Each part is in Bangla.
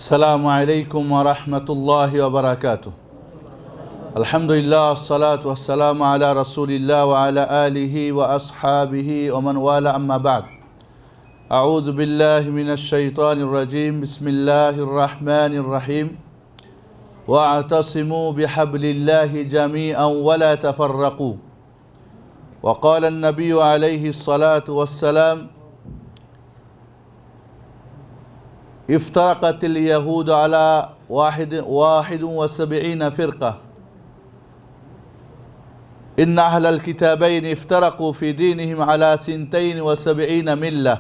السلام عليكم ورحمة الله وبركاته. الحمد لله والصلاة والسلام على رسول الله وعلى آله وأصحابه ومن والاه أما بعد. أعوذ بالله من الشيطان الرجيم. بسم الله الرحمن الرحيم. واعتصموا بحبل الله جميعا ولا تفرقوا. وقال النبي عليه الصلاة والسلام: افترقت اليهود على 71 فرقة. إن أهل الكتابين افترقوا في دينهم على 72 ملة،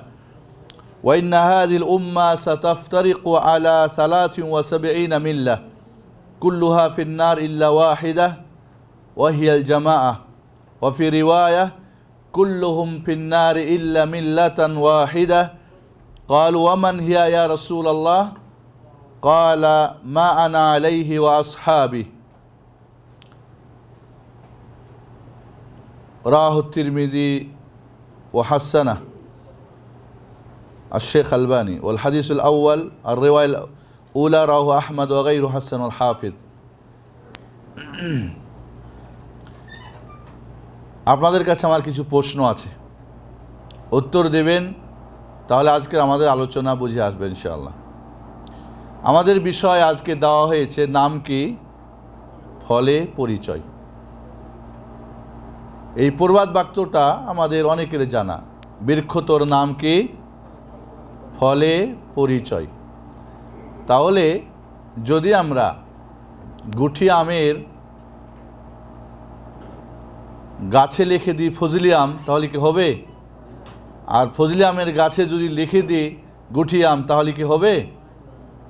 وإن هذه الأمة ستفترق على 73 ملة، كلها في النار إلا واحدة وهي الجماعة. وفي رواية: كلهم في النار إلا ملة واحدة. قالوا: ومن هي يا رسول الله؟ قال: ما أنا عليه وأصحابي. رواه الترمذي وحسنه الشيخ الألباني. والحديث الأول الرواية الأولى رواه أحمد وغيره حسن الحافظ. আপনাদের কাছে আমার কিছু প্রশ্ন আছে, উত্তর দেবেন, তাহলে আজকের আমাদের আলোচনা বুঝে আসবে ইনশাআল্লাহ। আমাদের বিষয় আজকে দেওয়া হয়েছে নাম কি, ফলে পরিচয়। এই প্রবাদ বাক্যটা আমাদের অনেকের জানা। বৃক্ষ তোর নাম কি, ফলে পরিচয়। তাহলে যদি আমরা গুঠি আমের গাছে লিখে দিই ফজলি আম, তাহলে কি হবে? আর ফজলি আমের গাছে যদি লিখে দিই গুঠি আম, তাহলে কি হবে?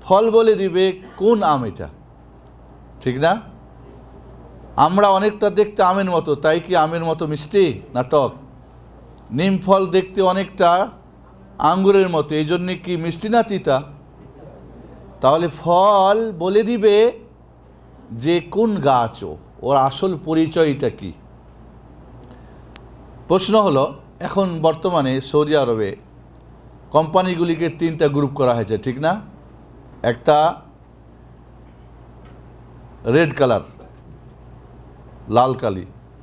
ফল বলে দিবে কোন আম এটা, ঠিক না? আমরা অনেকটা দেখতে আমের মতো, তাই কি আমের মতো মিষ্টি না টক? নিম ফল দেখতে অনেকটা আঙ্গুরের মতো, এই জন্যে কি মিষ্টি না তিতা? তাহলে ফল বলে দিবে যে কোন গাছ, ওর আসল পরিচয়টা কি। প্রশ্ন হলো, এখন বর্তমানে সৌদি আরবে কোম্পানিগুলিকে 3টা গ্রুপ করা হয়েছে, ঠিক না? একটা রেড কালার,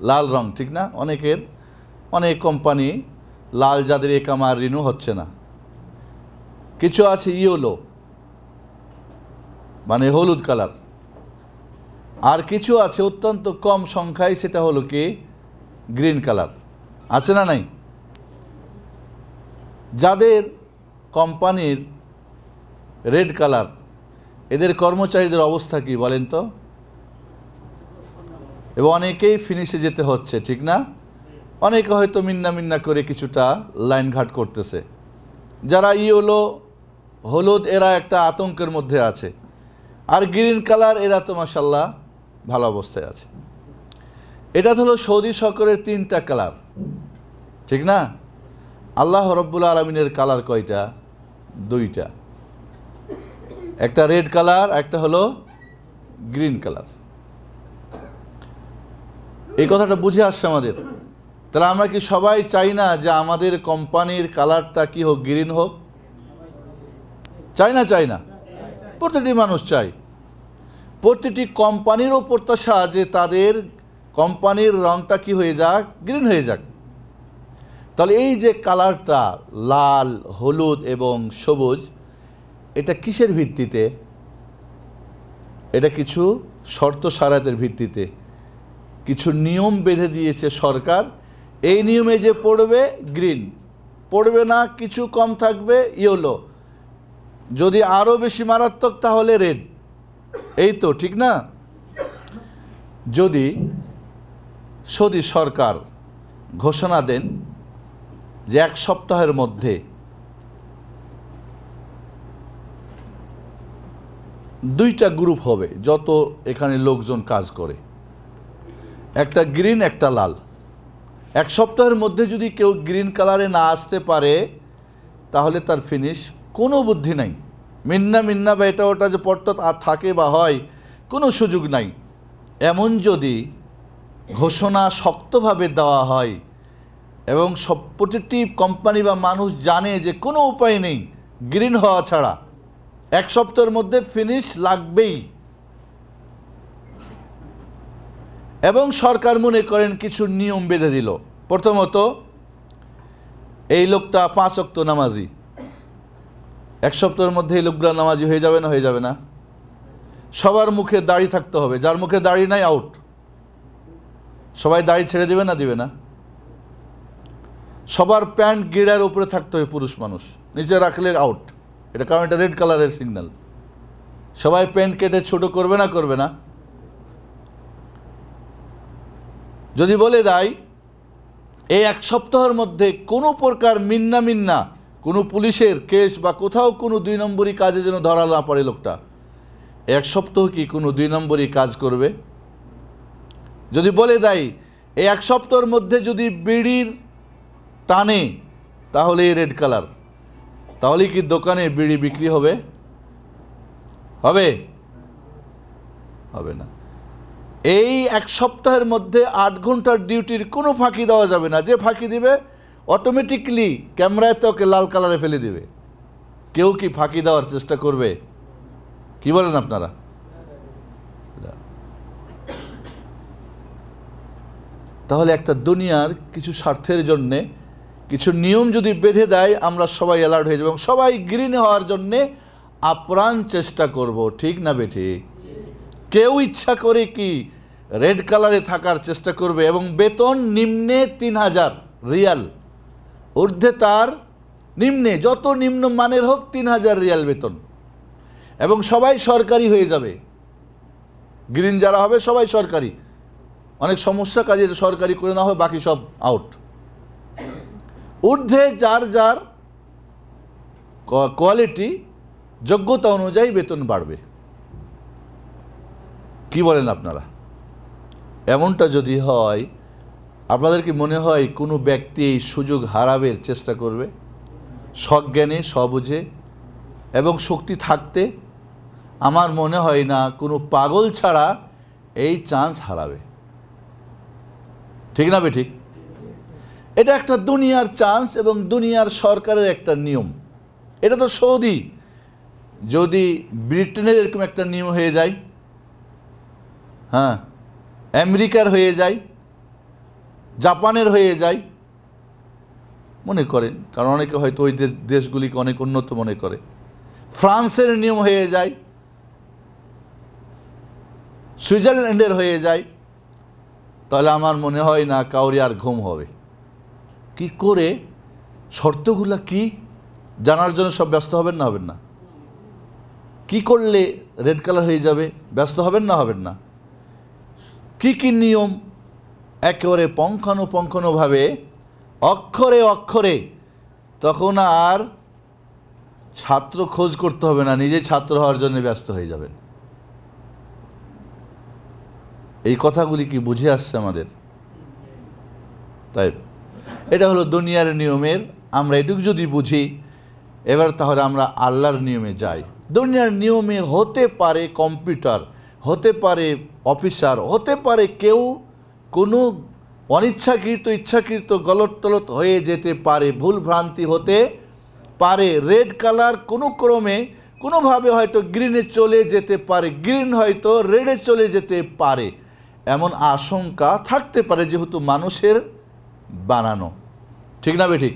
লাল রং, ঠিক না? অনেক কোম্পানি লাল, যাদের একামার রিনিউ হচ্ছে না। কিছু আছে ইয়েলো, মানে হলুদ কালার। আর কিছু আছে অত্যন্ত কম সংখ্যায়, সেটা হলো কি গ্রিন কালার। আছে না নাই? যাদের কোম্পানির রেড কালার, এদের কর্মচারীদের অবস্থা কি বলেন তো? এবং অনেকেই ফিনিশে যেতে হচ্ছে, ঠিক না? অনেকে হয়তো মিন্না করে কিছুটা লাইন ঘাট করতেছে। যারা ইয়েলো, হলুদ, এরা একটা আতঙ্কের মধ্যে আছে। আর গ্রিন কালার, এরা তো মাশাআল্লাহ ভালো অবস্থায় আছে। এটা হলো সৌদি সরকারের 3টা কালার, ঠিক না? আল্লাহ রব্বুল আলামিনের কালার কয়টা? 2টা। একটা রেড কালার, একটা হলো গ্রিন কালার। এই কথাটা বুঝে আসছে আমাদের। তাহলে আমরা কি সবাই চাই না যে আমাদের কোম্পানির কালারটা কি হোক, গ্রিন হোক? চাই না? প্রতিটি মানুষ চাই। প্রতিটি কোম্পানিরও প্রত্যাশা যে তাদের কোম্পানির রংটা কি হয়ে যাক, গ্রিন হয়ে যাক। তাহলে এই যে কালারটা লাল, হলুদ এবং সবুজ, এটা কিসের ভিত্তিতে? এটা কিছু শর্ত সারাতের ভিত্তিতে, কিছু নিয়ম বেঁধে দিয়েছে সরকার। এই নিয়মে যে পড়বে গ্রিন, পড়বে না কিছু কম থাকবে ইয়েলো, যদি আরও বেশি মারাত্মক তাহলে রেড। এই তো, ঠিক না? যদি সৌদি সরকার ঘোষণা দেন যে 1 সপ্তাহের মধ্যে 2টা গ্রুপ হবে, যত এখানে লোকজন কাজ করে, একটা গ্রিন একটা লাল। 1 সপ্তাহের মধ্যে যদি কেউ গ্রিন কালারে না আসতে পারে, তাহলে তার ফিনিশ। কোনো বুদ্ধি নাই, মিন্না বা এটা ওটা যে পড়তে থাকে বা হয়, কোনো সুযোগ নাই। এমন যদি ঘোষণা শক্তভাবে দেওয়া হয় এবং প্রতিটি কোম্পানি বা মানুষ জানে যে কোনো উপায় নেই গ্রিন হওয়া ছাড়া, এক সপ্তাহের মধ্যে ফিনিশ লাগবেই। এবং সরকার মনে করেন কিছু নিয়ম বেঁধে দিল। প্রথমত, এই লোকটা 5 ওয়াক্ত নামাজি, এক সপ্তাহের মধ্যে এই লোকগুলো নামাজি হয়ে যাবে না? হয়ে যাবে না? সবার মুখে দাড়ি থাকতে হবে, যার মুখে দাড়ি নাই আউট। সবাই দাড়ি ছেড়ে দেবে না? দিবে না? সবার প্যান্ট গিড়ার উপরে থাকতে হবে, পুরুষ মানুষ নিচে রাখলে আউট। এটা কারণ এটা রেড কালারের সিগন্যাল। সবাই প্যান্ট কেটে ছোট করবে না? করবে না? যদি বলে দেয় এই এক সপ্তাহের মধ্যে কোনো প্রকার মিন্না কোনো পুলিশের কেস বা কোথাও কোনো 2 নম্বরই কাজে যেন ধরা না পড়ে লোকটা, এক সপ্তাহ কি কোনো 2 নম্বরই কাজ করবে? যদি বলে দেয় এই এক সপ্তাহের মধ্যে যদি বিড়ির টানে তাহলে রেড কালার, তাহলে কি দোকানে বিড়ি বিক্রি হবে? হবে? হবে না। এই এক সপ্তাহের মধ্যে 8 ঘন্টার ডিউটির কোনো ফাঁকি দেওয়া যাবে না। যে ফাঁকি দিবে অটোমেটিকলি ক্যামেরায় তো ওকে লাল কালারে ফেলে দিবে। কেউ কি ফাঁকি দেওয়ার চেষ্টা করবে? কি বলেন আপনারা? তাহলে একটা দুনিয়ার কিছু স্বার্থের জন্যে কিছু নিয়ম যদি বেঁধে দেয়, আমরা সবাই অ্যালার্ট হয়ে যাব এবং সবাই গ্রিন হওয়ার জন্যে আপ্রাণ চেষ্টা করব। ঠিক না বেঠিক? কেউ ইচ্ছা করে কি রেড কালারে থাকার চেষ্টা করবে? এবং বেতন নিম্নে 3000 রিয়াল, ঊর্ধ্বে তার নিম্নে যত নিম্ন মানের হোক 3000 রিয়াল বেতন, এবং সবাই সরকারি হয়ে যাবে। গ্রিন যারা হবে সবাই সরকারি। অনেক সমস্যা কাজে সরকারি করে না হয়, বাকি সব আউট। ঊর্ধ্বে যার যার কোয়ালিটি যোগ্যতা অনুযায়ী বেতন বাড়বে। কি বলেন আপনারা? এমনটা যদি হয়, আপনাদের কি মনে হয় কোনো ব্যক্তি এই সুযোগ হারাবের চেষ্টা করবে? সজ্ঞানে সবুঝে এবং শক্তি থাকতে আমার মনে হয় না কোনো পাগল ছাড়া এই চান্স হারাবে। ঠিক না বেঠিক? এটা একটা দুনিয়ার চান্স এবং দুনিয়ার সরকারের একটা নিয়ম। এটা তো সৌদি, যদি ব্রিটেনের এরকম একটা নিয়ম হয়ে যায়, হ্যাঁ, আমেরিকার হয়ে যায়, জাপানের হয়ে যায়, মনে করেন, কারণ অনেকে হয়তো ওই দেশগুলিকে অনেক উন্নত মনে করে, ফ্রান্সের নিয়ম হয়ে যায়, সুইজারল্যান্ডের হয়ে যায়, তাহলে আমার মনে হয় না কাউরি আর ঘুম হবে। কি করে, শর্তগুলা কি জানার জন্য সব ব্যস্ত হবেন না? হবেন না? কি করলে রেড কালার হয়ে যাবে? ব্যস্ত হবেন না? হবেন না? কি কি নিয়ম একেবারে পুঙ্খানুপুঙ্খভাবে অক্ষরে অক্ষরে, তখন আর ছাত্র খোঁজ করতে হবে না, নিজে ছাত্র হওয়ার জন্য ব্যস্ত হয়ে যাবেন। এই কথাগুলি কি বুঝে আসছে আমাদের? তাই এটা হলো দুনিয়ার নিয়মের, আমরা এটুকু যদি বুঝি, এবার তাহলে আমরা আল্লাহর নিয়মে যাই। দুনিয়ার নিয়মে হতে পারে কম্পিউটার, হতে পারে অফিসার, হতে পারে কেউ কোনো অনিচ্ছাকৃত ইচ্ছাকৃত গলত টলত হয়ে যেতে পারে, ভুল ভ্রান্তি হতে পারে, রেড কালার কোনো ক্রমে কোনোভাবে হয়তো গ্রিনে চলে যেতে পারে, গ্রিন হয়তো রেডে চলে যেতে পারে, এমন আশঙ্কা থাকতে পারে, যেহেতু মানুষের বানানো। ঠিক না বেঠিক?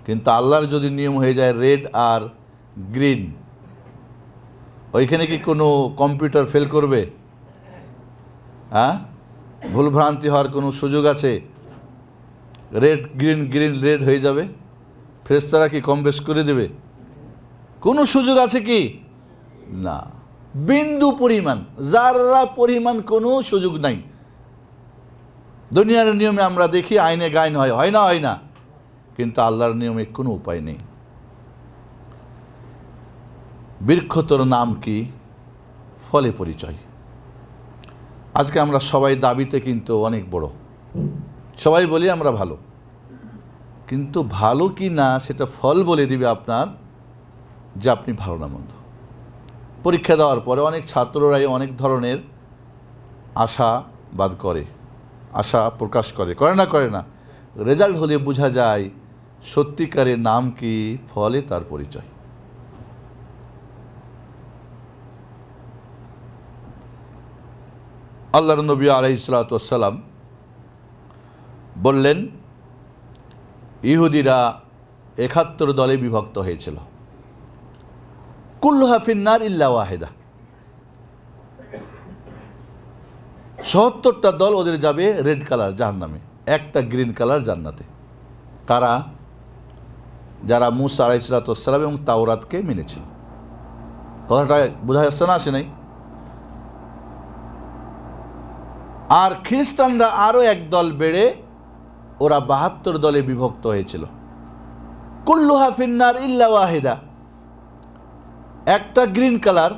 কিন্তু আল্লাহর যদি নিয়ম হয়ে যায় রেড আর গ্রিন, ওইখানে কি কোনো কম্পিউটার ফেল করবে? হ্যাঁ, ভুল ভ্রান্তি হওয়ার কোনো সুযোগ আছে? রেড গ্রিন, গ্রিন রেড হয়ে যাবে, ফেরেশতারা কি কম বেশ করে দেবে? কোনো সুযোগ আছে কি? না, বিন্দু পরিমাণ, যারা পরিমাণ কোনো সুযোগ নাই। দুনিয়ার নিয়মে আমরা দেখি আইনে গাইন হয়, হয় না? হয় না? কিন্তু আল্লাহর নিয়মে কোনো উপায় নেই। বৃক্ষ তোর নাম কি? ফলে পরিচয়। আজকে আমরা সবাই দাবিতে কিন্তু অনেক বড়, সবাই বলি আমরা ভালো, কিন্তু ভালো কি না সেটা ফল বলে দিবে আপনার, যে আপনি ভালো না মন্দ। পরীক্ষা দেওয়ার পরে অনেক ছাত্ররাই অনেক ধরনের আশাবাদ করে, আশা প্রকাশ করে, করে না? করে না? রেজাল্ট হলে বোঝা যায় সত্যিকারের নাম কি, ফলে তার পরিচয়। আল্লাহর নবী আলাইহিস সালাতু ওয়াস সালাম বললেন, ইহুদিরা ৭১ দলে বিভক্ত হয়েছিল, কুল্লুহা ফিন্নার ইল্লা ওয়াহিদা, ৭৭টা দল ওদের যাবে রেড কালার জাহান্নামে, একটা গ্রিন কালার জান্নাতে। কারা? যারা মুসা আলাইহিস সালাতু ওয়াস সালাম এবং তাওরাতকে মেনেছিল। কথাটা বোঝা যাচ্ছে না? আসে নাই? আর খ্রিস্টানরা আরও এক দল বেড়ে ওরা ৭২ দলে বিভক্ত হয়েছিল, কুল্লুহা ফিন্নার ইল্লা ওয়াহিদা, একটা গ্রিন কালার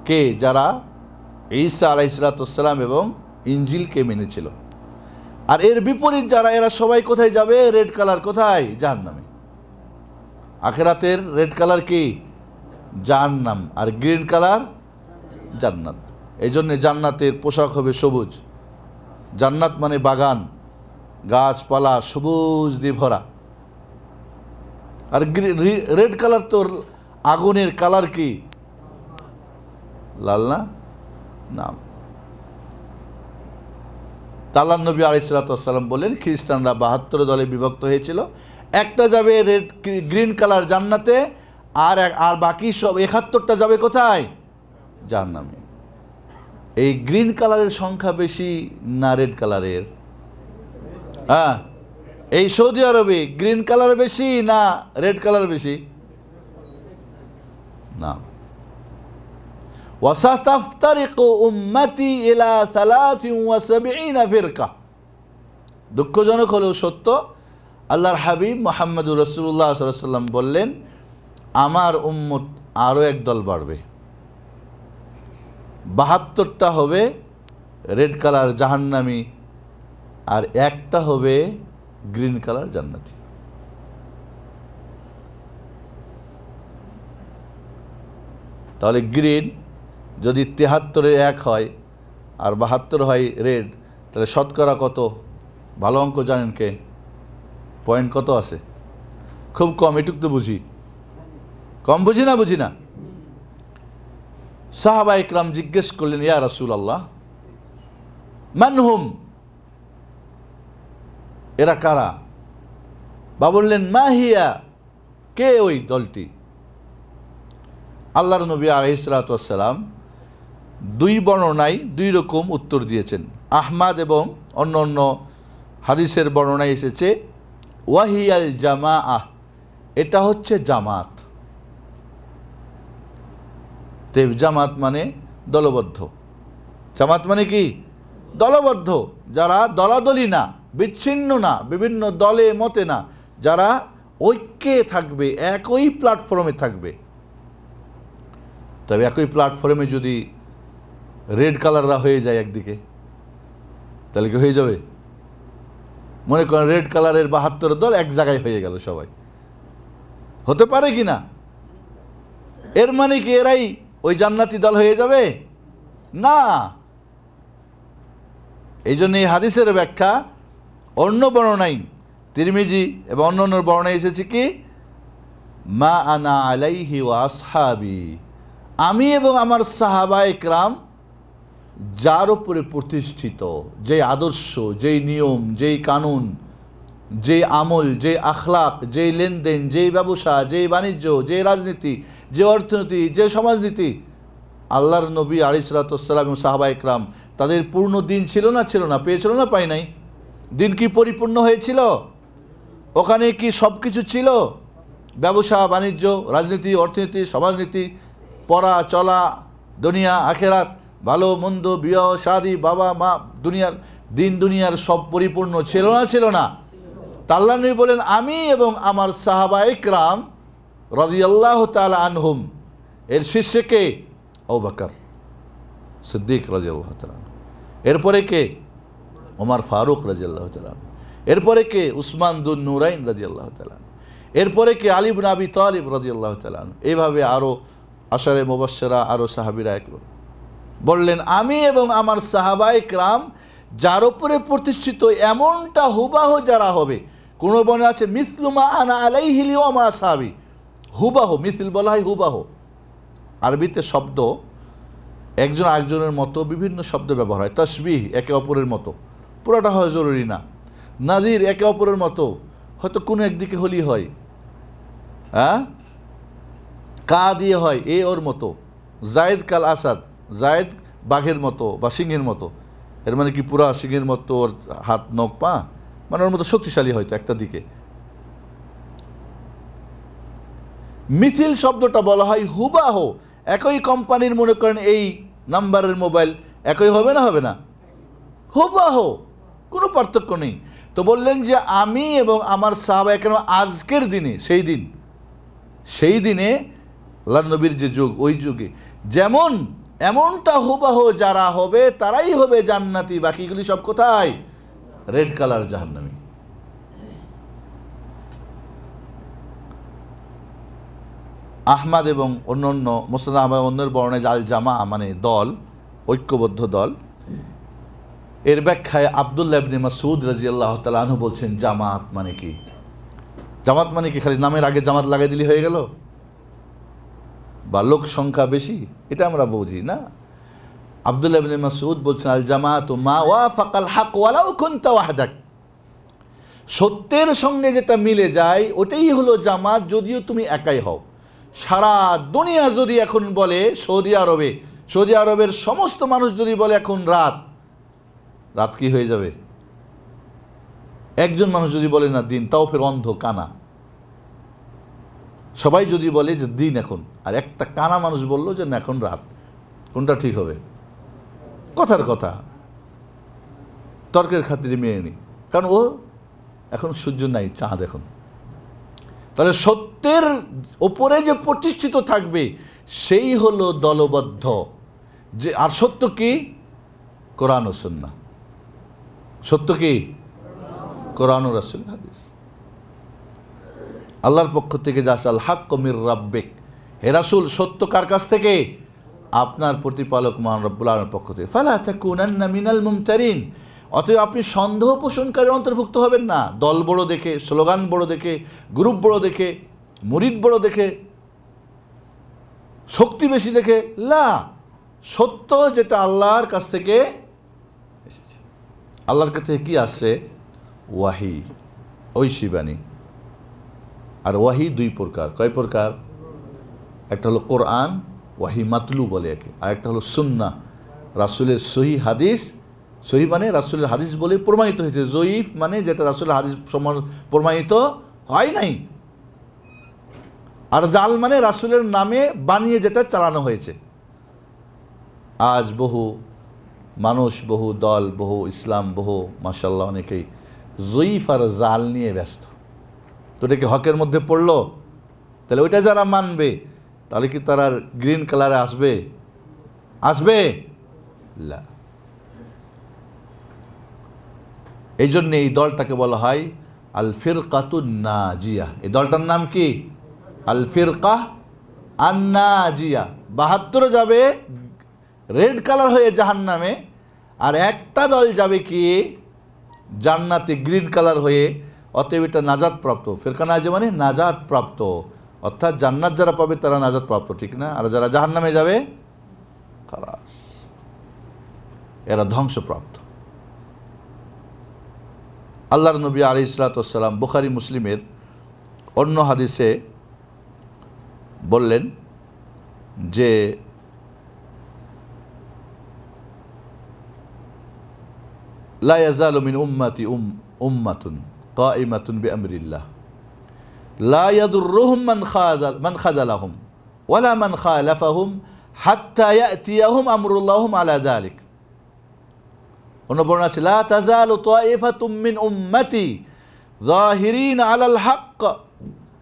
কে? যারা ঈসা আলাইহিস সালাতু ওয়াস সালাম এবং ইনজিলকে মেনেছিল। আর এর বিপরীত যারা, এরা সবাই কোথায় যাবে? Red colour. কোথায়? জাহান্নামে। আখিরাতের রেড কালার কি? জাহান্নাম। আর গ্রিন কালার জান্নাত। এই জন্যে জান্নাতের পোশাক হবে সবুজ। জান্নাত মানে বাগান, গাছপালা সবুজ দিয়ে ভরা। আর রেড কালার তো আগুনের কালার কি? লাল না? নাম। আল্লাহর নবী আলাইহিস সালাতু ওয়াস সালাম বলেন, খ্রিস্টানরা ৭২ দলে বিভক্ত হয়েছিল, একটা যাবে রেড গ্রিন কালার জান্নাতে, আর বাকি সব ৭১টা যাবে কোথায়? জাহান্নামে। এই গ্রিন কালারের সংখ্যা বেশি না রেড কালারের? হ্যাঁ, এই সৌদি আরবে গ্রিন কালার বেশি না রেড কালার বেশি? না। ওয়াসাতাফতারিকু উম্মতি ইলা ৭৩ ফিরকা। দুঃখজনক হলেও সত্য, আল্লাহর হাবিব মুহাম্মদুর রাসূলুল্লাহ সাল্লাল্লাহু আলাইহি ওয়াসাল্লাম বললেন, আমার উম্মত আরও এক দল বাড়বে, ৭২টা হবে রেড কালার জাহান্নামী, আর একটা হবে গ্রিন কালার জান্নাতি। তাহলে গ্রিন যদি ৭৩-এর ১ হয় আর ৭২ হয় রেড, তাহলে শতকরা কত? ভালো অঙ্ক জানেন কে? পয়েন্ট কত আছে? খুব কম। এটুক তো বুঝি, কম বুঝি না? বুঝি না। সাহাবা ইকরাম জিজ্ঞেস করলেন, ইয়া রাসূলুল্লাহ, মানহুম, এরা কারা? বা বললেন, মা হিয়া, কে ওই দলটি? আল্লাহর নবী আলাইহিস সালাতু ওয়াস সালাম 2 বর্ণনায় 2 রকম উত্তর দিয়েছেন। আহমদ এবং অন্য অন্য হাদিসের বর্ণনায় এসেছে, ওয়াহিয়াল জামাআহ, এটা হচ্ছে জামাত। জামাত মানে দলবদ্ধ। জামাত মানে কি? দলবদ্ধ, যারা দলাদলি না, বিচ্ছিন্ন না, বিভিন্ন দলে মতে না, যারা ঐক্যে থাকবে, একই প্ল্যাটফর্মে থাকবে। তবে একই প্ল্যাটফর্মে যদি রেড কালাররা হয়ে যায় একদিকে, তাহলে কি হয়ে যাবে? মনে করেন রেড কালারের ৭২ দল এক জায়গায় হয়ে গেল, সবাই হতে পারে কি না? এর মানে কি এরাই ওই জান্নাতি দল হয়ে যাবে? না। এই জন্য এই হাদিসের ব্যাখ্যা অন্য বর্ণনায়, তিরমিজি এবং অন্য অন্য বর্ণনায় এসেছে কি, মা আনা আলাইহি ওয়া আসহাবি, আমি এবং আমার সাহাবায়ে কেরাম যার উপরে প্রতিষ্ঠিত, যে আদর্শ, যেই নিয়ম, যেই কানুন, যে আমল, যে আখলাক, যেই লেনদেন, যেই ব্যবসা, যেই বাণিজ্য, যে রাজনীতি, যে অর্থনীতি, যে সমাজনীতি, আল্লাহর নবী আলাইহিস সালাতু ওয়াস সালাম এবং সাহাবায়ে কেরাম তাদের পূর্ণ দিন ছিল না? ছিল না? পেয়েছিল না? পায় নাই? দিন কি পরিপূর্ণ হয়েছিল? ওখানে কি সব কিছু ছিল? ব্যবসা বাণিজ্য, রাজনীতি, অর্থনীতি, সমাজনীতি, পড়া চলা, দুনিয়া আখেরাত, ভালো মন্দ, বিবাহ শাদী, বাবা মা, দুনিয়ার দিন দুনিয়ার সব পরিপূর্ণ ছিল না? ছিল না? আল্লাহ নবী বলেন, আমি এবং আমার সাহাবায়ে কেরাম রাদিয়াল্লাহু তাআলা আনহুম, এর শীর্ষে কে? আবু বকর সিদ্দিক রাদিয়াল্লাহু তাআলা, এরপরে কে? ওমর ফারুক রাদিয়াল্লাহু তাআলা, এরপরে কে? উসমান দুন নুরাইন রাদিয়াল্লাহু তাআলা, এরপরে কে? আলী ইবনে আবি তালিব রাদিয়াল্লাহু তাআলা। এইভাবে আরও আশারে মুবাশশিরা, আরও সাহাবীরা একবার বললেন, আমি এবং আমার সাহাবায়ে কেরাম যার উপরে প্রতিষ্ঠিত, এমনটা হুবাহু যারা হবে। কোনো বর্ণনা আছে মিসলুমা আনা আলাইহি ওয়া মা আসহাবি, হুবাহু, মিসল বলা হয় হুবাহু। আরবিতে শব্দ একজন আরেকজনের মতো বিভিন্ন শব্দ ব্যবহার হয়। তাসবিহ একে অপরের মতো, পুরাটা হয় জরুরি না। নাজির একে অপরের মতো, হয়তো কোনো একদিকে হলেই হয়। হ্যাঁ, কা দিয়ে হয় এ ওর মতো। জায়েদ কাল আসাদ, জায়েদ বাঘের মতো বা সিংহের মতো, এর মানে কি পুরা সিংহের মতো ওর হাত নখ পা, মানে ওর মতো শক্তিশালী হয়তো একটা দিকে। মিছিল শব্দটা বলা হয় হুবাহ, একই কোম্পানির মনে করেন এই নাম্বারের মোবাইল একই হবে না, হবে না? হুবাহ, কোনো পার্থক্য নেই। তো বললেন যে আমি এবং আমার সাহাবা কেন আজকের দিনে, সেই দিনে আল্লাহর নবীর যে যুগ, ওই যুগে যেমন এমনটা হুবাহ যারা হবে তারাই হবে জান্নাতি, বাকিগুলি সব কোথায়? রেড কালার জাহান্নামী। আহমদ এবং অন্যান্য মুসনাদ আহমদ অন্যের বর্ণায় আল জামা মানে দল, ঐক্যবদ্ধ দল। এর ব্যাখ্যায় আব্দুল্লাহ ইবনে মাসউদ রাদিয়াল্লাহু তাআলা আনহু বলছেন জামাত মানে কি? জামাত মানে কি খালি নামের আগে জামাত লাগাই দিলে হয়ে গেল, বা লোক সংখ্যা বেশি, এটা আমরা বুঝি না। আব্দুল্লাহ ইবনে মাসউদ বলছেন আল জামাতু মা ওয়াফাকাল হক ওয়ালাউ কুনতা ওয়াহদাক, সত্যের সঙ্গে যেটা মিলে যায় ওটাই হলো জামাত, যদিও তুমি একাই হও। সারা দুনিয়া যদি এখন বলে, সৌদি আরবের সমস্ত মানুষ যদি বলে এখন রাত কি হয়ে যাবে? একজন মানুষ যদি বলে না দিন, তাও ফের অন্ধ কানা। সবাই যদি বলে যে দিন এখন, আর একটা কানা মানুষ বললো যে না এখন রাত, কোনটা ঠিক হবে? কথার কথা, তর্কের খাতিরে মেনে নি, কারণ ও এখন সূর্য নাই, চাঁদ এখন। তাহলে সত্যের ওপরে যে প্রতিষ্ঠিত থাকবে সেই হলো দলবদ্ধ। যে আর সত্য কি? কোরআন ও সুন্নাহ। সত্য কি? কোরআন ও রাসূল হাদিস। আল্লাহর পক্ষ থেকে যা আল হাক্কু মির রাব্বিক, হে রাসূল সত্য কার কাছ থেকে? আপনার প্রতিপালক মহান রব্বুল আলামিনের পক্ষ থেকে। ফালা তাকুনান্না মিনাল মুমতারিন, অতএব আপনি সন্দেহ পোষণকারীর অন্তর্ভুক্ত হবেন না। দল বড় দেখে, স্লোগান বড় দেখে, গ্রুপ বড় দেখে, মুরিদ বড় দেখে, শক্তি বেশি দেখে লা, সত্য যেটা আল্লাহর কাছ থেকে এসেছে। আল্লাহর কাছ থেকে কি আসছে? ওয়াহি, ঐশী বাণী। আর ওয়াহি দুই প্রকার। কয় প্রকার? একটা হলো কোরআন, ওয়াহি মাতলু বলে একে, আর একটা হলো সুন্নাহ, রাসূলের সহিহ হাদিস। সহিহ মানে রাসূলের হাদিস বলে প্রমাণিত হয়েছে, জয়ীফ মানে যেটা রাসূলের হাদিস প্রমাণিত হয় নাই, আর জাল মানে রাসূলের নামে বানিয়ে যেটা চালানো হয়েছে। আজ বহু মানুষ, বহু দল, বহু ইসলাম, বহু মাশাআল্লাহ অনেকেই জয়ীফ আর জাল নিয়ে ব্যস্ত। তো এটা কি হকের মধ্যে পড়লো? তাহলে ওইটা যারা মানবে তাহলে কি তারা গ্রিন কালারে আসবে? না। এই জন্য এই দলটাকে বলা হয় আল ফিরকাতুন নাজিয়া। এই দলটার নাম কি? আল ফিরকা আন নাজিয়া। ৭২ যাবে রেড কালার হয়ে জাহান্নামে, আর একটা দল যাবে কি জান্নাতে গ্রিন কালার হয়ে। অতএব এটা নাজাত প্রাপ্ত। ফিরকা নাজিয়া মানে নাজাত প্রাপ্ত, অর্থাৎ জান্নাত যারা পাবে তারা নাজাত প্রাপ্ত, ঠিক না? আর যারা জাহান্নামে যাবে খালাস, এরা ধ্বংসপ্রাপ্ত। আল্লাহর নবী আলাইহিস সালাতু ওয়াস সালাম বুখারী মুসলিমের অন্য হাদিসে বললেন যে লা ইয়াজালু মিন উম্মতি উম্মাতুন কাইমাতুন বিআমরিল্লাহ লা ইয়াদুররুহুম মান খাযালাহুম ওয়ালা মান খালাফাহুম হাত্তা ইয়াতিয়াহুম আমরুল্লাহুম আলা যালিক। অন্য বর্ণনা আছে লা তাযালু তাইফাতুম মিন উম্মতি যাহিরিনা আলাল হক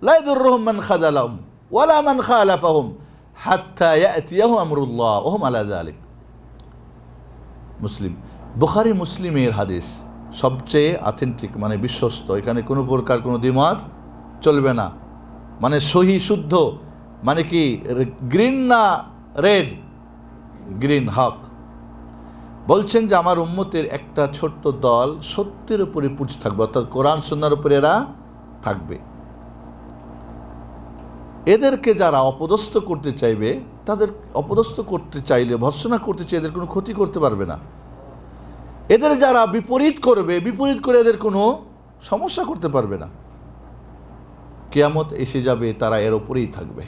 লা ইয়াদুররুহুম মান খাযালাহুম ওয়ালা মান খালাফাহুম হাত্তা ইয়াতিয়াহুম আমরুল্লাহ ওয়া হুম আলা যালিক। মুসলিম, বুখারী মুসলিমের হাদিস সবচেয়ে অথেন্টিক, মানে বিশ্বস্ত। এখানে কোনো প্রকার কোনো দ্বিমত চলবে না, মানে সহি শুদ্ধ। মানে কি গ্রিন না রেড? গ্রিন, হক। বলছেন যে আমার উম্মতের একটা ছোট্ট দল সত্যের উপরে পুঁজ থাকবে, অর্থাৎ কোরআন সুন্নাহর উপরে এরা থাকবে। এদেরকে যারা অপদস্থ করতে চাইবে, তাদের অপদস্থ করতে চাইলে, ভর্ৎসনা করতে চাইলে এদের কোনো ক্ষতি করতে পারবে না। এদের যারা বিপরীত করবে, বিপরীত করে এদের কোনো সমস্যা করতে পারবে না। কিয়ামত এসে যাবে, তারা এর ওপরেই থাকবে।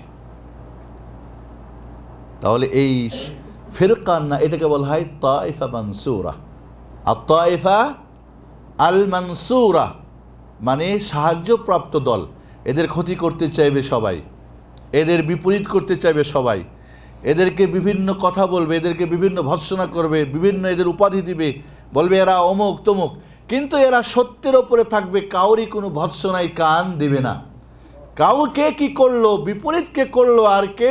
তাহলে এই ফিরকা না, এটাকে বলা হয় তায়েফা মানসুরা। আর তায়েফা আল মানসুরা মানে সাহায্যপ্রাপ্ত দল। এদের ক্ষতি করতে চাইবে সবাই, এদের বিপরীত করতে চাইবে সবাই, এদেরকে বিভিন্ন কথা বলবে, এদেরকে বিভিন্ন ভর্ৎসনা করবে, বিভিন্ন এদের উপাধি দিবে, বলবে এরা অমুক তমুক, কিন্তু এরা সত্যের ওপরে থাকবে, কাউরই কোনো ভর্ৎসনায় কান দিবে না। কাউকে কি করলো, বিপরীত কে করলো, আর কে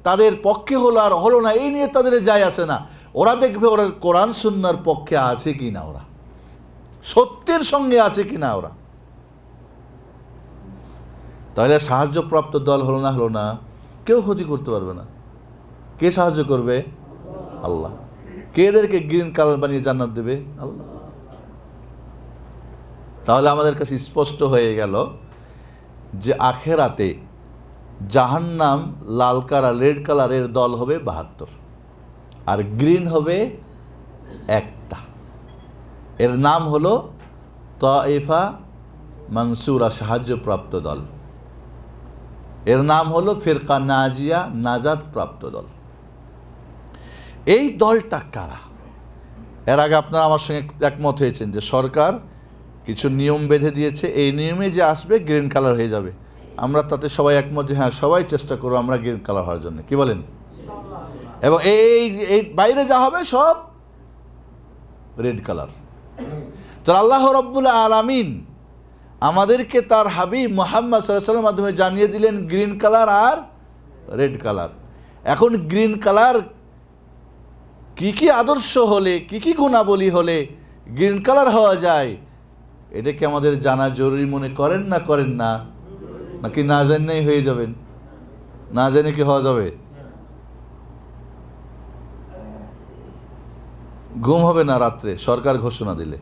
তাদের পক্ষে হলো আর হলো না, এই নিয়ে তাদের যায় আসে না। ওরা দেখবে ওরা কোরআন সুন্নাহর পক্ষে আছে কি না, ওরা সত্যের সঙ্গে আছে কি না ওরা। তাহলে সাহায্যপ্রাপ্ত দল হলো না, হলো না, কেউ ক্ষতি করতে পারবে না। কে সাহায্য করবে? আল্লাহ। কে এদেরকে গ্রিন কালার বানিয়ে জান্নাত দেবে? আল্লাহ। তাহলে আমাদের কাছে স্পষ্ট হয়ে গেল যে আখেরাতে জাহান্নাম লাল কালার, রেড কালারের দল হবে 72, আর গ্রিন হবে একটা। এর নাম হলো তায়েফা মানসুরা, সাহায্যপ্রাপ্ত দল। এর নাম হলো ফিরকা নাজিয়া, নাজাত প্রাপ্ত দল। এই দলটা কারা? এর আগে আপনারা আমার সঙ্গে একমত হয়েছেন যে সরকার কিছু নিয়ম বেঁধে দিয়েছে, এই নিয়মে যে আসবে গ্রিন কালার হয়ে যাবে। আমরা তাতে সবাই একমত যে হ্যাঁ, সবাই চেষ্টা করবো আমরা গ্রিন কালার হওয়ার জন্য, কি বলেন? এবং এই বাইরে যা হবে সব রেড কালার। তো আল্লাহ রাব্বুল আলামিন আমাদেরকে তার হাবিব মুহাম্মদ সাল্লাল্লাহু আলাইহি ওয়াসাল্লামের মাধ্যমে জানিয়ে দিলেন গ্রিন কালার আর রেড কালার। এখন গ্রিন কালার কি কি আদর্শ হলে, কি কি গুণাবলী হলে গ্রিন কালার হওয়া যায়, এটাকে আমাদের জানা জরুরি মনে করেন না করেন না? নাকি না জানলেই হয়ে যাবেন? না জেনে কি হওয়া যাবে? ঘুম হবে না রাত্রে সরকার ঘোষণা দিলে।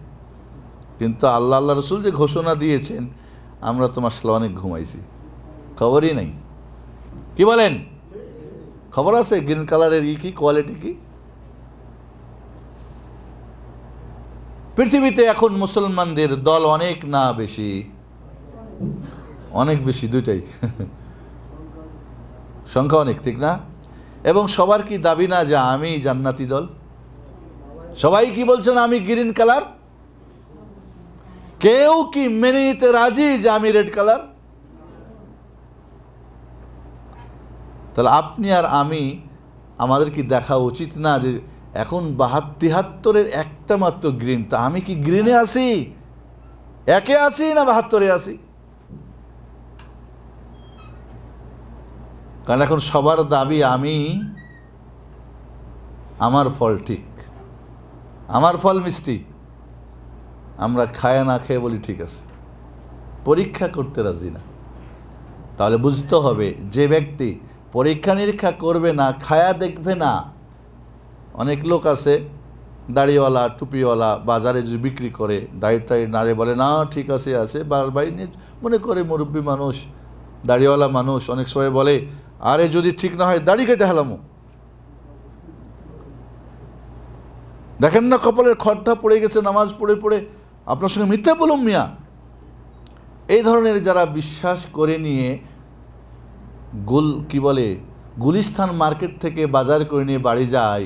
কিন্তু আল্লাহ আল্লাহ রসুল যে ঘোষণা দিয়েছেন, আমরা তো মাশাআল্লাহ অনেক ঘুমাইছি, খবরই নেই। কি বলেন? খবর আছে গ্রিন কালারের কি কোয়ালিটি কি? পৃথিবীতে এখন মুসলমানদের দল অনেক না বেশি? অনেক বেশি, দুইটাই সংখ্যা অনেক, ঠিক না? এবং সবার কি দাবি না যে আমি জান্নাতি দল? সবাই কি বলছেন আমি গ্রিন কালার? কেউ কি মেনে নিতে রাজি যে আমি রেড কালার? তাহলে আপনি আর আমি, আমাদের কি দেখা উচিত না যে এখন 72-73-এর একটা মাত্র গ্রিন, তা আমি কি গ্রিনে আছি, একে আছি না 72-এ আছি? কারণ এখন সবার দাবি আমি, আমার ফল ঠিক, আমার ফল মিষ্টি, আমরা খায় না খেয়ে বলি ঠিক আছে, পরীক্ষা করতে রাজি না। তাহলে বুঝতে হবে যে ব্যক্তি পরীক্ষা নিরীক্ষা করবে না, খায়া দেখবে না। অনেক লোক আছে দাড়িওয়ালা, টুপিওয়ালা, বাজারে যদি বিক্রি করে দাড়ি নাড়ে বলে না ঠিক আছে আছে, বাড়ি নিয়ে মনে করে মুরব্বী মানুষ, দাড়িওয়ালা মানুষ, অনেক সময় বলে আরে যদি ঠিক না হয় দাড়ি কেটে হেলামো। দেখেন না কপালের খড়টা পড়ে গেছে নামাজ পড়ে পড়ে, আপনার সঙ্গে মিথ্যা বলুম মিয়া। এই ধরনের যারা বিশ্বাস করে নিয়ে কি বলে গুলিস্তান মার্কেট থেকে বাজার করে নিয়ে বাড়ি যায়,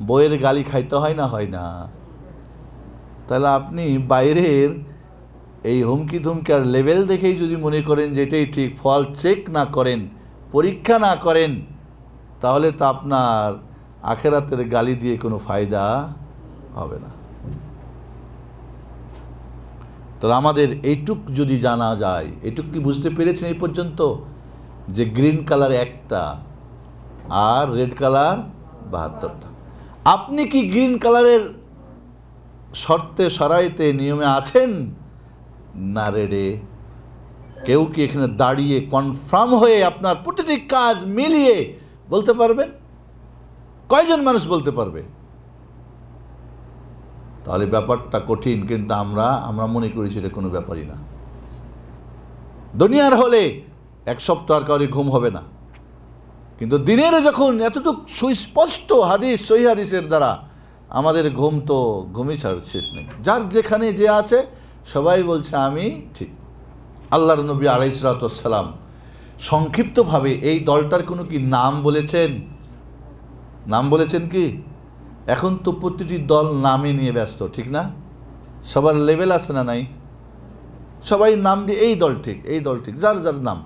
বইয়ের গালি খাইতে হয় না, হয় না? তাহলে আপনি বাইরের এই হুমকি ধুমকার লেভেল দেখেই যদি মনে করেন যে এটাই ঠিক, ফল চেক না করেন, পরীক্ষা না করেন, তাহলে তো আপনার আখেরাতের গালি দিয়ে কোনো ফায়দা হবে না। তাহলে আমাদের এইটুক যদি জানা যায়, এইটুক কি বুঝতে পেরেছেন এই পর্যন্ত যে গ্রিন কালার একটা আর রেড কালার 72টা। আপনি কি গ্রিন কালারের শর্তে শরাইতে নিয়মে আছেন না রেডে? কেউ কি এখানে দাঁড়িয়ে কনফার্ম হয়ে আপনার প্রতিটি কাজ মিলিয়ে বলতে পারবেন? কয়জন মানুষ বলতে পারবে? তাহলে ব্যাপারটা কঠিন, কিন্তু আমরা মনে করি সেটা কোনো ব্যাপারই না। দুনিয়ার হলে এক সপ্তাহ আর কারোর ঘুম হবে না। কিন্তু দিনের যখন এতটুকু সুস্পষ্ট হাদিস, সহিহ হাদিসের দ্বারা আমাদের ঘুম তো ঘুমই ছাড় শেষ নেই। যার যেখানে যে আছে সবাই বলছে আমি ঠিক। আল্লাহর নবী আলাইহিস সালাতু ওয়াস সালাম সংক্ষিপ্তভাবে এই দলটার কোনো কি নাম বলেছেন? নাম বলেছেন কি? এখন তো প্রতিটি দল নামে নিয়ে ব্যস্ত, ঠিক না? সবার লেভেল আছে না নাই? সবাই নাম দিয়ে এই দল ঠিক, এই দল ঠিক, যার যার নাম।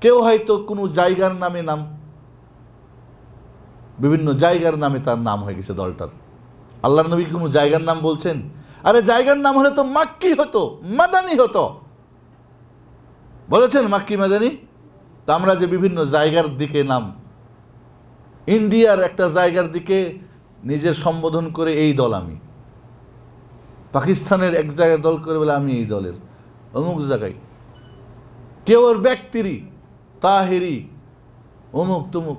কেউ হয়তো কোনো জায়গার নামে নাম, বিভিন্ন জায়গার নামে তার নাম হয়ে গেছে দলটার। আল্লাহর নবী কোনো জায়গার নাম বলছেন? আরে জায়গার নাম হলে তো মাক্কি হতো, মাদানি হতো। বলেছেন মাক্কি মাদানি? তা আমরা যে বিভিন্ন জায়গার দিকে নাম, ইন্ডিয়ার একটা জায়গার দিকে নিজের সম্বোধন করে এই দল আমি, পাকিস্তানের এক জায়গায় দল করে বলে আমি এই দলের অমুক জায়গায়, কেউ ওর ব্যক্তিরই তাহেরি অমুক তমুক,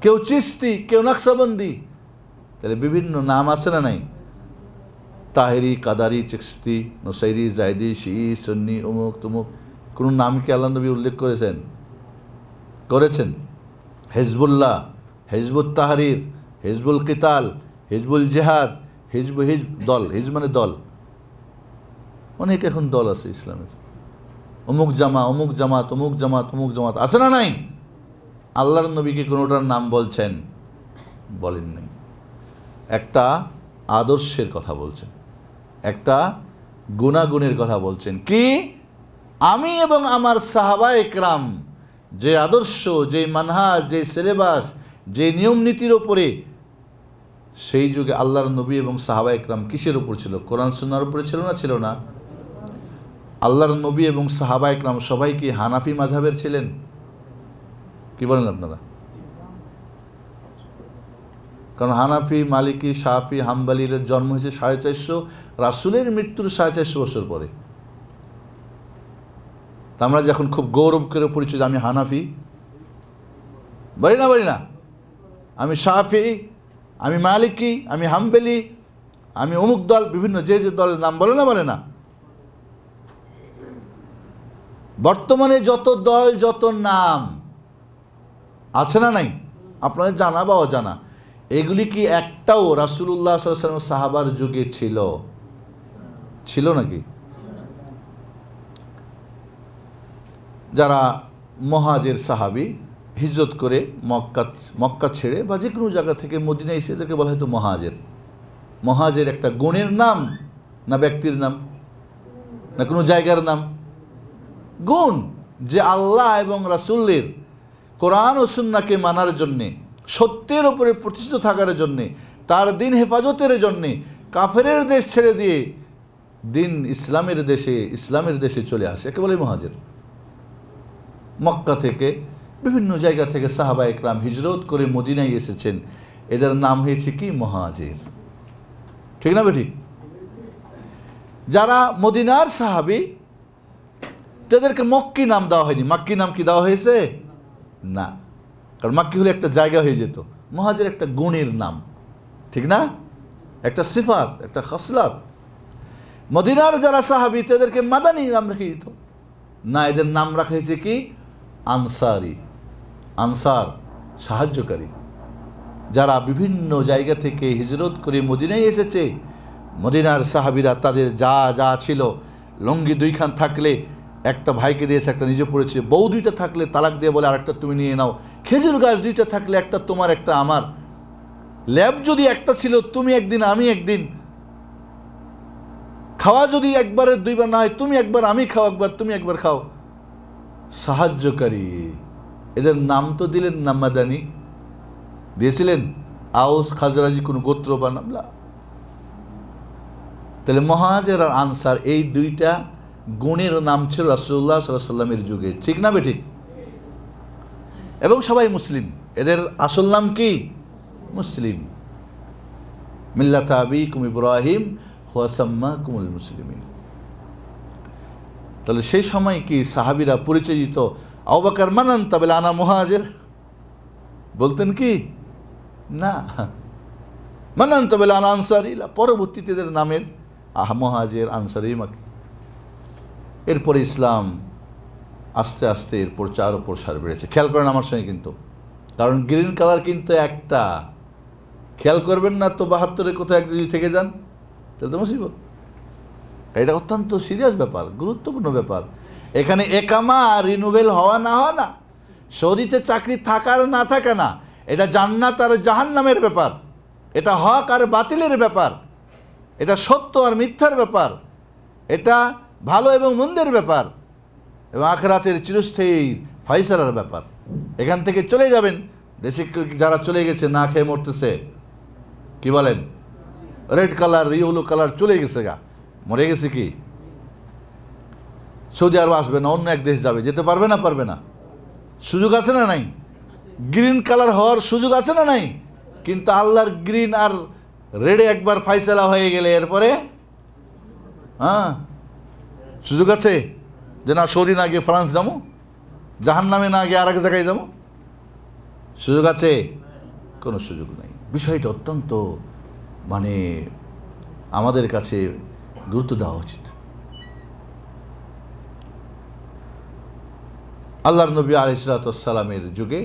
কেউ চিস্তি, কেউ নকশবন্দি, তাহলে বিভিন্ন নাম আছে না নাই? তাহেরি, কাদারি, চিস্তি, নসাইরি, জায়দি, শিই, সুন্নি, অমুক তমুক। কোনো নাম কি আল্লাহ নবী উল্লেখ করেছেন? করেছেন? হিজবুল্লাহ, হিজবুত তাহরির, হিজবুল কিতাল, হিজবুল জেহাদ, হিজব দল, হিজ মানে দল। অনেক এখন দল আছে ইসলামের, অমুক জামা, অমুক জামাত, অমুক জামাত, অমুক জামাত, আছে না নাই? আল্লাহর নবীকে কোনোটার নাম বলছেন? বলেন নাই। একটা আদর্শের কথা বলছেন, একটা গুণাগুণের কথা বলছেন। কি? আমি এবং আমার সাহাবায়ে কেরাম যে আদর্শ, যে মানহাজ, যে সিলেবাস, যে নিয়ম নীতির ওপরে, সেই যুগে আল্লাহর নবী এবং সাহাবায়ে কেরাম কিসের উপর ছিল? কোরআন সুন্নাহর উপরে ছিল না? ছিল না? আল্লাহর নবী এবং সাহাবায়ে কেরাম সবাই কি হানাফি মাযহাবের ছিলেন? কি বলেন আপনারা? কারণ হানাফি, মালিকি, শাফি, হাম্বলির জন্ম হয়েছে 450, রাসূলের মৃত্যুর 450 বছর পরে। তা আমরা যখন খুব গৌরব করে পরিচয়, আমি হানাফি বলি না, আমি শাফি, আমি মালিকি, আমি হাম্বলি, আমি অমুক দল, বিভিন্ন যে যে দলের নাম বলে না। বর্তমানে যত দল, যত নাম আছে না নাই, আপনাদের জানা বা অজানা, এগুলি কি একটাও রাসূলুল্লাহ সাল্লাল্লাহু আলাইহি ওয়াসাল্লাম সাহাবার যুগে ছিল? ছিল নাকি? যারা মুহাজির সাহাবী হিজরত করে মক্কা ছেড়ে বা যে কোনো জায়গা থেকে মদিনায় এসে, এদেরকে বলা হয়তো মুহাজির। মুহাজির একটা গুণের নাম না ব্যক্তির নাম না কোনো জায়গার নাম? গুণ, যে আল্লাহ এবং রাসূলের কোরআন ও সুন্নাহকে মানার জন্যে, সত্যের উপরে প্রতিষ্ঠিত থাকার জন্যে, তার দিন হেফাজতের জন্যে কাফেরের দেশ ছেড়ে দিয়ে দিন ইসলামের দেশে চলে আসে, একে বলে মুহাজির। মক্কা থেকে বিভিন্ন জায়গা থেকে সাহাবায়ে কেরাম হিজরত করে মদিনায় এসেছেন, এদের নাম হয়েছে কি? মুহাজির। ঠিক না বেঠিক? যারা মদিনার সাহাবী, তাদেরকে মক্কি নাম দেওয়া হয়নি। মাক্কি নাম কি দেওয়া হয়েছে? না, কারণ মাক্কি হলে একটা জায়গা হয়ে যেত। মুহাজির একটা গুণের নাম, ঠিক না? একটা সিফাত, একটা খাসলাত। মদিনার যারা সাহাবী, তাদেরকে মাদানী নাম রেখে দিত না, এদের নাম রাখা হয়েছে কি? আনসারি। আনসার, সাহায্যকারী। যারা বিভিন্ন জায়গা থেকে হিজরত করে মদিনায় এসেছে, মদিনার সাহাবীরা তাদের যা যা ছিল, লঙ্গি 2 খান থাকলে একটা ভাইকে দিয়েছে, একটা নিজে পড়েছে, বউ 2টা থাকলে তালাক দিয়ে বলে আরেকটা তুমি নিয়ে নাও, খেজুর গাছ 2টা থাকলে একটা তোমার একটা আমার, ল্যাব যদি একটা ছিল তুমি একদিন আমি একদিন, খাওয়া যদি একবারের 2 বার না হয়, তুমি একবার আমি খাও, একবার তুমি একবার খাও। সাহায্যকারী, এদের নাম তো দিলেন না মাদানী, দিয়েছিলেন আউস খাজরাজি কোনো গোত্র বা নাম? তাহলে মুহাজির আর আনসার এই 2টা গুণের নাম ছিল রাসূলুল্লাহ সাল্লাল্লাহু আলাইহি ওয়াসাল্লামের যুগে, ঠিক না বেঠিক? এবং সবাই মুসলিম। এদের আসল নাম কি? মুসলিম। মিল্লাতা আবিকুম ইব্রাহিম হুয়া সাম্মাকুমুল মুসলিমিন। তাহলে সেই সময় কি সাহাবীরা পরিচয় দিত, আবু বকর মান আনতা? বলে আনা মুহাজির। বলতেন কি? না। মান আনতা? বলে আনা আনসারি। পরবর্তীতে এদের নামের মুহাজির, আনসারি, মাক্কি। এরপরে ইসলাম আস্তে আস্তে এর প্রচার ও প্রসার বেড়েছে। খেয়াল করেন আমার সঙ্গে কিন্তু, কারণ গ্রিন কালার কিন্তু একটা, খেয়াল করবেন না তো 72-এ কোথাও এক যদি থেকে যান তাহলে তো মুসিবত। এটা অত্যন্ত সিরিয়াস ব্যাপার, গুরুত্বপূর্ণ ব্যাপার। এখানে একামা রিনুভেল হওয়া না হওয়া না, সৌদিতে চাকরি থাকার না থাকা না, এটা জান্নাত আর জাহান্নামের ব্যাপার, এটা হক আর বাতিলের ব্যাপার, এটা সত্য আর মিথ্যার ব্যাপার, এটা ভালো এবং মন্দের ব্যাপার, এবং আখিরাতের চিরস্থায়ী ফাইসালার ব্যাপার। এখান থেকে চলে যাবেন, দেশে যারা চলে গেছে না খেয়ে মরতেছে, কি বলেন, রেড কালার ইয়েলো কালার চলে গেছে, মরে গেছে কি, সৌদি আরব আসবে না, অন্য এক দেশ যাবে, যেতে পারবে না, পারবে না, সুযোগ আছে না নাই? গ্রিন কালার হওয়ার সুযোগ আছে না নাই? কিন্তু আল্লাহর গ্রিন আর রেডে একবার ফাইসালা হয়ে গেলে এরপরে সুযোগ আছে যে না সৌদি না গিয়ে ফ্রান্স যাবো, জাহান্নামে না গিয়ে আর এক জায়গায় যাবো? সুযোগ আছে? কোনো সুযোগ নেই। বিষয়টা অত্যন্ত আমাদের কাছে গুরুত্ব দেওয়া উচিত। আল্লাহর নবী আলাইহিসসালামের যুগে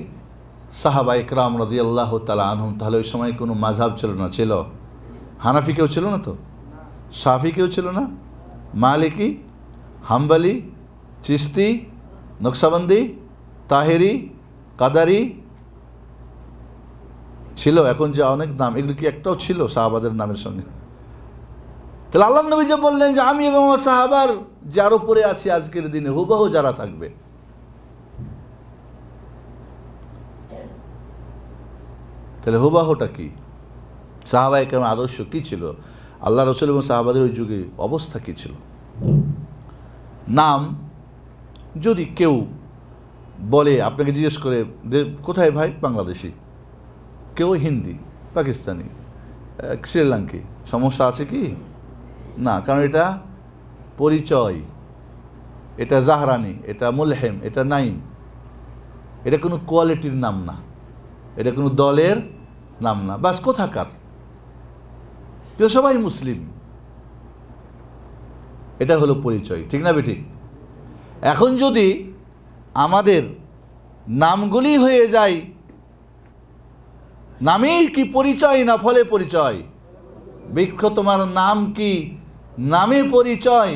সাহাবা ইকরাম রাদিয়াল্লাহু তাআলা আনহুম, তাহলে ওই সময় কোনো মাযহাব ছিল না? ছিল। হানাফি কেউ ছিল না, তো শাফি কেউ ছিল না, মালিকি, হাম্বলি, চিস্তি, নকশাবন্দি, তাহেরি, কাদারি ছিল। এখন যে অনেক নাম, এগুলো কি একটাও ছিল সাহাবাদের নামের সঙ্গে? তাহলে আল্লাহর নবী যে বললেন যে আমি এবং আমার সাহাবার যার উপরে আছি আজকের দিনে হুবহু যারা থাকবে, তাহলে হুবাহুটা কি? সাহাবায়ে কেরামের আদর্শ কি ছিল? আল্লাহ রাসূল এবং সাহাবাদের ওই যুগে অবস্থা কি ছিল? নাম যদি কেউ বলে, আপনাকে জিজ্ঞেস করে কোথায় ভাই, বাংলাদেশি, কেউ হিন্দি, পাকিস্তানি, শ্রীলঙ্কি, সমস্যা আছে কি? না, কারণ এটা পরিচয়, এটা জাহরানি, এটা মুলহেম, এটা নাইম, এটা কোনো কোয়ালিটির নাম না, এটা কোনো দলের নাম না, বাস কোথাকার, কেউ সবাই মুসলিম, এটা হলো পরিচয়, ঠিক না বেঠিক? এখন যদি আমাদের নামগুলি হয়ে যায়, নামেই কি পরিচয় না ফলে পরিচয়? বৃক্ষ তোমার নাম কি, নামে পরিচয়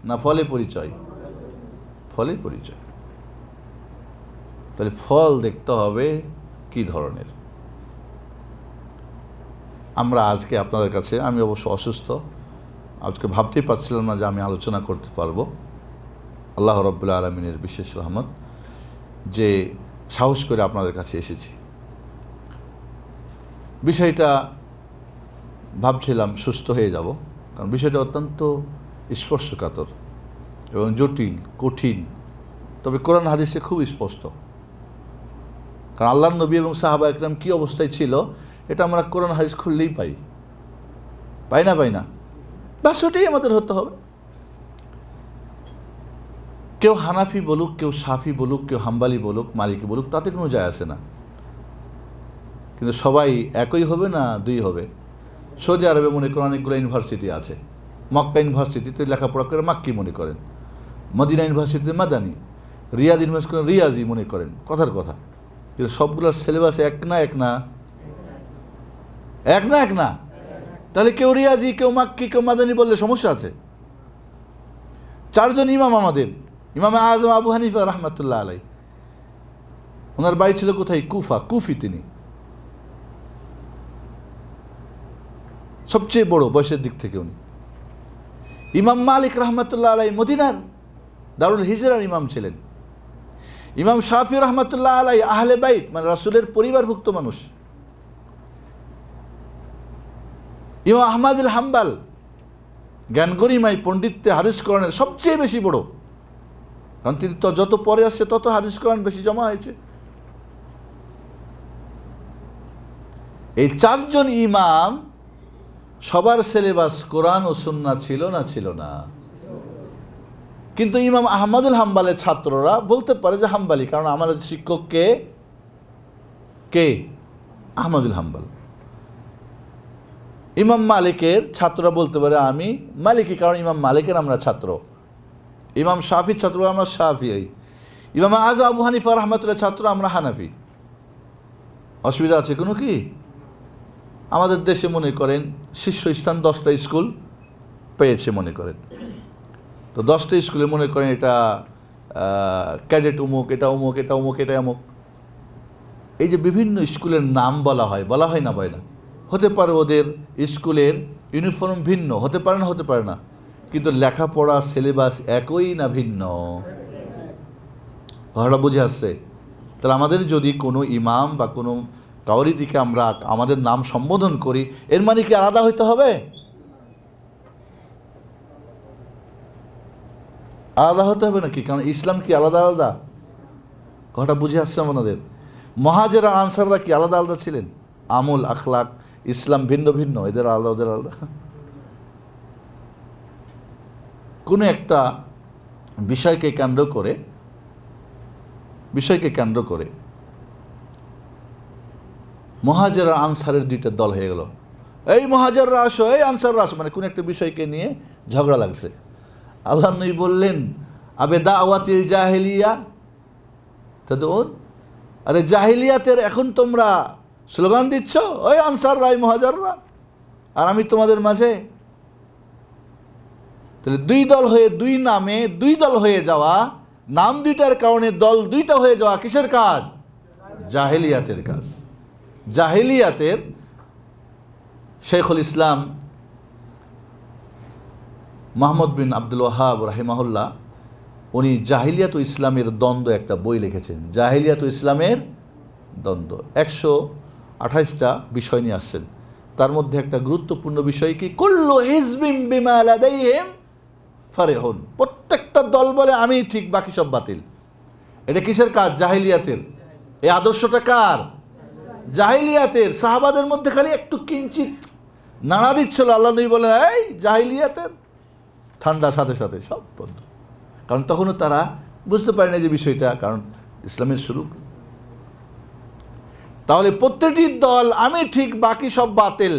না ফলে পরিচয়? ফলে পরিচয়। তাহলে ফল দেখতে হবে কি ধরনের। আমরা আজকে আপনাদের কাছে, আমি অবশ্য অসুস্থ, আজকে ভাবতেই পারছিলাম না যে আমি আলোচনা করতে পারবো। আল্লাহ রাব্বুল আলামিনের বিশেষ রহমত যে সাহস করে আপনাদের কাছে এসেছি। বিষয়টা ভাবছিলাম সুস্থ হয়ে যাব, কারণ বিষয়টা অত্যন্ত স্পর্শকাতর এবং জটিল, কঠিন, তবে কোরআন হাদিসে খুব স্পষ্ট। কারণ আল্লাহর নবী এবং সাহাবা একরাম কী অবস্থায় ছিল এটা আমরা কোরআন হাদিস খুললেই পাই না? বাস ওটাই আমাদের হতে হবে। কেউ হানাফি বলুক, কেউ শাফি বলুক, কেউ হাম্বালি বলুক, মালিকি বলুক, তাতে কোনো যায় আসে না, কিন্তু সবাই একই হবে না, দুই হবে। সৌদি আরবে মনে করেন অনেকগুলো ইউনিভার্সিটি আছে, মক্কা ইউনিভার্সিটিতে লেখাপড়া করে মাক্কি মনে করেন, মদিনা ইউনিভার্সিটিতে মাদানি, রিয়াদ ইউনিভার্সিটি রিয়াজি মনে করেন, কথার কথা, কিন্তু সবগুলোর সিলেবাস এক না। তাহলে কেউ রিয়াজি, কেউ মাক্কি, কেউ মাদানি বললে সমস্যা আছে। চারজন ইমাম আমাদের, ইমামে আজম আবু হানিফা রহমাতুল্লাহ আলাই, ওনার বাড়ি ছিল কোথায়? কুফা, কুফি তিনি, সবচেয়ে বড় বয়সের দিক থেকে উনি। ইমাম মালিক রহমাতুল্লাহ আলাই মদিনার দারুল হিজরার ইমাম ছিলেন। ইমাম শাফি রহমাতুল্লাহ আলাই আহলে বাইত, মানে রাসূলের পরিবারভুক্ত মানুষ। ইমাম আহমদ বিন হাম্বল জ্ঞানগরিমায় পণ্ডিত্যে হাদিস কোরআনের সবচেয়ে বেশি বড়, কারণ তিনি তো যত পরে আসছে তত হাদিস কোরআন বেশি জমা হয়েছে। এই চারজন ইমাম সবার সিলেবাস কোরআন ও সুন্নাহ ছিল না? কিন্তু ইমাম আহমদুল হাম্বালের ছাত্ররা বলতে পারে যে হাম্বালি, কারণ আমাদের শিক্ষক কে? আহমদুল হাম্বাল। ইমাম মালিকের ছাত্ররা বলতে পারে আমি মালিকি, কারণ ইমাম মালিকের আমরা ছাত্র। ইমাম শাফির ছাত্ররা আমরা শাফিঈ। ইমাম আযম আবু হানিফা রাহমাতুল্লাহ ছাত্র, আমরা হানাফি। অসুবিধা আছে কোনো কি? আমাদের দেশে মনে করেন শীর্ষস্থান 10টা স্কুল পেয়েছে মনে করেন, তো 10টা স্কুলে মনে করেন এটা ক্যাডেট অমুক, এটা অমুক, এটা অমুক, এটা অমুক। এই যে বিভিন্ন স্কুলের নাম বলা হয় না বলে না? হতে পারে ওদের স্কুলের ইউনিফর্ম ভিন্ন, হতে পারে না, হতে পারে না, কিন্তু লেখাপড়া সিলেবাস একই না ভিন্ন? কথাটা বুঝে আসছে? তাহলে আমাদের যদি কোনো ইমাম বা কোনো কাউরি দিকে আমরা আমাদের নাম সম্বোধন করি, এর মানে কি আলাদা হইতে হবে? আলাদা হতে হবে নাকি? কারণ ইসলাম কি আলাদা আলাদা? কথাটা বুঝে আসছে আমাদের? মুহাজির আর আনসাররা কি আলাদা আলাদা ছিলেন? আমল, আখলাক, ইসলাম ভিন্ন ভিন্ন, এদের আলাদা, ওদের আলাদা। কোনো একটা বিষয়কে কেন্দ্র করে মুহাজির আর আনসারের দুইটা দল হয়ে গেল। এই মুহাজিররা আসো, এই আনসাররা আসো, মানে কোন একটা বিষয়কে নিয়ে ঝগড়া লাগছে। আল্লাহর নবী বললেন, আবে দাওয়াতিল জাহেলিয়া তাদউন, আরে জাহিলিয়াতের এখন তোমরা স্লোগান দিচ্ছ, ওই আনসাররা, ওই মুহাজিররা, আর আমি তোমাদের মাঝে। তাহলে দুই দল হয়ে, দুই নামে দুই দল হয়ে যাওয়া, নাম দুইটার কারণে দল দুইটা হয়ে যাওয়া কিসের কাজ? জাহিলিয়াতের কাজ। জাহিলিয়াতের শেখুল ইসলাম মুহাম্মদ বিন আব্দুল ওয়াহাব রাহিমাহুল্লাহ, উনি জাহিলিয়াত ও ইসলামের দ্বন্দ্ব একটা বই লিখেছেন, জাহিলিয়াত ও ইসলামের দ্বন্দ্ব। 128টা বিষয় নিয়ে আসছেন। তার মধ্যে একটা গুরুত্বপূর্ণ বিষয় কি? কুল্লু হিজবিম বিমা লাদাইহিম ফারিহুন, প্রত্যেকটা দল বলে আমি ঠিক, বাকি সব বাতিল। এটা কিসের কাজ? জাহিলিয়াতের। এই আদর্শটা কার? জাহিলিয়াতের। সাহাবাদের মধ্যে খালি একটু কিঞ্চিত নাড়া দিচ্ছিল, আল্লাহ নবী বলেন এই জাহিলিয়াতের, ঠান্ডা সাথে সাথে সব বন্ধ। কারণ তখনও তারা বুঝতে পারে না যে বিষয়টা, কারণ ইসলামের শুরু। তাহলে প্রত্যেকটি দল আমি ঠিক, বাকি সব বাতিল,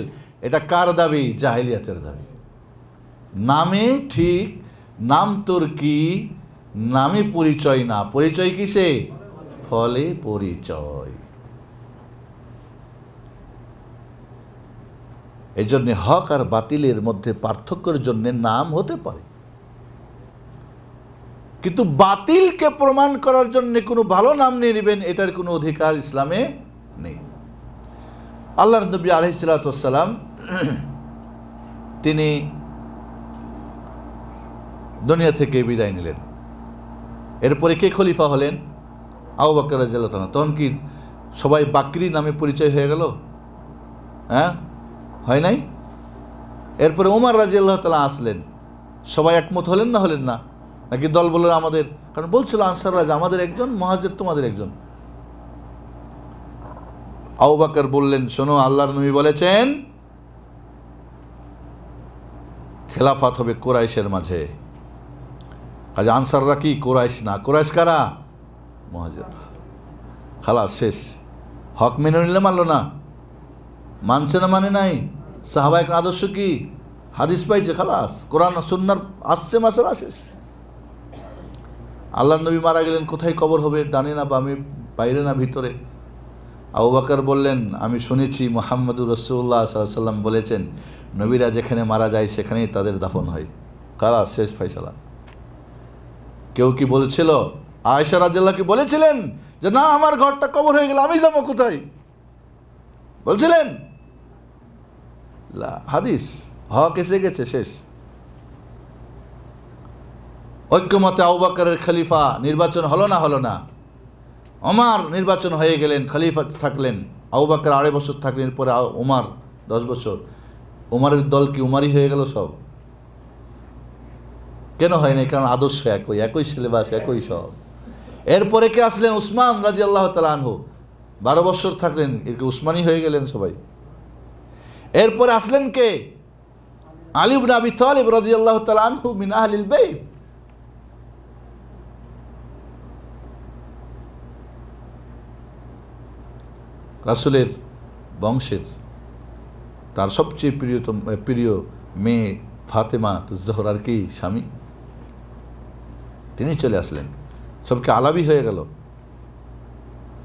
এটা কার দাবি? জাহিলিয়াতের দাবি। নামে ঠিক, নাম তোর কি, নামে পরিচয় না, পরিচয় কিসে? ফলে পরিচয়। এই জন্য হক আর বাতিলের মধ্যে পার্থক্যের জন্য নাম হতে পারে, কিন্তু বাতিলকে প্রমাণ করার জন্য কোনো ভালো নাম নিয়ে নেবেন, এটার কোনো অধিকার ইসলামে নেই। আল্লাহর নবী আলাইহিস সালাতু ওয়াস সালাম তিনি দুনিয়া থেকে বিদায় নিলেন। এরপরে কে খলিফা হলেন? আবু বকর রাদিয়াল্লাহু তাআলা। তখন কি সবাই বাকরি নামে পরিচয় হয়ে গেল? হ্যাঁ, হয় নাই? এরপরে ওমর রাদিয়াল্লাহু তাআলা আসলেন, সবাই একমত হলেন না হলেন না? নাকি দল বলল আমাদের, কারণ বলছিল আনসাররা যে আমাদের একজন, মুহাজির তোমাদের একজন। আবু বকর বললেন, শোনো, আল্লাহর নবী বলেছেন খেলাফত হবে কুরাইশের মাঝে। কাজে আনসাররা কি? কুরাইশ না। কুরাইশ কারা? মুহাজির। খালাস, শেষ। হক মেনে নিলে মানলো না, মানছে না, মানে নাই। সাহাবায়ে আদর্শ কি? হাদিস পাইছে, খালাস, কোরআন সুন্নাহর আসছে, মাসালা শেষ। আল্লাহর নবী মারা গেলেন, কোথায় কবর হবে? ডানে না বামে, বাইরে না ভিতরে? আবু বকর বললেন, আমি শুনেছি মুহাম্মদুর রাসূলুল্লাহ সাল্লাল্লাহু আলাইহি ওয়াসাল্লাম বলেছেন, নবীরা যেখানে মারা যায় সেখানেই তাদের দাফন হয়। খালাস, শেষ ফয়সালা। কেউ কি বলেছিল? আয়েশা রাদিয়াল্লাহু কি বলেছিলেন যে না, আমার ঘরটা কবর হয়ে গেল, আমি যাবো কোথায়? বলছিলেন? হাদিস, হক এসে গেছে, শেষ। ঐক্যমতে আবু বকরের খলিফা নির্বাচন হলো না? ওমর নির্বাচন হয়ে গেলেন, খলিফা থাকলেন। আবু বকর 2.5 বছর থাকলেন, পরে ওমর 10 বছর। ওমরের দল কি উমারি হয়ে গেল সব? কেন হয় নাই? কারণ আদর্শ একই সিলেবাস, একই সব। এরপরে কে আসলেন? উসমান রাদিয়াল্লাহু তাআলা আনহু, 12 বছর থাকলেন, উসমানী হয়ে গেলেন সবাই। এরপরে আসলেন কে? আলী ইবনে আবি তালিব রাদিয়াল্লাহু তাআলা আনহু, মিন আহলিল বাইত। রাসূলের বংশের তার সবচেয়ে প্রিয় মেয়ে ফাতেমা জোহরার কি স্বামী, তিনি চলে আসলেন। সবকে আলাবি হয়ে গেল,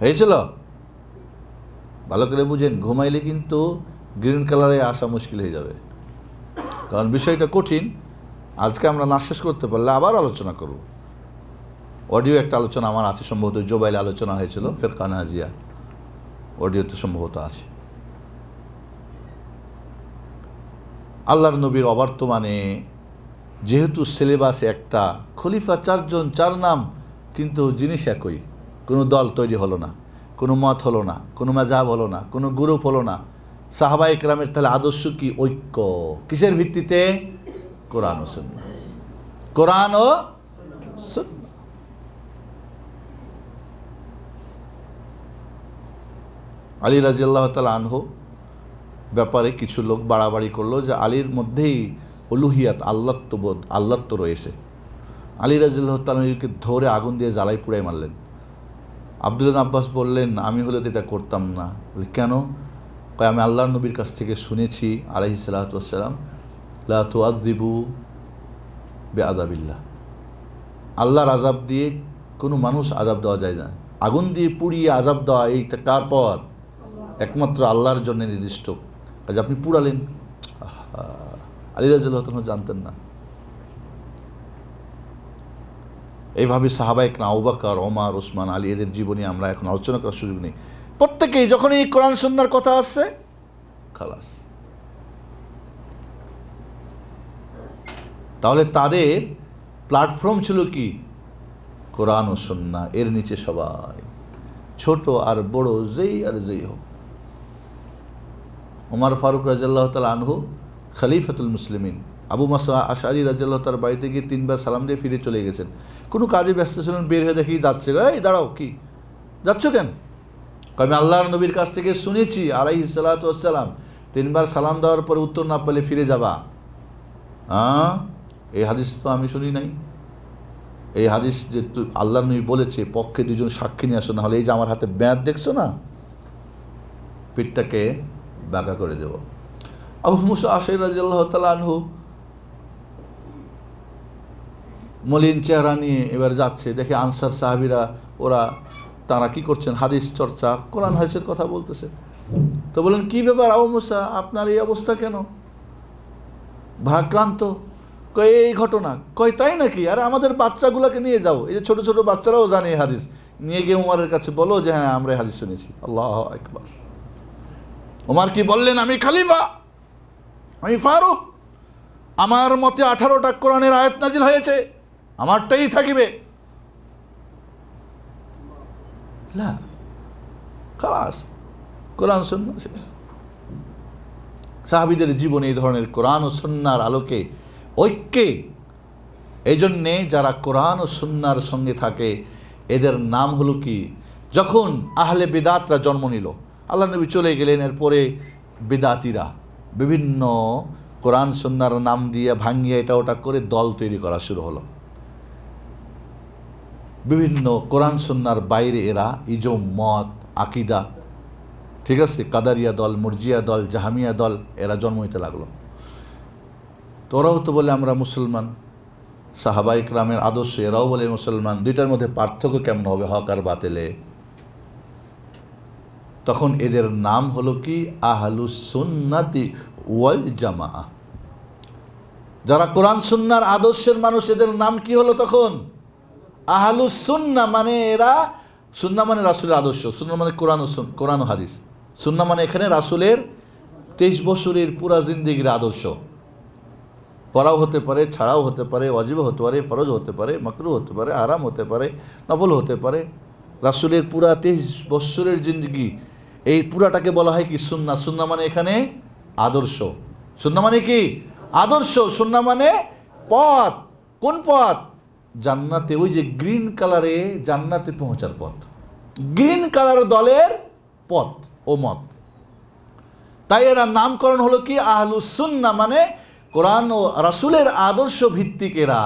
হয়েছিল? ভালো করে বুঝেন, ঘুমাইলে কিন্তু গ্রিন কালারে আসা মুশকিল হয়ে যাবে, কারণ বিষয়টা কঠিন। আজকে আমরা না শেষ করতে পারলে আবার আলোচনা করব। অডিও একটা আলোচনা আমার আছে, সম্ভবত জোবাইলে আলোচনা হয়েছিল, ফেরকা নাজিয়া অডিওতে সম্ভবত আছে। আল্লাহর নবীর অবর্তমানে যেহেতু সিলেবাস একটা, খলিফা 4 জন 4 নাম, কিন্তু জিনিস একই। কোনো দল তৈরি হলো না, কোনো মত হলো না, কোনো মাযহাব হলো না, কোনো গ্রুপ হলো না। সাহাবায়ে কেরামের তাহলে আদর্শ কি? ঐক্য। কিসের ভিত্তিতে? কোরআন ও সুন্নাহ। কোরআন ও সুন্নাহ। আলী রাদিয়াল্লাহু তাআলা আনহু ব্যাপারে কিছু লোক বাড়াবাড়ি করলো যে আলীর মধ্যেই উলুহিয়াত, আল্লাহত্ববোধ, আল্লাহত্ব রয়েছে। আলী রাদিয়াল্লাহু তাআলাকে ধরে আগুন দিয়ে জ্বালাই পুড়াই মারলেন। আব্দুল্লাহ আব্বাস বললেন, আমি হলে তো এটা করতাম না। বলে কেন? কয়, আমি আল্লাহর নবীর কাছ থেকে শুনেছি আলাইহিস সালাতু ওয়াস সালাম, লা তুআযিবু বিআযাবিল্লাহ, আল্লাহর আযাব দিয়ে কোনো মানুষ আযাব দেওয়া যায় না। আগুন দিয়ে পুড়িয়ে আযাব দেওয়া, এইটা কার পর? একমাত্র আল্লাহর জন্য নির্দিষ্ট। কাজ আপনি পুড়ালেন। আলী রাদিয়াল্লাহু তাআলা জানতেন না। এইভাবে সাহাবায়ে কেরাম, আবু বকর, ওমর, ওসমান, আলী, এদের জীবনী আমরা এখন আলোচনা করার সুযোগ নেই। প্রত্যেকেই যখন এই কোরআন সুন্নাহর কথা আসছে, খালাস। তাহলে তাদের প্ল্যাটফর্ম ছিল কি? কোরআন ও সুন্নাহ। এর নিচে সবাই, ছোট আর বড়, যেই হোক। ওমর ফারুক রাদিয়াল্লাহু তাআলা আনহু খলিফাতুল মুসলিমিন, আবু মুসা আশআরী রাদিয়াল্লাহু তাআলার বাড়িতে গিয়ে 3 বার সালাম দিয়ে ফিরে চলে গেছেন। কোনো কাজে ব্যস্ত ছিলেন, বের হয়ে দেখি যাচ্ছে। এই দাঁড়াও, কি যাচ্ছ কেন? আমি আল্লাহর নবীর কাছ থেকে শুনেছি আলাইহিস সালাতু ওয়াস সালাম 3 বার সালাম দেওয়ার পরে উত্তর না পেলে ফিরে যাবা। এই হাদিস তো আমি শুনি নাই। এই হাদিস যে আল্লাহর নবী বলেছে, পক্ষে 2 জন সাক্ষী নিয়ে আসো, না হলে এই যে আমার হাতে ব্যাঁত দেখছো না, পিঠটাকে বাঁকা করে দেব। আবু মুসা আশআরী রাদিয়াল্লাহু তাআলা আনহু মলিন চেহারা নিয়ে এবার যাচ্ছে, দেখে আনসার সাহাবীরা, তারা কি করছেন? হাদিস চর্চা, কোরআন হাদিসের কথা বলতেছে। তো বলেন, কি ব্যাপার আবু মুসা, আপনার এই অবস্থা কেন? ভারাক্রান্ত। কয়, এই ঘটনা। কয়, তাই নাকি? আরে আমাদের বাচ্চাগুলোকে নিয়ে যাও, এই যে ছোট ছোট বাচ্চারাও জানে এই হাদিস, নিয়ে গিয়ে উমরের কাছে বলো যে হ্যাঁ, আমরা হাদিস শুনেছি। আল্লাহু আকবার। ওমর কি বললেন? আমি খলিফা, আমি ফারুক, আমার মতে 18টা কোরআনের আয়াত নাজিল হয়েছে, আমারটাই থাকিবে। না, খালাস, কোরআন সুন্নাহ শেষ। সাহাবীদের জীবনে এই ধরনের কোরআন ও সুন্নাহর আলোকে, ঐক্যে, এই জন্যে যারা কোরআন ও সুন্নাহর সঙ্গে থাকে এদের নাম হলো কি? যখন আহলে বিদাতরা জন্ম নিল, আল্লাহ নবী চলে গেলেন, এরপরে বিদাতিরা বিভিন্ন কোরআন সুন্নাহর নাম দিয়ে ভাঙিয়ে এটা ওটা করে দল তৈরি করা শুরু হলো। বিভিন্ন কোরআন সুন্নাহর বাইরে এরা ইজম, মত, আকিদা, ঠিক আছে, কাদারিয়া দল, মুরজিয়া দল, জাহামিয়া দল, এরা জন্ম নিতে লাগলো। তো ওরাও তো বলে আমরা মুসলমান, সাহাবায়ে কেরামের আদর্শ, এরাও বলে মুসলমান। দুইটার মধ্যে পার্থক্য কেমন হবে, হক আর বাতিলে? তখন এদের নাম হলো কি? আহলুস সুন্নাতি ওয়াল জামাআহ। যারা কোরআন সুন্নাহর আদর্শের মানুষ, এদের নাম কি হলো তখন? আহলুস সুন্নাহ। মানে এরা, সুন্নাহ মানে রাসূলের আদর্শ, সুন্নাহ মানে কোরআন ও হাদিস। সুন্নাহ মানে এখানে রাসূলের 23 বছরের পুরা জিন্দেগির আদর্শ। পড়াও হতে পারে, ছাড়াও হতে পারে, ওয়াজিব হতে পারে, ফরজ হতে পারে, মাকরুহ হতে পারে, আরাম হতে পারে, নফল হতে পারে। রাসূলের পুরা 23 বছরের জিন্দেগি, এই পুরাটাকে বলা হয় কি? সুন্নাহ। সুন্নাহ মানে এখানে আদর্শ। সুন্নাহ মানে কি? আদর্শ। সুন্নাহ মানে পথ। কোন পথ? জান্নাতে, ওই যে গ্রিন কালারে জান্নাতে পৌঁছার পথ, গ্রিন কালার দলের পথ ও মত। তাই এরা নামকরণ হলো কি? আহলুস সুন্নাহ, মানে কোরআন ও রাসূলের আদর্শ ভিত্তিক এরা।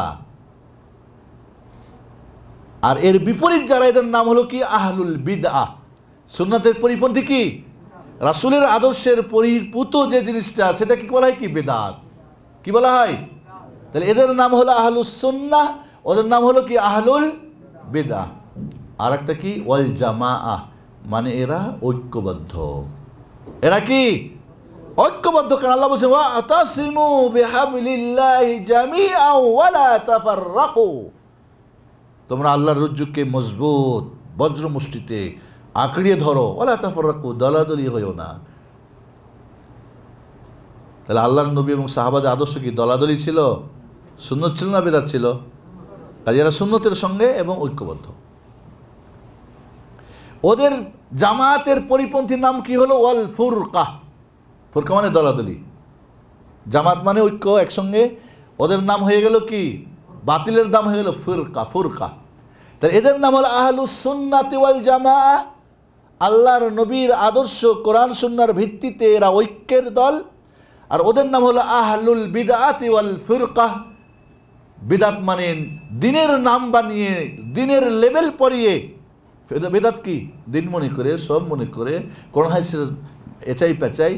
আর এর বিপরীত যারা, এদের নাম হলো কি? আহলুল বিদআহ। সুন্নাতের পরিপন্থী কি? রাসূলের আদর্শের পরিপুত যে জিনিসটা, সেটা কি বলা হয়? কি? বিদআত। কি বলা হয়? তাহলে এদের নাম হলো আহলুস সুন্নাহ, ওদের নাম হলো কি? আহলুল বেদা, আর একটা কি ওয়াল জামাআহ, মানে এরা ঐক্যবদ্ধ। এরা কি ঐক্যবদ্ধ? কারণ আল্লাহ বলছেন ওয়াতাসিমু বিহাবলিল্লাহি জামিআন ওয়া লা তাফাররাকু, তোমরা আল্লাহর রজ্জুকে মজবুত বজ্র মুষ্টিতে আঁকড়িয়ে ধরো, ওয়া লা তাফাররাকু, দলাদলি হইও না। তাহলে আল্লাহর নবী এবং সাহাবাদের আদর্শ কি দলাদলি ছিল? সুন্নত ছিল না বিদআত ছিল? কাজে এরা সুন্নতের সঙ্গে এবং ঐক্যবদ্ধ। ওদের জামাতের পরিপন্থীর নাম কি হলো? ওয়াল ফুরকা। ফুরকা মানে দলাদলি, জামাত মানে ঐক্য একসঙ্গে, ওদের নাম হয়ে গেল কি? বাতিলের নাম হয়ে গেল ফুরকা। ফুরকা, তাহলে এদের নাম হলো আহলুস সুন্নাতি ওয়াল জামাআহ। আল্লাহর নবীর আদর্শ কোরআন সুন্নাহর ভিত্তিতে এরা ঐক্যের দল। আর ওদের নাম হলো আহলুল বিদআতি ওয়াল ফুরকা। বিদআত মানে দিনের নাম বানিয়ে, দিনের লেভেল পরিয়ে, বিদআত কি দিন মনে করে, সব মনে করে, কোরআন হাদিসের এচাই পেঁচাই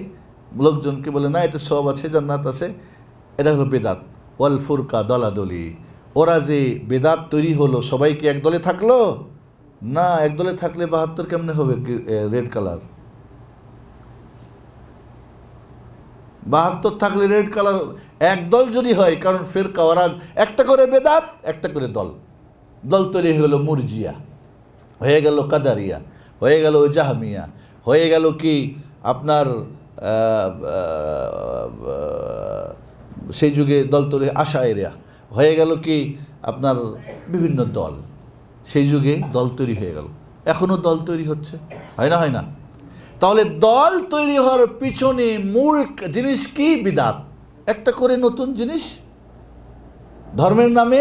লোকজনকে বলে না এতে সব আছে, জান্নাত আছে, এটা হলো বিদআত। ওয়াল ফুরকা, দলাদলি। ওরা যে বিদআত তৈরি হলো, সবাই কি এক দলে থাকলো? না, এক দলে থাকলে ৭২ কেমনে হবে রেড কালার? ৭২ থাকলে রেড কালার এক দল যদি হয়, কারণ ফিরকা ওরা একটা করে বেদাত, একটা করে দল। দল তৈরি হয়ে গেল মুরজিয়া, হয়ে গেল কাদারিয়া, হয়ে গেল জাহমিয়া, হয়ে গেল কি আপনার সেই যুগে দল তৈরি আশায়েরিয়া, হয়ে গেল কি আপনার বিভিন্ন দল। সেই যুগে দল তৈরি হয়ে গেল, এখনও দল তৈরি হচ্ছে, হয় না? হয় না? তাহলে দল তৈরি হওয়ার পিছনে মূল জিনিস কি? বিদআত। একটা করে নতুন জিনিস ধর্মের নামে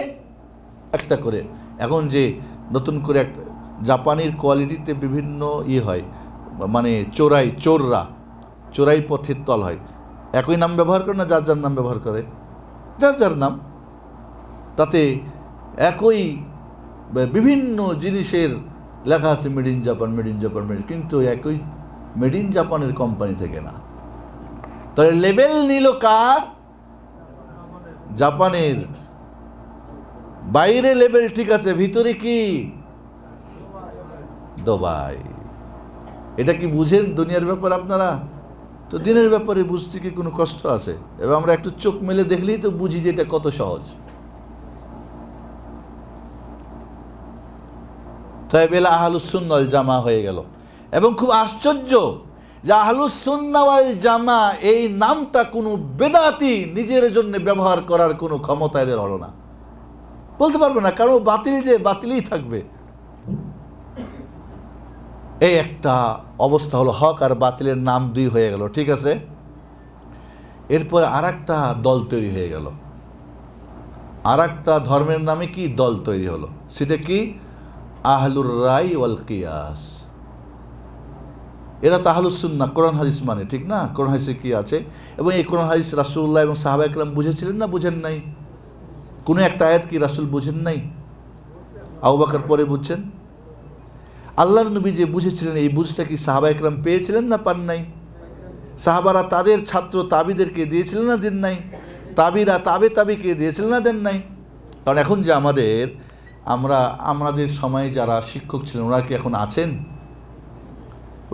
একটা করে। এখন যে নতুন করে একটা জাপানির কোয়ালিটিতে বিভিন্ন হয়, মানে চোরাই পথের তল হয়, একই নাম ব্যবহার করে না, যার যার নাম ব্যবহার করে, যার যার নাম, তাতে একই বিভিন্ন জিনিসের লেখা আছে made in Japan, made in Japan, কিন্তু একই মেড ইন জাপানের কোম্পানি থেকে না। তাহলে লেবেল নিল কার? জাপানের। বাইরে লেবেল ঠিক আছে, ভিতরে কি? দুবাই। এটা কি বুঝেন দুনিয়ার ব্যাপার আপনারা? তো দিনের ব্যাপারে বুঝতে কি কোনো কষ্ট আছে? এবার আমরা একটু চোখ মেলে দেখলেই তো বুঝি যে এটা কত সহজ। তাই বেলা আহলুস সুন্নাহ ওয়াল জামা হয়ে গেল। এবং খুব আশ্চর্য যে আহলুস সুন্নাহ ওয়াল জামা এই নামটা কোনো বেদাতি নিজের জন্য ব্যবহার করার কোনো ক্ষমতা এদের হলো না, বলতে পারবে না, কারণ বাতিল যে বাতিলই থাকবে। এই একটা অবস্থা হলো, হক আর বাতিলের নাম দুই হয়ে গেল, ঠিক আছে। এরপর আর একটা দল তৈরি হয়ে গেল, আর একটা ধর্মের নামে কি দল তৈরি হলো, সেটা কি? আহলুর রাই ওয়াল কিয়াস। এরা তো আহলুস সুন্নাহ, কোরআন হাদিস মানে, ঠিক না? কোরআন হাদিসে কি আছে, এবং এই কোরআন হাদিস রাসূলুল্লাহ এবং সাহাবা একরাম বুঝেছিলেন না বুঝেন নাই? কোনো একটা আয়াত কি রাসূল বুঝেন নাই? আবু বকর পরে বুঝছেন। আল্লাহর নবী যে বুঝেছিলেন, এই বুঝটা কি সাহাবা একরাম পেয়েছিলেন না পান নাই? সাহাবারা তাদের ছাত্র তাবিদেরকে দিয়েছিলেন না দেন নাই? তাবিরা তাবিকে দিয়েছিলেন না দেন নাই? কারণ এখন যে আমাদের সময়ে যারা শিক্ষক ছিলেন, ওরা কি এখন আছেন?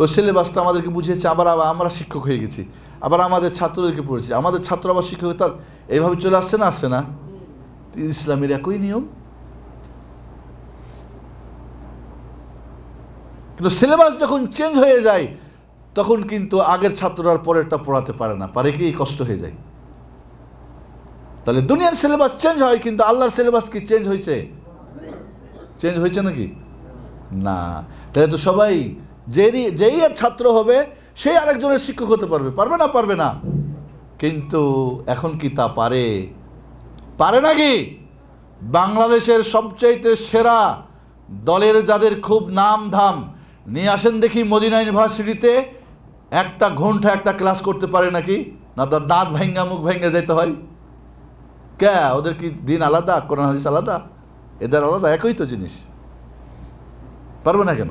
ওই সিলেবাসটা আমাদেরকে বুঝিয়েছে, আবার আমরা শিক্ষক হয়ে গেছি, আবার আমাদের ছাত্রদেরকে পড়েছি, আমাদের ছাত্র আবার শিক্ষক, তার এইভাবে চলে আসছে না? আসছে না? ইসলামের একই নিয়ম, কিন্তু সিলেবাস যখন চেঞ্জ হয়ে যায় তখন কিন্তু আগের ছাত্ররা পরেরটা পড়াতে পারে না, পারে কি? কষ্ট হয়ে যায়। তাহলে দুনিয়ার সিলেবাস চেঞ্জ হয়, কিন্তু আল্লাহর সিলেবাস কি চেঞ্জ হয়েছে? চেঞ্জ হয়েছে নাকি? না। তাহলে তো সবাই যেই এর ছাত্র হবে সেই আরেকজনের শিক্ষক হতে পারবে, পারবে না? পারবে না। কিন্তু এখন কি তা পারে? পারে নাকি? বাংলাদেশের সবচাইতে সেরা দলের যাদের খুব নাম ধাম, নিয়ে আসেন দেখি মদিনা ইউনিভার্সিটিতে, একটা ঘন্টা একটা ক্লাস করতে পারে নাকি? না, তার দাঁত ভাঙ্গা মুখ ভাঙ্গা যেতে হয়। কে? ওদের কি দিন আলাদা, কোরআন হাদিস আলাদা, এদের আলাদা? একই তো জিনিস, পারবে না কেন?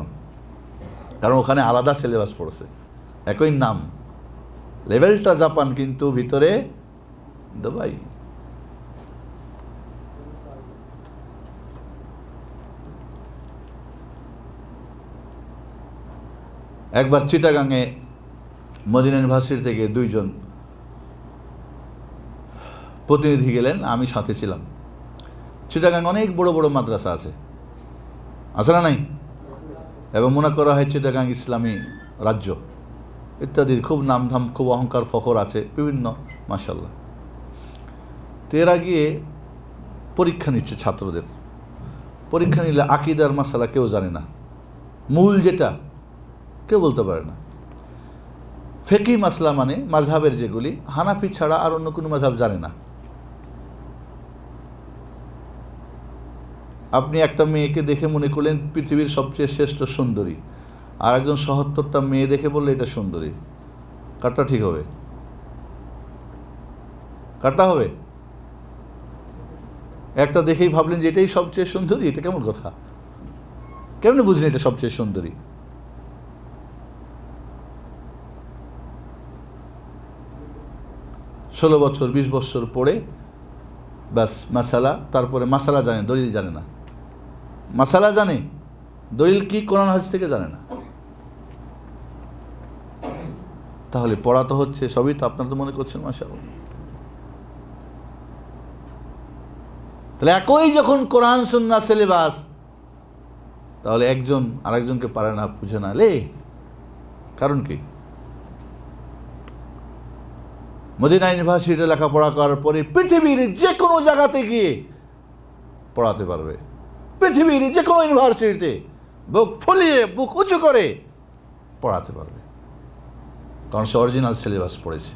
কারণ ওখানে আলাদা সিলেবাস পড়ছে, একই নাম, লেভেলটা জাপান, কিন্তু ভিতরে দুবাই। একবার চিটাগাংয়ে মদিনা ইউনিভার্সিটি থেকে 2 জন প্রতিনিধি গেলেন, আমি সাথে ছিলাম। চিটাগাং অনেক বড় বড় মাদ্রাসা আছে না নাই? এবং মনে করা হয় চিটাগাং ইসলামী রাজ্য ইত্যাদি, খুব নামধাম, খুব অহংকার ফখর আছে বিভিন্ন, মাশাআল্লাহ। তো এরা গিয়ে পরীক্ষা নিচ্ছে ছাত্রদের। পরীক্ষা নিলে আকীদার মাসালা কেউ জানে না, মূল যেটা কেউ বলতে পারে না। ফিকহি মাসলা মানে মাযহাবের যেগুলি, হানাফি ছাড়া আর অন্য কোনো মাযহাব জানে না। আপনি একটা মেয়েকে দেখে মনে করলেন পৃথিবীর সবচেয়ে শ্রেষ্ঠ সুন্দরী, আর একজন ৭৭টা মেয়ে দেখে বললে এটা সুন্দরী, কারটা ঠিক হবে? কারটা হবে? একটা দেখেই ভাবলেন যে এটাই সবচেয়ে সুন্দরী, এটা কেমন কথা? কেমনে বুঝলেন এটা সবচেয়ে সুন্দরী? ষোলো বছর 20 বছর পরে ব্যাস মাসালা, তারপরে মাসালা জানে, দলিল জানে না। মাসালা জানে, দলিল কি কোরআন হাদিস থেকে জানে না। তাহলে পড়া তো হচ্ছে, সবই তো আপনারা তো মনে করছেন মাশাআল্লাহ। তাহলে একই যখন কোরআন সুন্নাহ সিলেবাস, তাহলে একজন আরেকজনকে পারে না, বুঝে না, লে কারণ কি? মদিনা ইউনিভার্সিটিতে লেখাপড়া করার পরে পৃথিবীর যে কোনো জায়গাতে গিয়ে পড়াতে পারবে, পৃথিবীর যে কোনো ইউনিভার্সিটিতে বুক ফুলিয়ে, বুক উঁচু করে পড়াতে পারবে, কারণ সে অরিজিনাল সিলেবাস পড়েছে।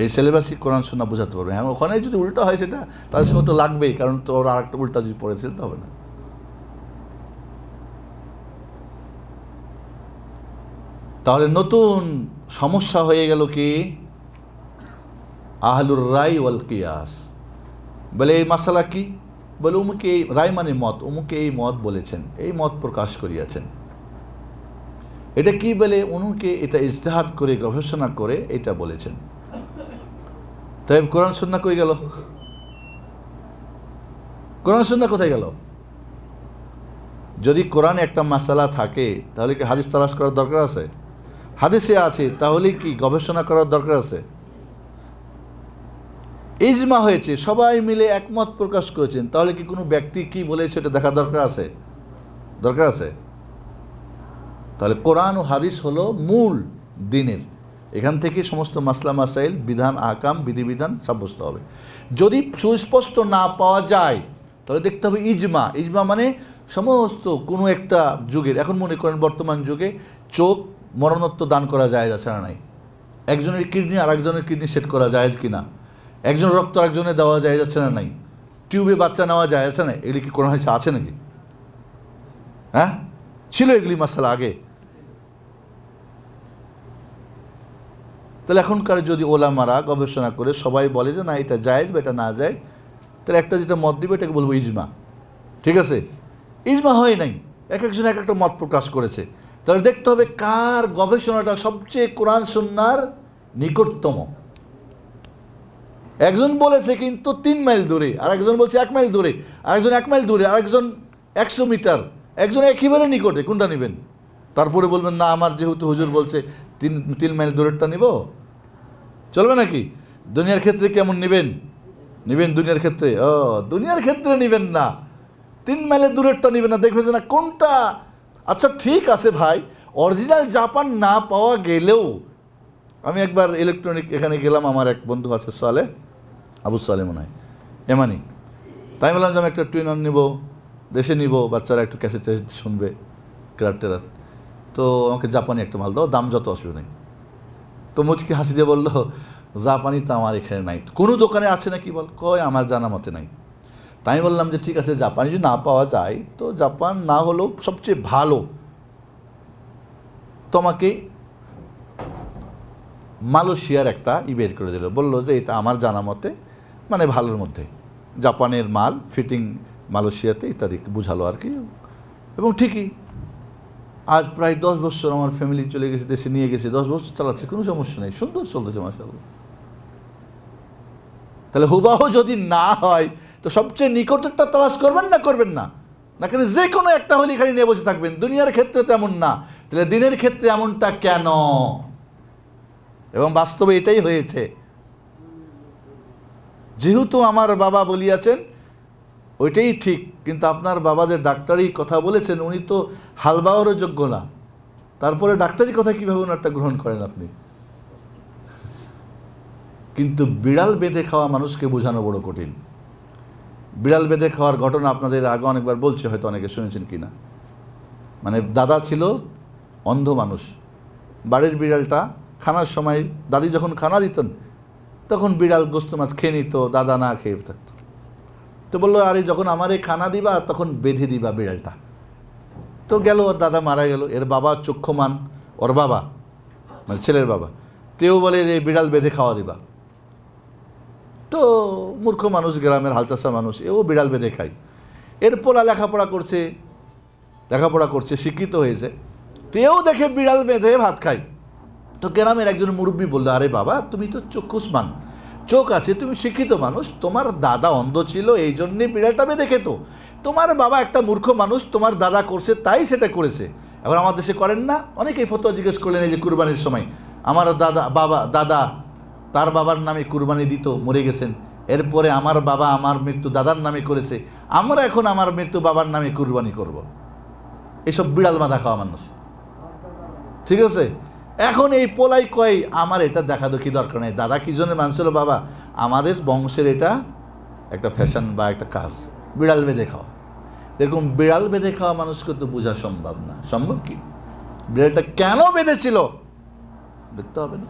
এই সিলেবাসই কোরআন সুন্নাহ বোঝাতে পারবে। হ্যাঁ, ওখানে যদি উল্টা হয় সেটা তাদের সঙ্গে তো লাগবেই, কারণ তো ওরা আরেকটা উল্টা যদি পড়েছে তো হবে না। তাহলে নতুন সমস্যা হয়ে গেল কি? আহলুর রাই ওয়াল কিয়াস। বলে এই মাসালা কি? বলে অমুকে এই রায় মানে মত, অমুকে এই মত বলেছেন, এই মত প্রকাশ করিয়াছেন। এটা কি বলে? অমুকে এটা ইজতিহাদ করে, গবেষণা করে এটা বলেছেন। তাই কোরআন সুন্নাহ কই গেল? কোরআন সুন্নাহ কোথায় গেল? যদি কোরআনে একটা মাসালা থাকে তাহলে কি হাদিস তালাশ করার দরকার আছে? হাদিসে আছে তাহলে কি গবেষণা করার দরকার আছে? ইজমা হয়েছে, সবাই মিলে একমত প্রকাশ করেছেন, তাহলে কি কোনো ব্যক্তি কি বলেছে এটা দেখা দরকার আছে? দরকার আছে। তাহলে কোরআন ও হাদিস হলো মূল দ্বীনের, এখান থেকে সমস্ত মাসলা মাসাইল, বিধান, আহকাম, বিধিবিধান সাব্যস্ত হবে। যদি সুস্পষ্ট না পাওয়া যায় তাহলে দেখতে হবে ইজমা। ইজমা মানে সমস্ত কোনো একটা যুগের, এখন মনে করেন বর্তমান যুগে চোখ মরণোত্তর দান করা যায় না নাই, একজনের কিডনি আর একজনের কিডনি সেট করা যায় কিনা, একজন রক্ত আরেকজনের দেওয়া যায় যাচ্ছে না নাই, টিউবে বাচ্চা নেওয়া যায় আছে না, এগুলি কি কোরআন হাদিসে আছে নাকি? হ্যাঁ, ছিল এগুলি মাসালা আগে। তাহলে এখনকার যদি ওলামারা গবেষণা করে সবাই বলে যে না এটা জায়েজ বা এটা না জায়েজ, তাহলে একটা যেটা মত দিবে এটাকে বলবো ইজমা। ঠিক আছে? ইজমা হয় নাই, এক একজন এক একটা মত প্রকাশ করেছে। তাহলে দেখতে হবে কার গবেষণাটা সবচেয়ে কোরআন সুন্নাহর নিকটতম। একজন বলেছে কিন্তু 3 মাইল দূরে, আরেকজন বলছে 1 মাইল দূরে, আরেকজন 1 মাইল দূরে, আরেকজন 100 মিটার, একজন একেবারে নিকটে, কোনটা নেবেন? তারপরে বলবেন না আমার যেহেতু হুজুর বলছে 3 মাইল দূরেরটা নিব, চলবে নাকি? দুনিয়ার ক্ষেত্রে কেমন নেবেন? দুনিয়ার ক্ষেত্রে? দুনিয়ার ক্ষেত্রে নেবেন না, 3 মাইলের দূরেরটা নেবেন না, দেখবেন যে না কোনটা। আচ্ছা ঠিক আছে ভাই, অরিজিনাল জাপান না পাওয়া গেলেও, আমি একবার ইলেকট্রনিক এখানে গেলাম, আমার এক বন্ধু আছে সালে, আবু সালে মনে হয়, এমানি। তাই বললাম যে আমি একটা টুইনার নিব, দেশে নিব, বাচ্চারা একটু ক্যাসেট শুনবে, কেরার টেরার, তো আমাকে জাপানি একটা মাল দাও, দাম যত অসুবিধা নেই। তো মুচকি হাসি দিয়ে বললো জাপানি তো আমার এখানে নাই। কোনো দোকানে আছে নাকি বল? কয় আমার জানা মতে নাই। তাই বললাম যে ঠিক আছে, জাপানি যদি না পাওয়া যায় তো জাপান না হলেও সবচেয়ে ভালো তোমাকে মালয়েশিয়ার একটা বের করে দিল, বললো যে এটা আমার জানা মতে মানে ভালোর মধ্যে, জাপানের মাল ফিটিং মালয়েশিয়াতে ইত্যাদি বুঝালো আর কি। এবং ঠিকই আজ প্রায় 10 বছর আমার ফ্যামিলি চলে গেছে, দেশে নিয়ে গেছে, 10 বছর চালাচ্ছে, কোনো সমস্যা নেই, সুন্দর চলতেছে মাশাআল্লাহ। তাহলে হুবাহু যদি না হয় তো সবচেয়ে নিকটেরটা তালাশ করবেন না? করবেন না? না কেন যে কোনো একটা হলি খালি নিয়ে বসে থাকবেন। দুনিয়ার ক্ষেত্রে তেমন না, তাহলে দিনের ক্ষেত্রে এমনটা কেন? এবং বাস্তবে এটাই হয়েছে। যেহেতু আমার বাবা বলিয়াছেন ওইটাই ঠিক, কিন্তু আপনার বাবা যে ডাক্তারি কথা বলেছেন উনি তো হালবাওয়ারও যোগ্য না, তারপরে ডাক্তারি কথা কীভাবে ওনারটা গ্রহণ করেন আপনি? কিন্তু বিড়াল বেঁধে খাওয়া মানুষকে বোঝানো বড় কঠিন। বিড়াল বেঁধে খাওয়ার ঘটনা আপনাদের আগে অনেকবার বলছে, হয়তো অনেকে শুনেছেন কি না। মানে দাদা ছিল অন্ধ মানুষ, বাড়ির বিড়ালটা খানার সময় দাদি যখন খানা দিতেন তখন বিড়াল গোস্ত মাছ খেয়ে নিত, দাদা না খেয়ে থাকতো। তো বললো, আরে যখন আমারে খানা দিবা তখন বেঁধে দিবা বিড়ালটা। তো গেল, ওর দাদা মারা গেল। এর বাবা চক্ষুমান, ওর বাবা মানে ছেলের বাবা, তেও বলে যে বিড়াল বেঁধে খাওয়া দিবা। তো মূর্খ মানুষ, গ্রামের হালচাষা মানুষ, এও বিড়াল বেঁধে খায়। এর পোলা লেখাপড়া করছে, শিক্ষিত হয়েছে, তেও দেখে বিড়াল বেঁধে ভাত খায়। তো গ্রামের একজন মুরব্বী বললো, আরে বাবা তুমি তো চক্ষুষ্মান, চোখ আছে, তুমি শিক্ষিত মানুষ, তোমার দাদা অন্ধ ছিল এই জন্যে বিড়ালটা বেঁধে খেত। তোমার বাবা একটা মূর্খ মানুষ, তোমার দাদা করছে তাই সেটা করেছে। এখন আমার দেশে করেন না? অনেকেই ফতোয়া জিজ্ঞেস করলেন এই যে কুরবানির সময় আমার দাদা তার বাবার নামে কুরবানি দিত, মরে গেছেন, এরপরে আমার বাবা আমার মৃত্যু দাদার নামে করেছে, আমরা এখন আমার মৃত্যু বাবার নামে কুরবানি করব। এসব বিড়াল বাঁধা খাওয়া মানুষ, ঠিক আছে? এখন এই পোলাই কয় আমার এটা দেখা দেখি দরকার নেই, দাদা কি জন্য মানছিল, বাবা আমাদের বংশের এটা একটা ফ্যাশন বা একটা কাজ, বিড়াল বেঁধে খাওয়া। এরকম বিড়াল বেঁধে খাওয়া মানুষকে তো বোঝা সম্ভব না। সম্ভব কি? বিড়ালটা কেন বেঁধেছিল দেখতে হবে না?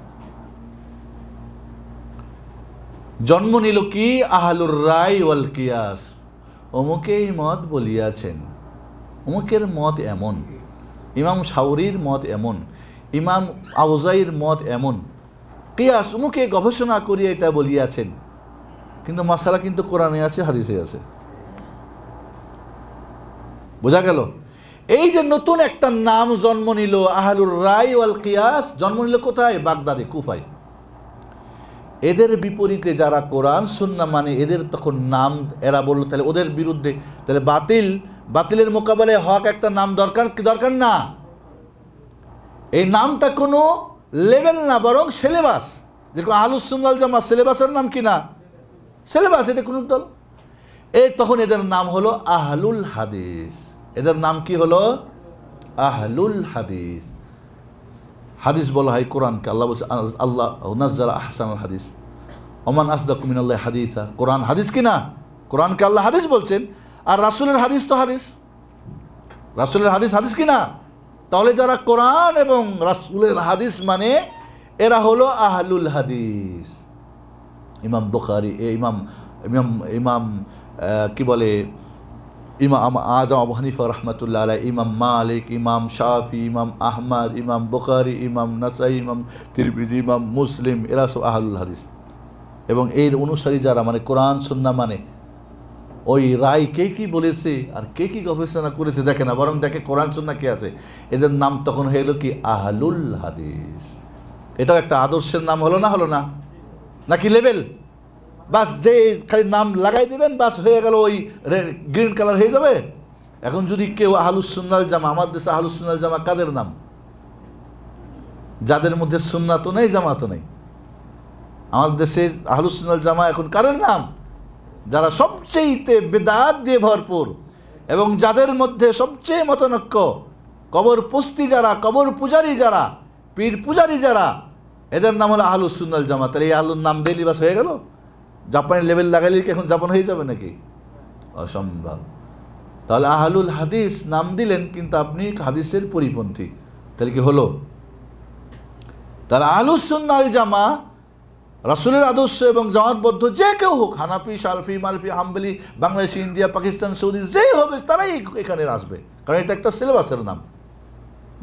জন্ম নিল কি আহলুর রায় ওয়াল কিয়াস, অমুকেই মত বলিয়াছেন, অমুকের মত এমন, ইমাম শাওরির মত এমন, ইমাম আউজাইর মত এমন, কিয়াস অমুকে গবেষণা করিয়া এটা বলিয়াছেন। কিন্তু মাসালা কিন্তু কোরআনে আছে, হাদিসে আছে। বোঝা গেল? এই যে নতুন একটা নাম জন্ম নিল আহলুর রায় ওয়াল কিয়াস, জন্ম নিল কোথায়? বাগদাদে, কুফায়। এদের বিপরীতে যারা কোরআন সুন্নাহ মানে, এদের তখন নাম এরা বললো, তাহলে ওদের বিরুদ্ধে, তাহলে বাতিলের মোকাবেলায় হক একটা নাম দরকার না। এই নামটা কোনো লেভেল না, বরং সিলেবাস। যেরকম আহলুস সুন্নাহ ওয়াল জামাত সিলেবাসের নাম কি না? সিলেবাস। এটা কোন দল? তখন এদের নাম হলো আহলুল হাদিস। এদের নাম কি হলো? আহলুল হাদিস। হাদিস বলা হয় কোরআনকে, আল্লাহ বলছে আল্লাহ নাজ্জালা আহসানুল হাদিস ওমান আসদাকু মিনাল্লাহি হাদিসা। কোরআন হাদিস কি না? কোরআনকে আল্লাহ হাদিস বলছেন, আর রাসূলের হাদিস তো হাদিস, রাসূলের হাদিস কি না? তাহলে যারা কোরআন এবং রাসূলের হাদিস মানে এরা হলো আহলুল হাদিস। ইমাম বুখারী, ইমাম কি বলে, ইমাম আজম আবু হানিফা রহমতুল্লাহ আলাইহি, ইমাম মালিক, ইমাম শাফি, ইমাম আহমদ, ইমাম বুখারী, ইমাম নাসাই, ইমাম তিরমিজি, ইমাম মুসলিম, এরা সব আহলুল হাদিস। এবং এর অনুসারী যারা মানে কোরআন সুন্নাহ মানে, ওই রায় কে কি বলেছে আর কে কি গবেষণা করেছে দেখে না, বরং দেখে কোরআন সুন্নাহ কে আছে। এদের নাম তখন হয়ে গেল কি? আহলুল হাদিস। এটাও একটা আদর্শের নাম হলো না? নাকি লেভেল? বাস যে খালি নাম লাগাই দেবেন, বাস হয়ে গেল, ওই গ্রিন কালার হয়ে যাবে। এখন যদি কেউ আহলুস সুন্নাহ ওয়াল জামাত, আমার দেশে আহলুস সুন্নাহ ওয়াল জামাত কাদের নাম? যাদের মধ্যে সুন্নাতও নেই জামাতও নেই। আমাদের দেশের আহলুস সুন্নাহ ওয়াল জামাত এখন কাদের নাম? যারা সবচেয়ে বেদাত দিয়ে ভরপুর এবং যাদের মধ্যে সবচেয়ে মতনৈক্য, কবর পুস্তি যারা, কবর পূজারী যারা, পীর পূজারী যারা, এদের নাম হলো আহলুস সুন্নাহ ওয়াল জামাত। তাহলে এই আহলুর নাম দিলেই বাস হয়ে গেল? জাপানি লেভেল লাগাইলে কি এখন জাপান হয়ে যাবে নাকি? অসম্ভব। তাহলে আহলুল হাদিস নাম দিলেন, কিন্তু আপনি হাদিসের পরিপন্থী, তাহলে কি হলো? তাহলে আহলুস সুন্নাহ ওয়াল জামাত রাসূলের আদর্শ এবং জামাতবদ্ধ যে কেউ হোক, হানাফি, শাফি, মালফি, হাম্বলি, বাংলাদেশ, ইন্ডিয়া, পাকিস্তান, সৌদি, যে হবে তারাই এখানে আসবে, কারণ এটা একটা সিলেবাসের নাম।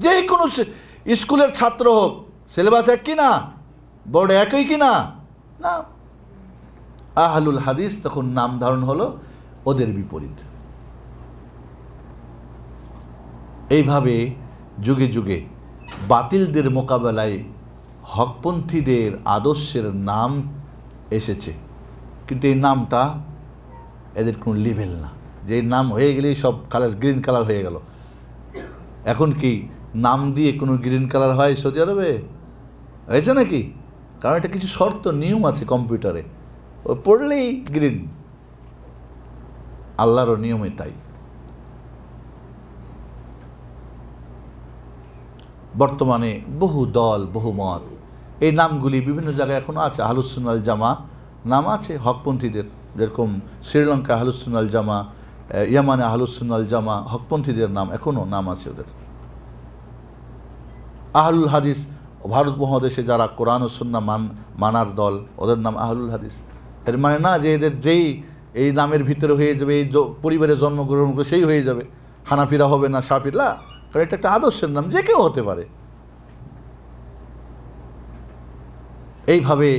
যে কোনো স্কুলের ছাত্র হোক, সিলেবাস এক কি না? বোর্ড একই কি না? না। আহলুল হাদিস তখন নাম ধারণ হলো ওদের বিপরীত। এইভাবে যুগে যুগে বাতিলদের মোকাবেলায় হকপন্থীদের আদর্শের নাম এসেছে, কিন্তু এই নামটা এদের কোনো লেভেল না, যে নাম হয়ে গেলেই সব কালার গ্রিন কালার হয়ে গেল। এখন কি নাম দিয়ে কোনো গ্রিন কালার হয় সৌদি আরবে? হয়েছে নাকি? কারণ এটা কিছু শর্ত নিয়ম আছে কম্পিউটারে, ও পড়লেই গ্রিন। আল্লাহরও নিয়মে তাই। বর্তমানে বহু দল, বহু মত, এই নামগুলি বিভিন্ন জায়গায় এখনও আছে। আহলুস সুন্নাহ ওয়াল জামা নাম আছে হকপন্থীদের, যেরকম শ্রীলঙ্কা আহলুস সুন্নাহ ওয়াল জামা, ইয়ামানে আহলুস সুন্নাহ ওয়াল জামা, হকপন্থীদের নাম এখনও নাম আছে ওদের। আহলুল হাদিস, ভারত মহাদেশে যারা কোরআন ও সুন্নাহ মানার দল, ওদের নাম আহলুল হাদিস। এর মানে না যে এদের যেই এই নামের ভিতরে হয়ে যাবে, এই পরিবারে জন্মগ্রহণ করে সেই হয়ে যাবে, হানাফিরা হবে না, শাফিরা। কারণ এটা একটা আদর্শের নাম, যে কেউ হতে পারে। এইভাবে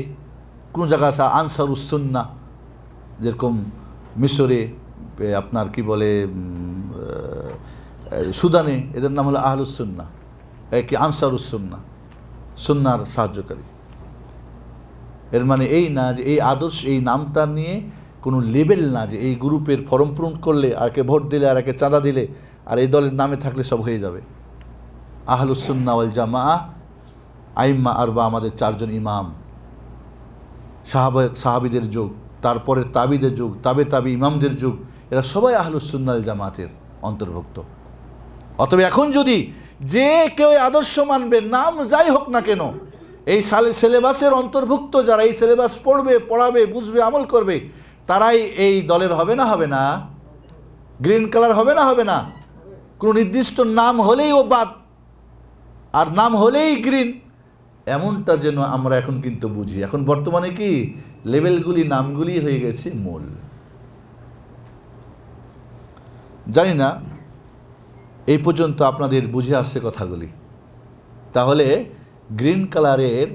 কোনো জায়গা আছে আনসারুস সুন্নাহ, যেরকম মিশরে আপনার কি বলে সুদানে এদের নাম হলো আহলুস সুন্নাহ, কি আনসারুস সুন্নাহ, সুন্নাহর সাহায্যকারী। এর মানে এই না যে এই আদর্শ, এই নামটা নিয়ে কোনো লেবেল না যে এই গ্রুপের ফর্ম পূরণ করলে, আর কে ভোট দিলে, আর একে চাঁদা দিলে, আর এই দলের নামে থাকলে সব হয়ে যাবে। আহলুস সুন্নাহ ওয়াল জামাআহ আইম্মা আরবা, আমাদের চারজন ইমাম, সাহাবীদের যুগ, তারপরে তাবিদের যুগ, তাবি ইমামদের যুগ, এরা সবাই আহলুস সুন্নাহ ওয়াল জামাতের অন্তর্ভুক্ত। অতএব এখন যদি যে কেউ আদর্শ মানবে, নাম যাই হোক না কেন, এই সিলেবাসের অন্তর্ভুক্ত যারা এই সিলেবাস পড়বে, পড়াবে, বুঝবে, আমল করবে, তারাই এই দলের হবে না? হবে না? গ্রিন কালার হবে না? হবে না? কোনো নির্দিষ্ট নাম হলেই ও বাদ, আর নাম হলেই গ্রিন, এমনটা যেন আমরা এখন কিন্তু বুঝি। এখন বর্তমানে কি লেভেলগুলি, নামগুলি হয়ে গেছে মূল। জানি না এই পর্যন্ত আপনাদের বুঝে আসছে কথাগুলি। তাহলে গ্রিন কালারের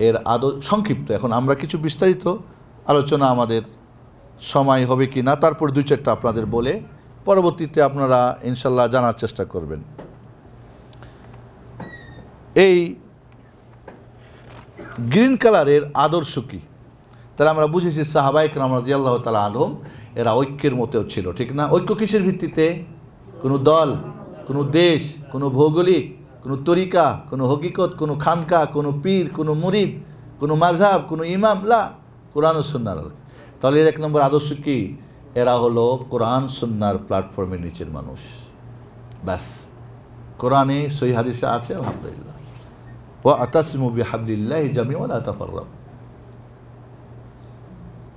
এর সংক্ষিপ্ত, এখন আমরা কিছু বিস্তারিত আলোচনা আমাদের সময় হবে কি না, তারপর দুই চারটা আপনাদের বলে পরবর্তীতে আপনারা ইনশাল্লাহ জানার চেষ্টা করবেন। এই গ্রিন কালারের আদর্শ কি? তাহলে আমরা বুঝেছি সাহাবায়ে কেরাম রাদিয়াল্লাহু তাআলা আনহুম এরা ঐক্যের মতেও ছিল, ঠিক না? ঐক্য কিসের ভিত্তিতে? কোনো দল, কোনো দেশ, কোনো ভৌগোলিক, কোনো তরিকা, কোনো হকিকত, কোনো খানকা, কোনো পীর, কোনো মুরিদ, কোনো মাযহাব, কোনো ইমাম, লা, কোরআন ও সুন্নাহর। তাহলে এর এক নম্বর আদর্শ কি? এরা হলো কোরআন সুন্নাহর প্ল্যাটফর্মের নিচের মানুষ। ব্যাস, কোরআনে সহিহ হাদিসে আছে আলহামদুলিল্লাহ, ওয়া আতাসিমু বিহাবলিল্লাহি জামিআন ওয়া লা তাফাররাকু।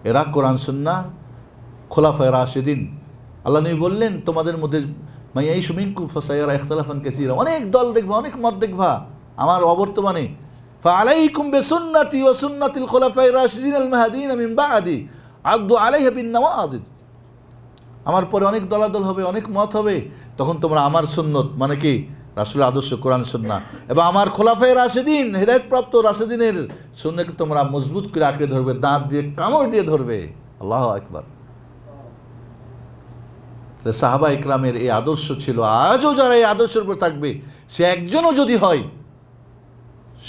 এরা কোরআন সুন্নাহ, খোলাফায়ে রাশিদিন। আল্লাহ নবী বললেন তোমাদের মধ্যে মাইয়াইশু মিনকুম ফাসায়ারা ইখতিলাফান কাসীরা, অনেক দল দেখবা, অনেক মত দেখবা আমার অবর্তমানে। ফাআলাইকুম বিসুন্নতি ওয়া সুন্নাতিল খোলাফায়ে রাশিদিন আল মাহদিয়িন মিন বা'দি আদু আলাইহা বিন নওয়াদিদ। আমার পরে অনেক দলাদল হবে, অনেক মত হবে, তখন তোমরা আমার সুন্নত মানে কি রাসূলের আদর্শ কোরআন সুন্নাহ এবং আমার খোলাফায়ে রাশিদিন, হেদায়েতপ্রাপ্ত রাশিদিনের সুন্নাহকে তোমরা মজবুত করে আঁকড়ে ধরবে, দাঁত দিয়ে কামড় দিয়ে ধরবে। আল্লাহু আকবার। সাহাবা ইকরামের এই আদর্শ ছিল। আজও যারা এই আদর্শের উপর থাকবে, সে একজনও যদি হয়,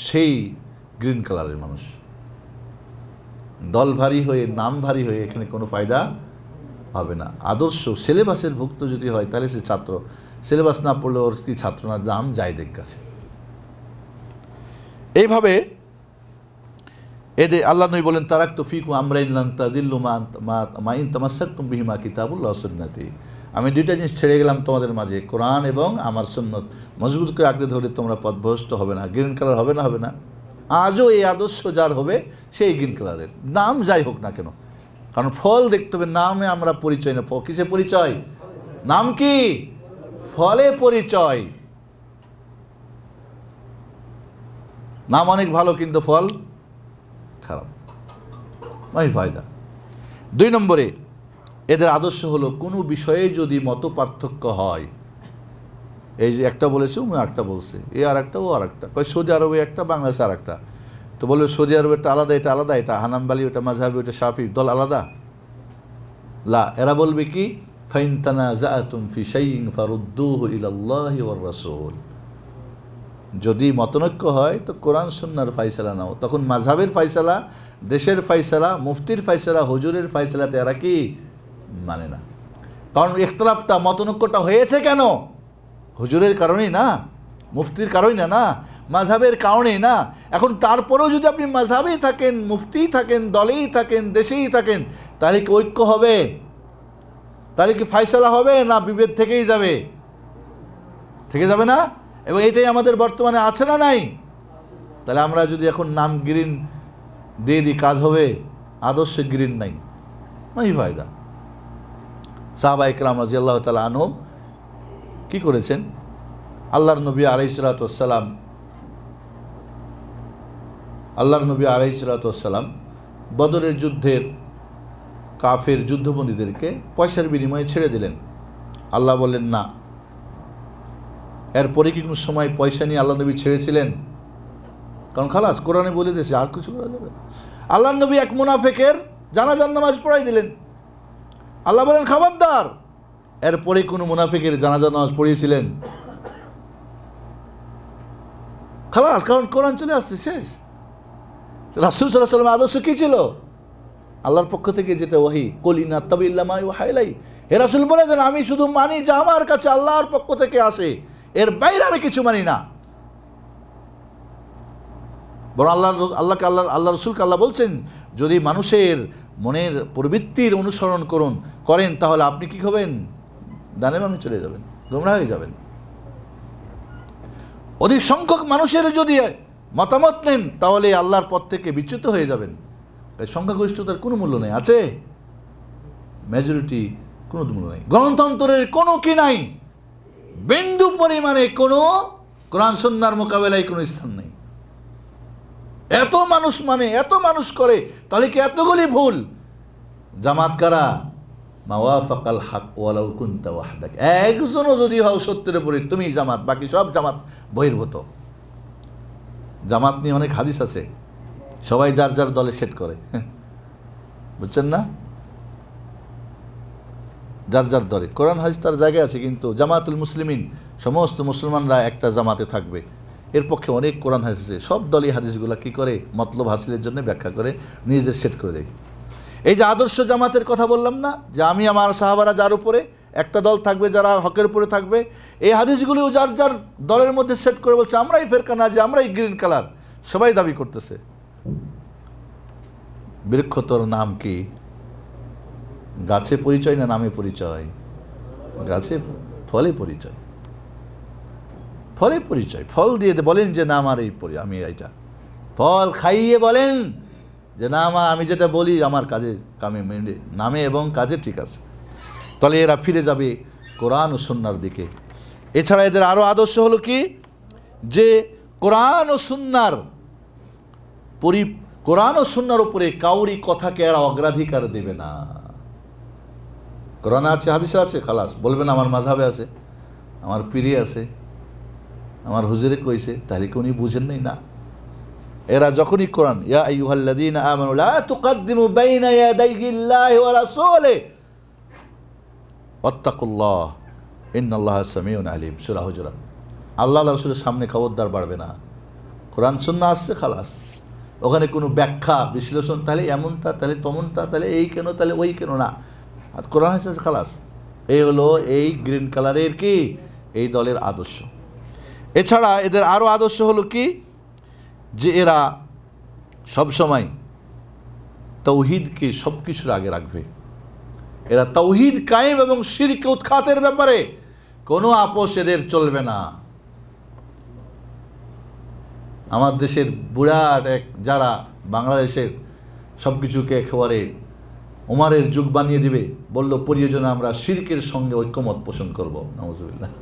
সেই গ্রিন কালারের মানুষ। দল ভারী হয়ে, নাম ভারী হয়ে এখানে কোনো ফায়দা হবে না। আদর্শ সিলেবাসের ভুক্ত যদি হয়, তাহলে সে ছাত্র। সিলেবাস না পড়লে ওর কি ছাত্র না, দাম যায় দেখ কাছে। এইভাবে এদের আল্লাহ নবী বলেন তারাকতু ফিকুম আমরাইন লান তাদিল্লু মা ইন তামাসসাকতুম বিহিমা কিতাবুল্লাহ ওয়া সুন্নতি। আমি দুইটা জিনিস ছেড়ে গেলাম তোমাদের মাঝে, কোরআন এবং আমার সুন্নত, মজবুত করে আঁকড়ে ধরে তোমরা পথভ্রষ্ট হবে না। গ্রিন কালার হবে না? হবে না? আজও এই আদর্শ যার হবে, সেই গ্রিন কালারের, নাম যাই হোক না কেন। কারণ ফল দেখতে হবে, নামে আমরা পরিচয় না। কিসে পরিচয়? নাম কি? ফলে পরিচয়। নাম অনেক ভালো, কিন্তু ফল খারাপ, নয় ফায়দা। দুই নম্বরে এদের আদর্শ হলো কোনো বিষয়ে যদি মত পার্থক্য হয়, এই যে একটা বলেছে, ও একটা বলছে, এ আর একটা, ও আর একটা, কয় সৌদি আরবে একটা, বাংলাদেশে আর একটা, তো বলবে সৌদি আরবেরটা আলাদা, এটা আলাদা, এটা হানাম্বালি, ওটা মাযহাবি, ওটা শাফি, দল আলাদা। লা, এরা বলবে কি ফাইন তানাযাআতুম ফি শাইইন ফারুদ্দুহু ইলাল্লাহি ওয়ার রাসূল। যদি মতনৈক্য হয় তো কোরআন সুন্নাহর ফায়সালা নাও। তখন মাযহাবের ফায়সালা, দেশের ফায়সালা, মুফতির ফায়সালা, হুজুরের ফায়সালাতে এরা কি মানে না। কারণ ইখতিলাফটা, মতনৈক্যটা হয়েছে কেন? হুজুরের কারণেই না, মুফতির কারণেই না, মাযহাবের কারণেই না। এখন তারপরেও যদি আপনি মাযহাবেই থাকেন, মুফতিই থাকেন, দলেই থাকেন, দেশেই থাকেন, তাহলে কি ঐক্য হবে? তাহলে কি ফায়সালা হবে, না বিভেদ থেকেই যাবে? থেকে যাবে না? এবং এটাই আমাদের বর্তমানে আছে না নাই? তাহলে আমরা যদি এখন নাম গ্রিন দিয়ে দিই, কাজ হবে? আদর্শে গ্রিন নাই, নাই ফায়দা। সাহাবা ইকরাম রাদিয়াল্লাহু তাআলা আনহুম কি করেছেন? আল্লাহর নবী আলাইহিস সালাম বদরের যুদ্ধের কাফের যুদ্ধবন্দীদেরকে পয়সার বিনিময়ে ছেড়ে দিলেন। আল্লাহ বললেন না। এরপরে কি কোনো সময় পয়সা নিয়ে আল্লাহ নবী ছেড়েছিলেন? কারণ খালাস, কোরআনে বলে দিয়েছে আর কিছু করা যাবে। আল্লাহ নবী এক মুনাফিকের জানাজার নামাজ পড়াই দিলেন। আল্লাহ বলেন খবরদার। এরপরে কোনো মুনাফিকের জানাজার নামাজ পড়িয়েছিলেন? খালাস, কারণ কোরআন চলে আসছে, শেষ। রাসূল সাল্লাল্লাহু আলাইহি ওয়াসাল্লামের আদর্শ কি ছিল? আল্লাহর পক্ষ থেকে যেটা ওহী, কুল ইন আত্তাবি ইল্লা মা ইউহা ইলাই। হে রাসূল বলে দেন, আমি শুধু মানি যা আমার কাছে আল্লাহর পক্ষ থেকে আসে, এর বাইরে আমি কিছু মানি না। বরং আল্লাহ রসুলকে আল্লাহ বলছেন, যদি মানুষের মনের প্রবৃত্তির অনুসরণ করেন তাহলে আপনি কি হবেন? ডানে বামে চলে যাবেন, গোমরাহ হয়ে যাবেন। অধিক সংখ্যক মানুষের যদি মতামত নেন তাহলে আল্লাহর পথ থেকে বিচ্যুত হয়ে যাবেন। সংখ্যাগরিষ্ঠতার কোনো মূল্য নেই, আছে? মেজরিটি কোনো মূল্য নেই। গণতন্ত্রের কোনো কি নাই, বিন্দু পরিমাণে কোনো কোরআন সুন্নাহর মোকাবেলায় কোনো স্থান নেই। এত মানুষ এত মানুষ করে, তাহলে কি এতগুলি ভুল? জামাত কারা? মা ওয়াফাকাল হক ওয়ালাউ কুনতা ওয়াহদাক। একজনও যদি হও সত্যের উপরে, তুমি জামাত, বাকি সব জামাত বহির্ভূত। জামাত নিয়ে অনেক হাদিস আছে, সবাই যার যার দলে সেট করে, বুঝছেন না? যার যার দলে। কোরআন হাদিস তার জায়গায় আছে, কিন্তু জামাতুল মুসলিমিন, সমস্ত মুসলমানরা একটা জামাতে থাকবে, এর পক্ষে অনেক কোরআন হাদিস আছে। সব দলই হাদিসগুলো কি করে? মতলব হাসিলের জন্য ব্যাখ্যা করে নিজেদের সেট করে দেয়। এই যে আদর্শ জামাতের কথা বললাম না, যে আমি আমার সাহাবারা যার উপরে, একটা দল থাকবে যারা হকের উপরে থাকবে, এই হাদিসগুলিও যার যার দলের মধ্যে সেট করে বলছে আমরাই ফেরকা না, যে আমরাই গ্রিন কালার, সবাই দাবি করতেছে। বৃক্ষতর নাম কি? গাছে পরিচয় না নামে পরিচয়? গাছে ফলে পরিচয়, ফলে পরিচয়। ফল দিয়ে বলেন যে না আমার আমি এইটা, ফল খাইয়ে বলেন যে না আমি যেটা বলি আমার কাজে কামে নামে এবং কাজে ঠিক আছে। তাহলে এরা ফিরে যাবে কোরআন ও সুন্নাহর দিকে। এছাড়া এদের আরও আদর্শ হলো কি, যে কোরআন ও সুন্নাহর উপরে কাউরি কথাকে এরা অগ্রাধিকার দেবে না। কোরআন আছে, হাদিসে আছে, খালাস। বলবে না আমার মাযহাবে আছে, আমার পীরে আছে, আমার হুজুরে কইছে, তাহলে কি উনি বুঝেন নাই? না, এরা যখনই কোরআন ইয়া আইয়ুহাল্লাযীনা আমানু লা তুকদ্দিমু বাইনা ইয়াদাইল্লাহি ওয়া রাসূলিহি ওয়াত্তাকুল্লাহ ইন্নাল্লাহা সামিউন আলিম, সূরা হুজুরাত। আল্লাহ রাসূলের সামনে খবরদার বাড়বে না। কোরআন সুন্নাহ আসছে, খালাস। ওখানে কোনো ব্যাখ্যা বিশ্লেষণ, তাহলে এমনটা, তাহলে তেমনটা, তাহলে এই কেন, তাহলে ওই কেন, না। আর কোরআন আছে, খালাস। এই হলো এই গ্রিন কালারের কি এই দলের আদর্শ। এছাড়া এদের আরও আদর্শ হলো কি, যে এরা সবসময় তাওহীদকে সব কিছুর আগে রাখবে। এরা তাওহীদ কায়েম এবং শিরকে উৎখাতের ব্যাপারে কোনো আপোষ এদের চলবে না। আমার দেশের বুড়াট যারা বাংলাদেশের সব কিছুকে একেবারে ওমারের যুগ বানিয়ে দিবে, বলল প্রয়োজনে আমরা শিরকের সঙ্গে ঐক্যমত পোষণ করব, নাউজুবিল্লাহ।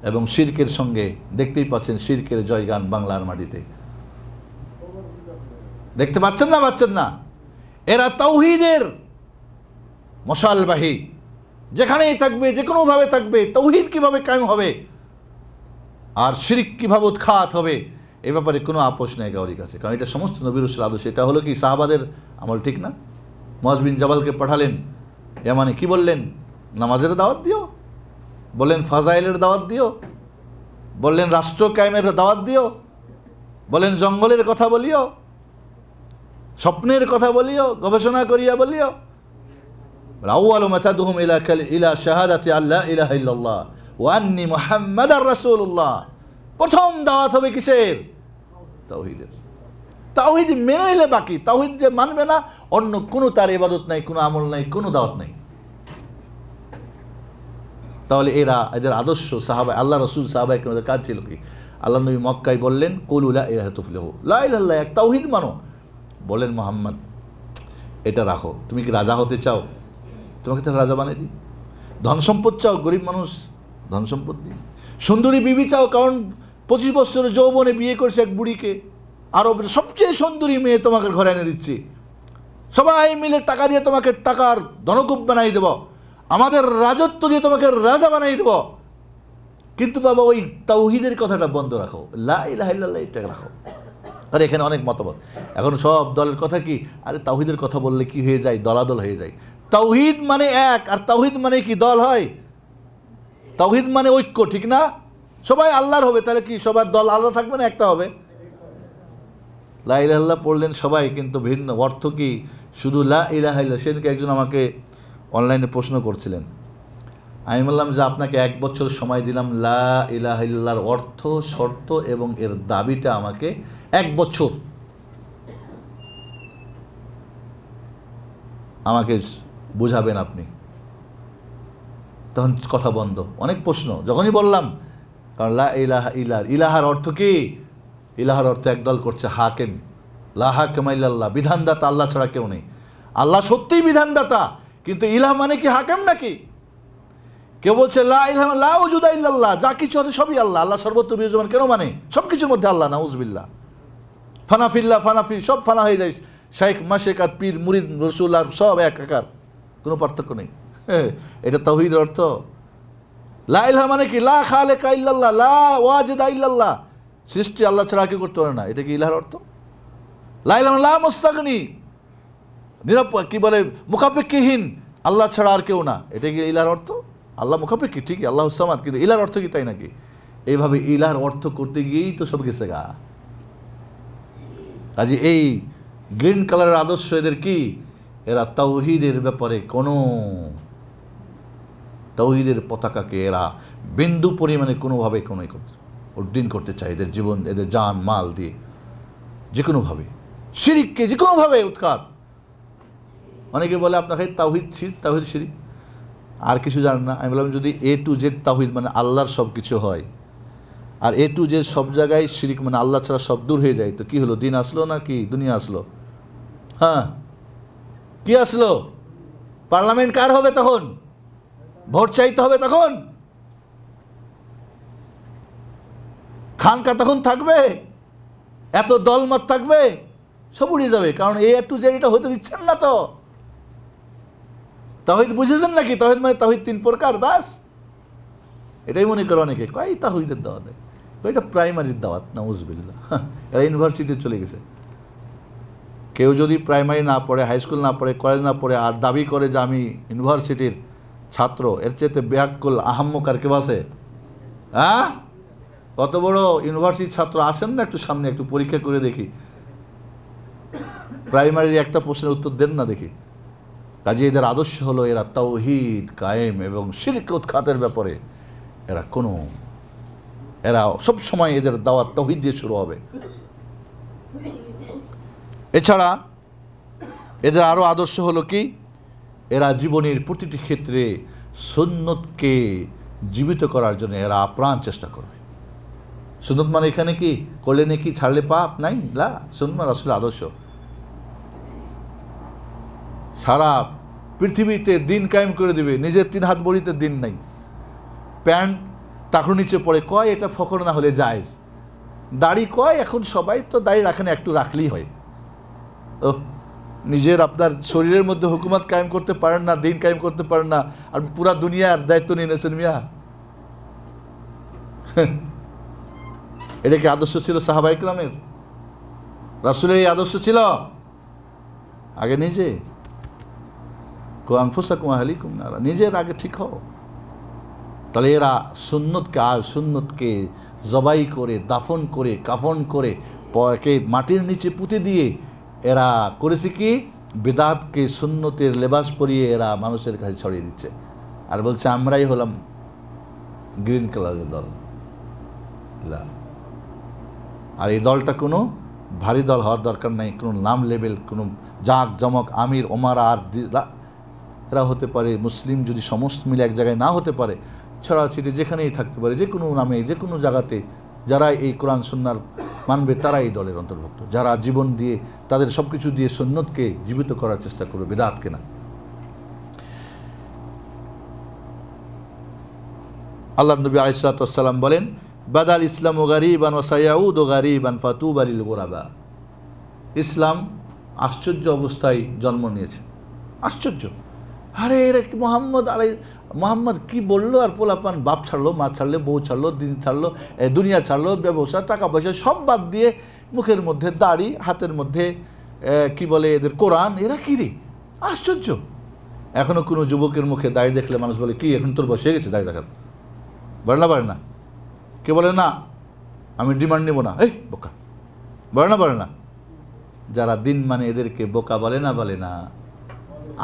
এবং শিরকের সঙ্গে দেখতেই পাচ্ছেন শিরকের জয়গান বাংলার মাটিতে, দেখতে পাচ্ছেন না? এরা তাওহীদের মশালবাহী, যেখানেই থাকবে, যে কোনোভাবে থাকবে, তাওহীদ কিভাবে কায়েম হবে আর শিরক কিভাবে উৎখাত হবে, এ ব্যাপারে কোনো আপোষ নেই কারোর কাছে। কারণ এটা সমস্ত নবী রাসূলের আদর্শ। এটা হলো কি সাহাবাদের আমল, ঠিক না? মুআয বিন জাবালকে পাঠালেন ইয়ামানে, কি বললেন? নামাজের দাওয়াত দিও, বললেন ফাজাইলের দাওয়াত দিও, বললেন রাষ্ট্র কায়েমের দাওয়াত দিও, বললেন জঙ্গলের কথা বলিও, স্বপ্নের কথা বলিও, গবেষণা করিয়া বলিও। আউয়ালু মা তাদউহুম ইলা শাহাদাতি আল্লা ইলাহা ইল্লাল্লাহ ওয়া আন্নী মুহাম্মাদার রাসূলুল্লাহ। প্রথম দাওয়াত হবে কিসের? তাওহীদের। তাওহীদ মেনে নিলে বাকি, তাওহীদ যে মানবে না, অন্য কোনো তার ইবাদত নাই, কোনো আমল নাই, কোনো দাওয়াত নাই। তাহলে এদের আদর্শ সাহাবা, আল্লাহ রসুল সাহাবায়ে কেরামদের কাজ ছিল কি? আল্লাহ নবী মক্কায় বললেন কুলু লা ইলাহা তুফলিহু, লা ইলাহা ইল্লাল্লাহ, এক তাওহীদ মানো। বলেন মুহাম্মদ এটা রাখো। তুমি কি রাজা হতে চাও? তোমাকে তো রাজা বানিয়ে দিই। ধন সম্পদ চাও? গরিব মানুষ, ধন সম্পদ দিই। সুন্দরী বিবি চাও? কারণ 25 বছরের যৌবনে বিয়ে করেছে এক বুড়িকে, আরো সবচেয়ে সুন্দরী মেয়ে তোমাকে ঘরে এনে দিচ্ছি, সবাই মিলে টাকা দিয়ে তোমাকে টাকার ধনকুব বানাই দেব, আমাদের রাজত্ব দিয়ে তোমাকে রাজা বানাই দেব। কিন্তু বাবা ওই তাওহীদের কথাটা বন্ধ রাখো, লা ইলাহা ইল্লাল্লাহ এটা রাখো। আর এখানে অনেক মতবাদ। এখন সব দলের কথা কি, আরে তাওহীদের কথা বললে কি হয়ে যায়? দলাদল হয়ে যায়। তাওহীদ মানে এক, আর তাওহীদ মানে কি দল হয়? তাওহীদ মানে ঐক্য, ঠিক না? সবাই আল্লাহর হবে, তাহলে কি সবার দল আলাদা থাকবে না? একটা হবে। লা ইলাহা ইল্লাল্লাহ পড়লেন সবাই, কিন্তু ভিন্ন অর্থ কি? শুধু লা ইলাহা ইল্লাল্লাহ। সেদিনকে একজন আমাকে অনলাইনে প্রশ্ন করছিলেন, আমি বললাম যে আপনাকে 1 বছর সময় দিলাম, লা ইলাহা ইল্লাল্লাহর অর্থ, শর্ত এবং এর দাবিটা আমাকে 1 বছর আমাকে বুঝাবেন আপনি। তখন কথা বন্ধ, অনেক প্রশ্ন। যখনই বললাম, কারণ লা ইলাহা ইল্লাল্লাহ, ইলাহার অর্থ কি? ইলাহার অর্থ একদল করছে হাকিম, লা হাকিমা ইল্লাল্লাহ, বিধানদাতা আল্লাহ ছাড়া কেউ নেই। আল্লাহ সত্যিই বিধানদাতা, কিন্তু ইলাহ মানে কি হাকিম নাকি? কেউ বলছে লা ইলাহা লা ওজুদা ইল্লাল্লাহ, যা কিছু আছে সবই আল্লাহ, আল্লাহ সর্বত্র বিরাজমান। কেন মানে? সব কিছুর মধ্যে আল্লাহ, নাউজুবিল্লাহ। ফানাফিল্লাহ, ফানাফি, সব ফানা হয়ে যায়। শাইখ মাশেক আর পীর মুরিদ রসুল আর সব একাকার, কোনো পার্থক্য নেই। এটা তাওহীদের অর্থ। লা ইলাহা মানে কি? লা খালিকা ইল্লাল্লাহ, লা ওয়াজিদা ইল্লাল্লাহ, সৃষ্টি আল্লাহ ছাড়া কেউ করতে পারে না। এটা কি ইলাহার অর্থ? লা ইলাহা লা মুস্তাগনি, কি বলে, মুখাপেক্ষীহীন, আল্লাহ ছাড়া আর কেউ না। এটা কি ইলাহার অর্থ? আল্লাহ মুখাপেক্ষী ঠিকই, আল্লাহ সামাদ, কিন্তু ইলাহার অর্থ কি তাই নাকি? এইভাবে ইলাহার অর্থ করতে গিয়েই তো সব গেছে গা। কাজে এই গ্রিন কালারের আদর্শ এদের কি? এরা তাওহীদের ব্যাপারে কোনো, তাওহীদের পতাকাকে এরা বিন্দু পরিমাণে কোনোভাবে উড্ডীন করতে চায়। এদের জীবন, এদের জান মাল দিয়ে যে কোনোভাবে, শিরিককে যে কোনোভাবে উৎখাত। অনেকে বলে আপনার খাই তাওহীদ শিরক, তাওহীদ শিরিক, আর কিছু জানেন না। আমি বললাম যদি A to Z তাওহীদ মানে আল্লাহর সব কিছু হয়, আর A to Z সব জায়গায় শিরিক মানে আল্লাহ ছাড়া সব দূর হয়ে যায়, তো কি হলো? দিন আসলো না কি দুনিয়া আসলো? হ্যাঁ, কি আসলো? পার্লামেন্ট কার হবে তখন? ভোট চাইতে হবে তখন? খানকা তখন থাকবে? এত দলমত থাকবে? সব উড়ে যাবে, কারণ A to Z এটা হতে দিচ্ছেন না তো। তাওহীদ বুঝেছেন নাকি? তাওহীদ মানে তাওহীদ 3 প্রকার, বাস। এটাই মনে করো অনেকে, কয় তাওহীদের দাওয়াত, এটা প্রাইমারির দাওয়াত, নাউজুবিল্লাহ। এরা ইউনিভার্সিটিতে চলে গেছে। কেউ যদি প্রাইমারি না পড়ে, হাই স্কুল না পড়ে, কলেজ না পড়ে, আর দাবি করে যে আমি ইউনিভার্সিটির ছাত্র, এর চেয়ে ব্যাকুল আহাম্মক আর কেউ আছে? হ্যাঁ, কত বড় ইউনিভার্সিটির ছাত্র? আসেন না একটু সামনে, একটু পরীক্ষা করে দেখি। প্রাইমারির একটা প্রশ্নের উত্তর দেন না দেখি। কাজে এদের আদর্শ হলো এরা তাওহীদ কায়েম এবং শিরক উৎখাতের ব্যাপারে এরা সব সময় এদের দাওয়াত তাওহীদ দিয়ে শুরু হবে। এছাড়া এদের আরো আদর্শ হলো কি? এরা জীবনের প্রতিটি ক্ষেত্রে সুন্নতকে জীবিত করার জন্য এরা আপ্রাণ চেষ্টা করবে। সুন্নত মানে এখানে কি করলে নাকি ছাড়লে পাপ নাই, না, সুন্নাত আসলে আদর্শ। সারা পৃথিবীতে দিন কায়েম করে দিবে, নিজের 3 হাত বড়িতে দিন নাই। প্যান্ট টাকুর নিচে পড়ে, কয় এটা ফখর না হলে জায়েজ। দাড়ি কয় এখন সবাই তো দাড়ি রাখেন, একটু রাখলেই হয়। ও নিজের আপনার শরীরের মধ্যে হুকুমত কায়েম করতে পারেন না, দিন কায়েম করতে পারেন না, আর পুরা দুনিয়ার দায়িত্ব নিয়ে নিয়েছেন মিয়া। এটা কি আদর্শ ছিল সাহাবা ইকরামের? রাসূলের এই আদর্শ ছিল? আগে নিজে নিজের আগে ঠিক হও। তাহলে এরা সুন্নতকে জবাই করে, দাফন করে, কাফন করে, মাটির নিচে পুঁতে দিয়ে এরা করেছে কি? বিদআতকে সুন্নতের লেবাস পরিয়ে এরা মানুষের কাছে ছড়িয়ে দিচ্ছে, আর বলছে আমরাই হলাম গ্রিন কালারের দল। আর এই দলটা কোনো ভারী দল হওয়ার দরকার নাই, কোনো নাম লেবেল, কোনো জাঁক জমক আমির ওমারা আর এরা হতে পারে। মুসলিম যদি সমস্ত মিলে এক জায়গায় না হতে পারে, ছড়াছিটি যেখানেই থাকতে পারে, যে কোনো নামে যে কোনো জায়গাতে, যারা এই কোরআন সুন্নাহর মানবে তারা এই দলের অন্তর্ভুক্ত, যারা জীবন দিয়ে তাদের সব কিছু দিয়ে সুন্নতকে জীবিত করার চেষ্টা করবে, বিদআতকে না। আল্লাহ নবী আলাইহিস সালাতু ওয়াস সালাম বলেন, বাদাল ইসলামু গারিবান ওয়া সায়াউদু গারিবান ফাতুবা লিল গুরাবা। ইসলাম আশ্চর্য অবস্থায় জন্ম নিয়েছে। আশ্চর্য, আরে এরা কি মোহাম্মদ কি বললো, আর পোলাপান বাপ ছাড়লো, মা ছাড়লো, বউ ছাড়লো, দিন ছাড়লো, দুনিয়া ছাড়লো, ব্যবসা, টাকা পয়সা সব বাদ দিয়ে মুখের মধ্যে দাড়ি, হাতের মধ্যে কি বলে এদের কোরআন, এরা কি রে? আশ্চর্য। এখনও কোনো যুবকের মুখে দাড়ি দেখলে মানুষ বলে, কি এখন তোর বসে গেছে দাড়ি রাখার? বলে না, কে বলে না আমি ডিমান্ড নেব না, এই বোকা, বলে না। যারা দিন মানে এদেরকে বোকা বলে না।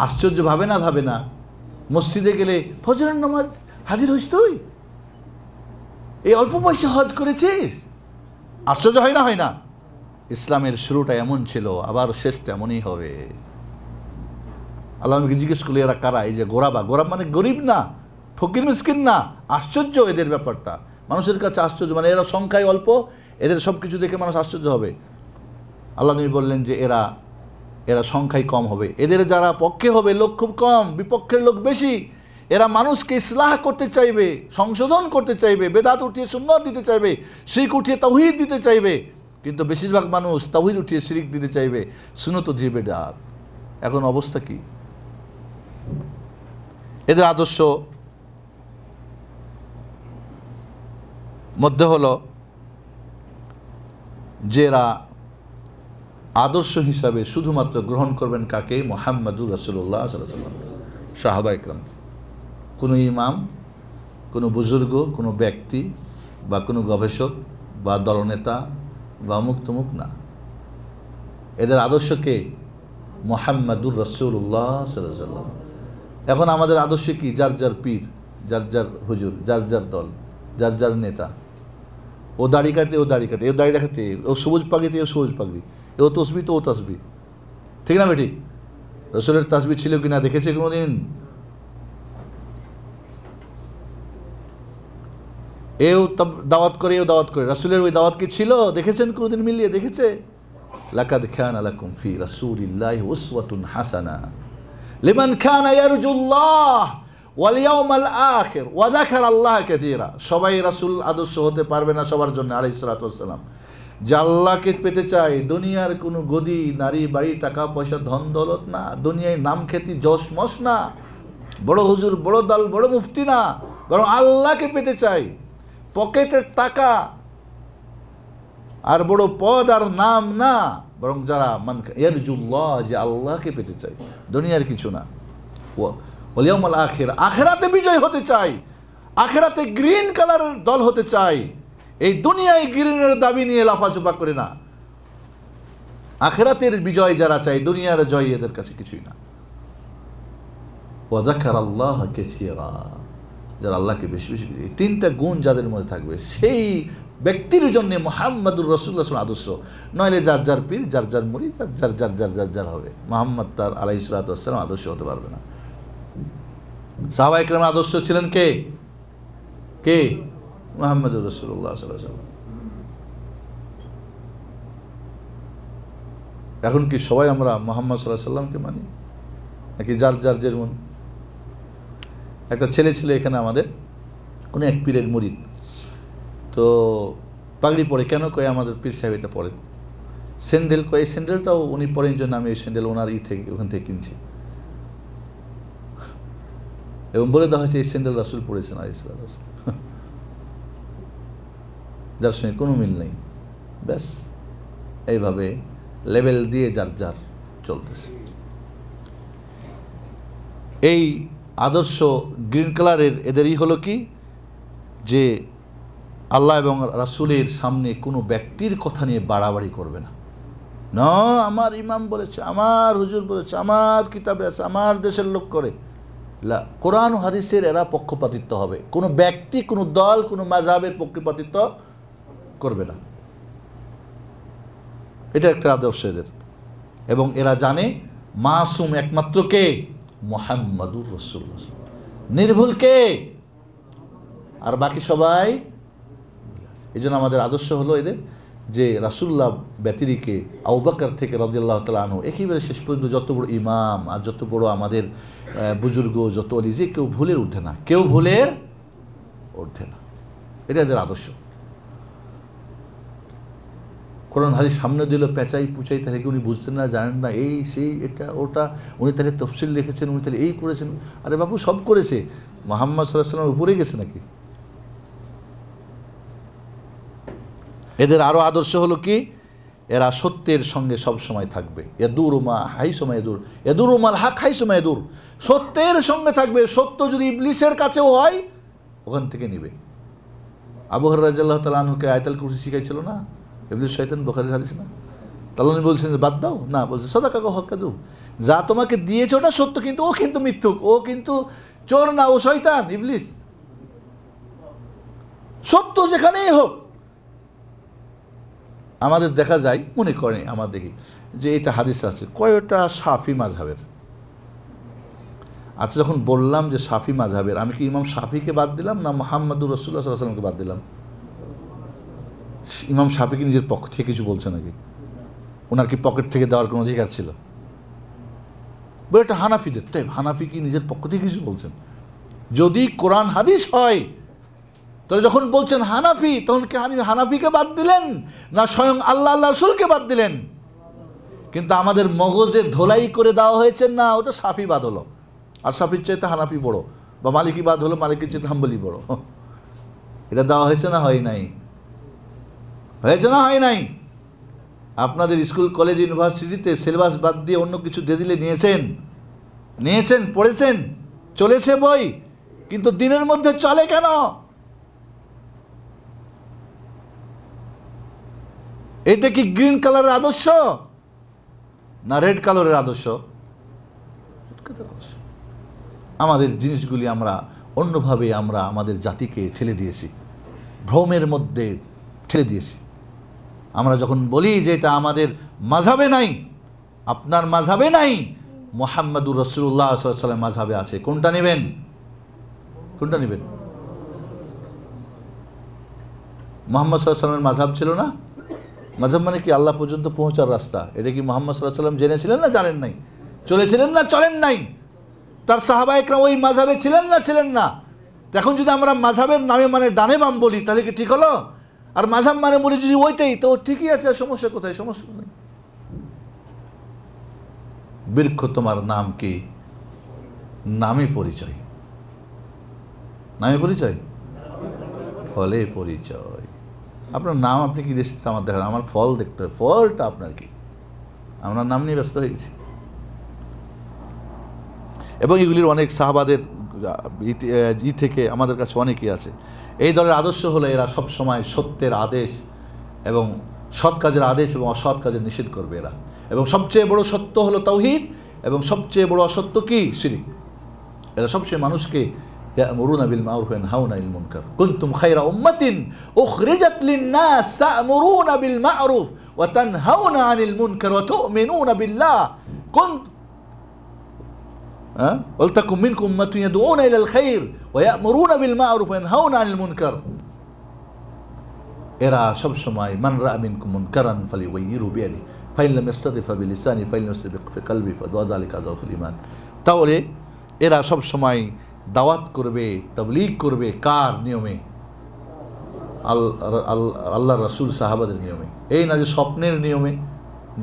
আশ্চর্য ভাবে না। মসজিদে গেলে ফজরের নামাজ হাজির হইস তুই, এই অল্প পয়সা হজ করেছিস, আশ্চর্য হয় না? ইসলামের শুরুটা এমন ছিল, আবার শেষটা এমনই হবে। আল্লাহ নবীকে জিজ্ঞেস করলে এরা কারা? এই যে গোরাব মানে গরিব না, ফকির মিসকিন না। আশ্চর্য এদের ব্যাপারটা, মানুষের কাছে আশ্চর্য, মানে এরা সংখ্যায় অল্প, এদের সব কিছু দেখে মানুষ আশ্চর্য হবে। আল্লাহ নবী বললেন যে এরা সংখ্যায় কম হবে, এদের যারা পক্ষে হবে লোক খুব কম, বিপক্ষের লোক বেশি। এরা মানুষকে ইসলাহ করতে চাইবে, সংশোধন করতে চাইবে, বেদাত উঠিয়ে সুন্নাত দিতে চাইবে, শিরক উঠিয়ে তাওহীদ দিতে চাইবে। কিন্তু বেশিরভাগ মানুষ তাওহীদ উঠিয়ে শিরক দিতে চাইবে, সুন্নাত উঠিয়ে বেদাত। এখন অবস্থা কি? এদের আদর্শ মধ্যে হলো যে এরা আদর্শ হিসাবে শুধুমাত্র গ্রহণ করবেন কাকে? মুহাম্মাদুর রাসূলুল্লাহ সাল্লাল্লাহু আলাইহি ওয়াসাল্লাম, সাহাবা ইকরামকে। কোনো ইমাম, কোনো বুজুর্গ, কোনো ব্যক্তি বা কোনো গবেষক বা দলনেতা বা অমুক তমুক না। এদের আদর্শকে মুহাম্মাদুর রাসূলুল্লাহ সাল্লাল্লাহু আলাইহি ওয়াসাল্লাম। এখন আমাদের আদর্শ কি? যার যার পীর, যার যার হুজুর, যার যার দল, যার যার নেতা। ও দাড়ি কাটে, ও দাড়ি কাটে, ও দাড়ি রাখাতে, ও সবুজ পাগড়িতে, ও সবুজ পাগড়ি, ও তসবি তো ও তসবি। ঠিক না বেঠিক? রাসূলের তাসবি ছিল কিনা দেখেছে কোনোদিন? এও দাওয়াত করে, এও দাওয়াত করে। রাসূলের ওই দাওয়াত কি ছিল দেখেছেন কোনোদিন? মিলিয়ে দেখেছে? লাকাদ কানা লাকুম ফি রাসূলিল্লাহি উসওয়াতুন হাসানা লিমান কানা ইয়ারজুল্লাহ ওয়াল ইয়াউমাল আখির ওয়া যাকারাল্লাহ কাসীরা। সবাই রাসূল আদর্শ হতে পারবে না সবার জন্য আলাইহিস সালাতু ওয়াস সালাম। যে আল্লাহকে পেতে চায়, দুনিয়ার কোনো গদি, নারী, বাড়ি, টাকা পয়সা, ধন দৌলত না, দুনিয়ায় নাম খ্যাতি, যশ মশ না, বড় হুজুর, বড় দল, বড় মুফতি না, বরং আল্লাহকে পেতে চায়। পকেটের টাকা আর বড় পদ আর নাম না, বরং যারা ইয়ারজুল্লাহ, যে আল্লাহকে পেতে চায়, দুনিয়ার কিছু না। ওয়াল ইয়াউমাল আখির, আখিরাতে বিজয় হতে চাই, আখিরাতে গ্রিন কালারের দল হতে চাই। এই দুনিয়ায় গ্রিনের দাবি নিয়ে লাফাচুপা করে না। আখিরাতের বিজয় যারা চায়, দুনিয়ার জয় এদের কাছে কিছুই না। ওয়া যাকারাল্লাহ কাসীরা, যারা আল্লাহকে বেশি বেশি, এই তিনটা গুণ যাদের মধ্যে থাকবে, সেই ব্যক্তির জন্য মুহাম্মাদুর রাসূলুল্লাহ সাল্লাল্লাহু আলাইহি ওয়াসাল্লাম আদর্শ। নইলে যার যার পীর, যার যার মুরিদ, যার যার হবে। মুহাম্মদ তার আলাইহিস সালাতু ওয়াস সালাম আদর্শ হতে পারবে না। সাহাবা ইকরামের আদর্শ ছিলেন কে? কে? মুহাম্মাদুর রাসূলুল্লাহ সাল্লাল্লাহু আলাইহি ওয়াসাল্লাম। এখন কি সবাই আমরা মুহাম্মদ সাল্লাল্লাহু আলাইহি ওয়াসাল্লামকে মানি, নাকি যার যার যেমন? একটা ছেলে ছিল এখানে আমাদের, কোনো এক পীরের মুরিদ, তো পাগড়ি পরে কেন? কয়ে আমাদের পীর সাহেব এটা পরেন। স্যান্ডেল, কয়ে স্যান্ডেলটাও উনি পরেন জন্য আমি এই স্যান্ডেল ওনার থেকে ওখান থেকে কিনছি, এবং বলে দেওয়া হয়েছে এই স্যান্ডেল রাসূল পরেছেন আলাইহিস সালাতু ওয়াস সালাম, যার সঙ্গে কোনো মিল নেই। ব্যাস এইভাবে লেভেল দিয়ে যার যার চলতেছে। এই আদর্শ গ্রিন কালারের এদেরই হলো কি, যে আল্লাহ এবং রাসূলের সামনে কোনো ব্যক্তির কথা নিয়ে বাড়াবাড়ি করবে না। না আমার ইমাম বলেছে, আমার হুজুর বলেছে, আমার কিতাবে আছে, আমার দেশের লোক করে। কোরআন ও হাদিসের এরা পক্ষপাতিত্ব হবে, কোনো ব্যক্তি, কোনো দল, কোনো মাযহাবের পক্ষপাতিত্ব করবে না। এটা একটা আদর্শ এদের। এবং এরা জানে মাসুম একমাত্র কে? মুহাম্মাদুর রাসূলুল্লাহ, নির্ভুল কে? আর বাকি সবাই। এই জন্য আমাদের আদর্শ হলো এদের যে রাসূলুল্লাহ ব্যতিরিকে আবু বকর থেকে রাদিয়াল্লাহু তাআলা আনহু একেবারে শেষ পর্যন্ত যত বড় ইমাম আর যত বড় আমাদের বুজুর্গ, যত অলি, যে কেউ ভুলের ঊর্ধ্বে না, কেউ ভুলের ঊর্ধ্বে না। এটা এদের আদর্শ। কোরআন হাদিস সামনে দিল পেঁচাই পুচাই, তাহলে কি উনি বুঝতেন না, জানেন না, এই সেই এটা ওটা, উনি তাহলে তফসিল লিখেছেন, উনি তাহলে এই করেছেন। আরে বাবু সব করেছে, মুহাম্মদ সাল্লাল্লাহু আলাইহি ওয়াসাল্লামের উপরে গেছে নাকি? এদের আরও আদর্শ হলো কি, এরা সত্যের সঙ্গে সব সময় থাকবে। ইয়াদুরু মা হাইসুমা ইয়াদুর, ইয়াদুরু মাল হক হাইসুমা ইয়াদুর, সত্যের সঙ্গে থাকবে। সত্য যদি ইবলিসের কাছেও হয় ওখান থেকে নিবে। আবু হুরায়রা রাদিয়াল্লাহু তাআলা আনহুকে আয়াতুল কুরসি শিখাইছিল না ইবলিস শয়তান, বুখারীর হাদিস না? তাহলে উনি বলছেন যে বাদ দাও না, বলছে সাদাকা হক্কাদু, যা তোমাকে দিয়েছে ওটা সত্য, কিন্তু ও কিন্তু মিথ্যুক, ও কিন্তু চোর না, ও শয়তান, ইবলিস। সত্য যেখানেই হোক। আমাদের দেখা যায়, মনে করে আমার দেখি যে এটা হাদিস আছে, কয়টা শাফি মাযহাবের। আচ্ছা, যখন বললাম যে শাফি মাযহাবের, আমি কি ইমাম শাফিকে বাদ দিলাম না মুহাম্মাদুর রাসূলুল্লাহ সাল্লাল্লাহু আলাইহি ওয়াসাল্লামকে বাদ দিলাম? ইমাম শাফি কি নিজের পক্ষ থেকে কিছু বলছে নাকি? ওনার কি পকেট থেকে দেওয়ার কোনো অধিকার ছিল? বলে এটা হানাফিদের, তাই হানাফি কি নিজের পক্ষ থেকে কিছু বলছেন? যদি কোরআন হাদিস হয় তাহলে যখন বলছেন হানাফি, তখন কি হানাফিকে বাদ দিলেন না স্বয়ং আল্লাহ রাসূলকে বাদ দিলেন? কিন্তু আমাদের মগজে ধোলাই করে দেওয়া হয়েছে না, ওটা শাফি বাদ হলো, আর শাফির চাইতে হানাফি বড়, বা মালিকি বাদ হলো, মালিকের চাইতে হাম্বলি বড়। এটা দেওয়া হয়েছে না হয় নাই? হয়েছে না হয় নাই? আপনাদের স্কুল কলেজ ইউনিভার্সিটিতে সিলেবাস বাদ দিয়ে অন্য কিছু দিয়ে দিলে নিয়েছেন, পড়েছেন, চলেছে বই, কিন্তু দিনের মধ্যে চলে কেন? এটা কি গ্রিন কালারের আদর্শ না রেড কালারের আদর্শ? আমাদের জিনিসগুলি আমরা অন্যভাবে আমরা আমাদের জাতিকে ঠেলে দিয়েছি, ভ্রমের মধ্যে ঠেলে দিয়েছি। আমরা যখন বলি যে এটা আমাদের মাযহাবে নাই, আপনার মাযহাবে নাই, মুহাম্মাদুর রাসূলুল্লাহ সাল্লাল্লাহু আলাইহি ওয়াসাল্লাম মাযহাবে আছে, কোনটা নেবেন? কোনটা নেবেন? মুহাম্মদ সাল্লাল্লাহু আলাইহি ওয়াসাল্লামের মাযহাব ছিল না? মাযহাব মানে কি? আল্লাহ পর্যন্ত পৌঁছার রাস্তা। এটা কি মুহাম্মদ সাল্লাল্লাহু আলাইহি ওয়াসাল্লাম জেনেছিলেন না জানেন নাই? চলেছিলেন না চলেন নাই? তার সাহাবা একরাম ওই মাযহাবে ছিলেন না ছিলেন না? এখন যদি আমরা মাযহাবের নামে মানে ডানে বাম বলি তাহলে কি ঠিক হলো? আর মাযহাব মানে বলি যদি ওইটাই, তো ঠিকই আছে, সমস্যা কোথায়? সমস্যা নেই। বৃক্ষ তোমার নাম কি? নামে পরিচয়, নামে পরিচয়, ফলে পরিচয়। আপনার নাম আপনি কি দেশে আমার দেখা, আমার ফল দেখতে হয়, ফলটা আপনার কি? আমরা নাম নিয়ে ব্যস্ত হয়ে গেছি। এবং এগুলির অনেক সাহাবাদের থেকে আমাদের কাছে অনেকই আছে। এই দলের আদর্শ হলো এরা সবসময় সত্যের আদেশ এবং সৎ কাজের আদেশ এবং অসৎ কাজের নিষেধ করবে এরা। এবং সবচেয়ে বড় সত্য হলো তাওহীদ, এবং সবচেয়ে বড় অসত্য কি? শিরক। এরা সবচেয়ে মানুষকে ইয়া'মুরুনা বিল মা'রুফ ওয়া ইয়ানহাউনা আনিল মুনকার, কুনতুম খায়রা উম্মাতিন উখরিজাত লিন-নাস তা'মুরুনা বিল মা'রুফ ওয়া তানহাউনা আনিল মুনকার ওয়া তু'মিনুনা বিল্লাহ ওয়ালতাকুম মিনকুম উম্মাতুন ইয়াদউনা ইলাল খায়র ওয়া ইয়া'মুরুনা বিল মা'রুফ ওয়া ইয়ানহাউনা আনিল মুনকার। এরা সবসময় মান রা'a মিনকুম মুনকারান ফালিয়ুগাইয়িরহু বিয়াদিহি ফাইন লাম ইয়াস্তাতি ফাবিলিসানিহি ফাইন লাম ইয়াস্তাতি ফিকলবিহি ফাযালিকা আযআফুল ঈমান। তাহলে এরা সবসময় দাওয়াত করবে, তাবলীগ করবে কার নিয়মে? আল্লাহ রাসূল সাহাবাদের নিয়মে। এই না যে স্বপ্নের নিয়মে,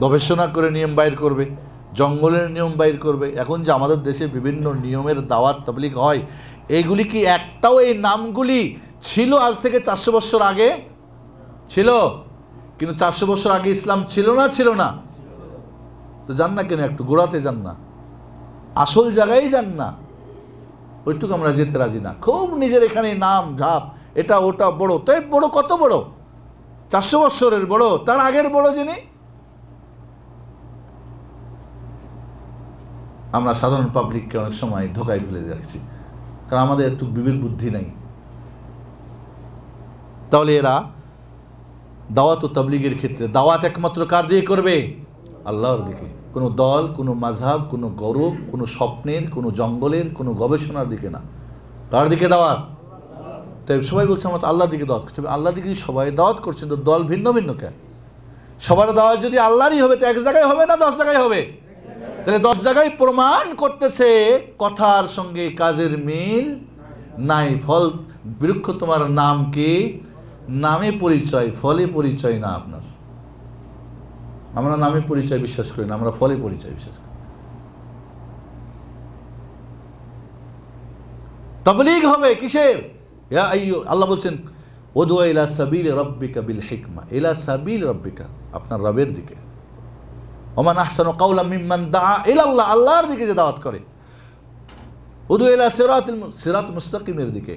গবেষণা করে নিয়ম বাইর করবে, জঙ্গলের নিয়ম বাইর করবে। এখন যে আমাদের দেশে বিভিন্ন নিয়মের দাওয়াত তাবলীগ হয়, এইগুলি কি একটাও এই নামগুলি ছিল আজ থেকে 400 বছর আগে? ছিল। কিন্তু 400 বছর আগে ইসলাম ছিল না? ছিল না? তো যান না কেন, একটু গোড়াতে যান না, আসল জায়গায় যান না। ওইটুকু আমরা যেতে রাজি না। খুব নিজের এখানে নাম ঝাপ, এটা ওটা বড়। তাই বড় কত বড়? 400 বছরের বড়, তার আগের বড় যিনি। আমরা সাধারণ পাবলিককে অনেক সময় ধোকায় ফেলে রাখছি, কারণ আমাদের একটু বিবেক বুদ্ধি নেই। তাহলে এরা দাওয়াত ও তাবলীগের ক্ষেত্রে দাওয়াত একমাত্র কার দিয়ে করবে? আল্লাহর দিকে। কোনো দল, কোনো মাযহাব, কোনো গৌরব, কোনো স্বপ্নের, কোনো জঙ্গলের, কোনো গবেষণার দিকে না। কার দিকে দাওয়াত? তাই সবাই বলছে আমরা তো আল্লাহর দিকে দাওয়াত করছি। আল্লাহর দিকে সবাই দাওয়াত করছেন, তো দল ভিন্ন ভিন্ন কেন? সবার দাওয়াত যদি আল্লাহরই হবে তো এক জায়গায় হবে না 10 জায়গায় হবে? তাহলে 10 জায়গায় প্রমাণ করতেছে কথার সঙ্গে কাজের মিল নাই। ফল বৃক্ষ তোমার নাম কি? নামে পরিচয়, ফলে পরিচয় না আপনার। আমরা নামে পরিচয় বিশ্বাস করি না, আমরা ফলে পরিচয় বিশ্বাস করি। তাবলীগ হবে কিসের? আল্লাহ বলছেন উদউ ইলা সাবিল রাব্বিকা বিল হিকমা, ইলা সাবিল রাব্বিকা, আপনার রবের দিকে। ওমান আহসানু কাওলাম মিম্মান দাআ ইলাল্লাহ, আল্লাহর দিকে যে দাওয়াত করে। উদউ ইলা সিরাত মুস্তাকিমের দিকে।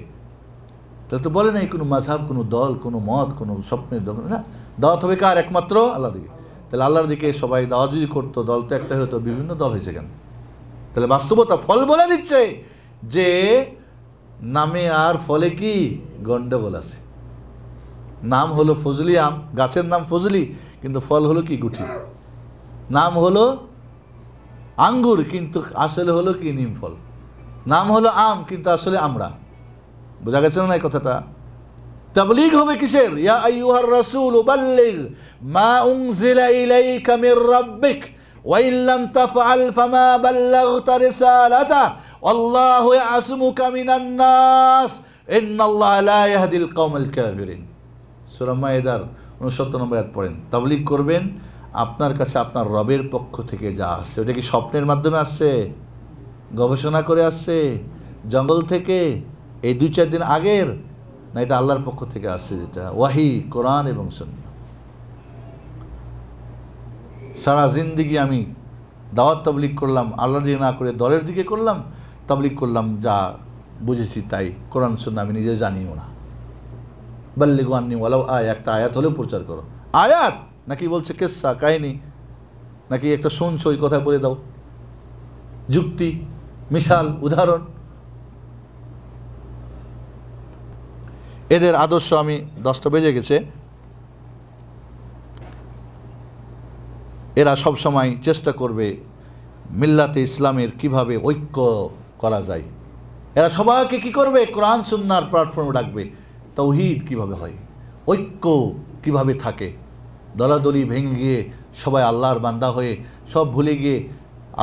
তাহলে তো বলে নাই কোনো মাযহাব, কোনো দল, কোনো মত, কোনো স্বপ্নের দল না, দাওয়াত হবে কার? একমাত্র আল্লাহর দিকে। তাহলে আল্লাহর দিকে সবাই দাওয়াত যদি করতো, দল তো একটা হতো, বিভিন্ন দল হয়েছে কেন? তাহলে বাস্তবতা ফল বলে দিচ্ছে যে নামে আর ফলে কি গন্ডগোল আছে। নাম হলো ফজলি আম, গাছের নাম ফজলি, কিন্তু ফল হলো কি গুঠি। নাম হলো আঙ্গুর, কিন্তু আসলে হলো কি নিম ফল। নাম হলো আম, কিন্তু আসলে আমরা। বোঝা গেছে না এই কথাটা? তাবলীগ হবে কিসের? ইয়া আইয়ুহার রাসূল বাল্লিগ মা উনজিলা ইলাইকা মির রাব্বিক ওয়া ইন লাম তাফআল ফামা বাল্লাগতা রিসালাতা আল্লাহু ইয়াসমুকা মিনান নাস ইন্নাল্লাহা লা ইয়াহদিল কওমাল কাফিরিন। সূরা মাইদার 69 নম্বর আয়াত পড়েন। তাবলীগ করবেন আপনার কাছে আপনার রবের পক্ষ থেকে যা আসছে। ওটা কি স্বপ্নের মাধ্যমে আসছে? গবেষণা করে আসছে? জঙ্গল থেকে? এই 2-4 দিন আগের? না, এটা আল্লাহর পক্ষ থেকে আসছে, যেটা ওয়াহি, কোরআন এবং সুন্নাহ। সারা জিন্দেগি আমি দাওয়াত তাবলীগ করলাম, আল্লাহর দিকে না করে দলের দিকে করলাম, তাবলীগ করলাম, যা বুঝেছি তাই, কোরআন সুন্নাহ আমি নিজে জানিও না। বাল্লিগু আন্নী ওয়ালাউ আয়া, একটা আয়াত হলেও প্রচার করো। আয়াত নাকি বলছে কিসসা, কাহিনী, নাকি একটা শুনছো ওই কথা বলে দাও, যুক্তি, মিসাল, উদাহরণ। এদের আদর্শ, আমি 10টা বেজে গেছে, এরা সব সময় চেষ্টা করবে মিল্লাতে ইসলামের কিভাবে ঐক্য করা যায়। এরা সবাইকে কি করবে? কোরআন সুন্নাহর প্ল্যাটফর্মে ডাকবে। তাওহীদ কিভাবে হয়, ঐক্য কিভাবে থাকে, দলাদলি ভেঙে গিয়ে সবাই আল্লাহর বান্দা হয়ে সব ভুলে গিয়ে।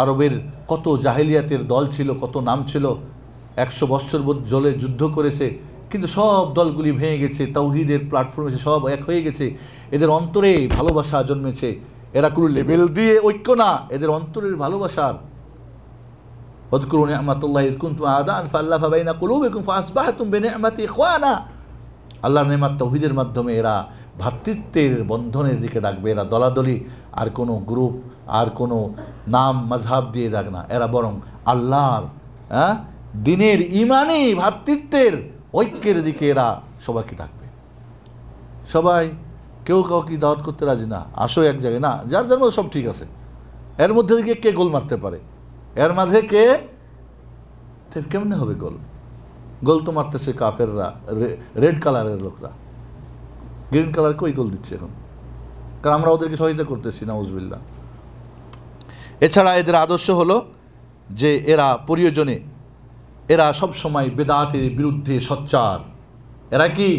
আরবের কত জাহেলিয়াতের দল ছিল, কত নাম ছিল, 100 বছর জলে যুদ্ধ করেছে, কিন্তু সব দলগুলি ভেঙে গেছে। তাওহীদের প্ল্যাটফর্মে সব এক হয়ে গেছে। এদের অন্তরে ভালোবাসা জন্মেছে। এরা কোনো লেভেল দিয়ে ঐক্য না, এদের অন্তরের ভালোবাসার। ওয়াযকুরু নি'মাতাল্লাহি ইয কুনতুম আ'দাআন ফাআল্লাফা বাইনা কুলুবিকুম ফাআসবাহতুম বিনি'মাতিহি ইখওয়ানা। আল্লাহর নেয়ামত তাওহীদের মাধ্যমে এরা ভ্রাতৃত্বের বন্ধনের দিকে ডাকবে। এরা দলাদলি আর কোনো গ্রুপ আর কোনো নাম মাযহাব দিয়ে ডাক না, এরা বরং আল্লাহর দিনের ইমানি ভ্রাতৃত্বের ঐক্যের দিকে এরা সবাইকে ডাকবে। সবাই কেউ কাউকে দাওয়াত করতে রাজি না, আসো এক জায়গায় না, যার যার মধ্যে সব ঠিক আছে। এর মধ্যে থেকে কে গোল মারতে পারে, এর মাঝে কে, কেমনে হবে গোল? গোল তো মারতেছে কাফেররা, রেড কালারের লোকরা। গ্রিন কালার কই গোল দিচ্ছে এখন? কারণ আমরা ওদেরকে সহযোগিতা করতেছি, নাউজুবিল্লাহ। এছাড়া এদের আদর্শ হলো যে এরা প্রয়োজনে, এরা সব সময় বেদাতের বিরুদ্ধে সোচ্চার। এরা কি?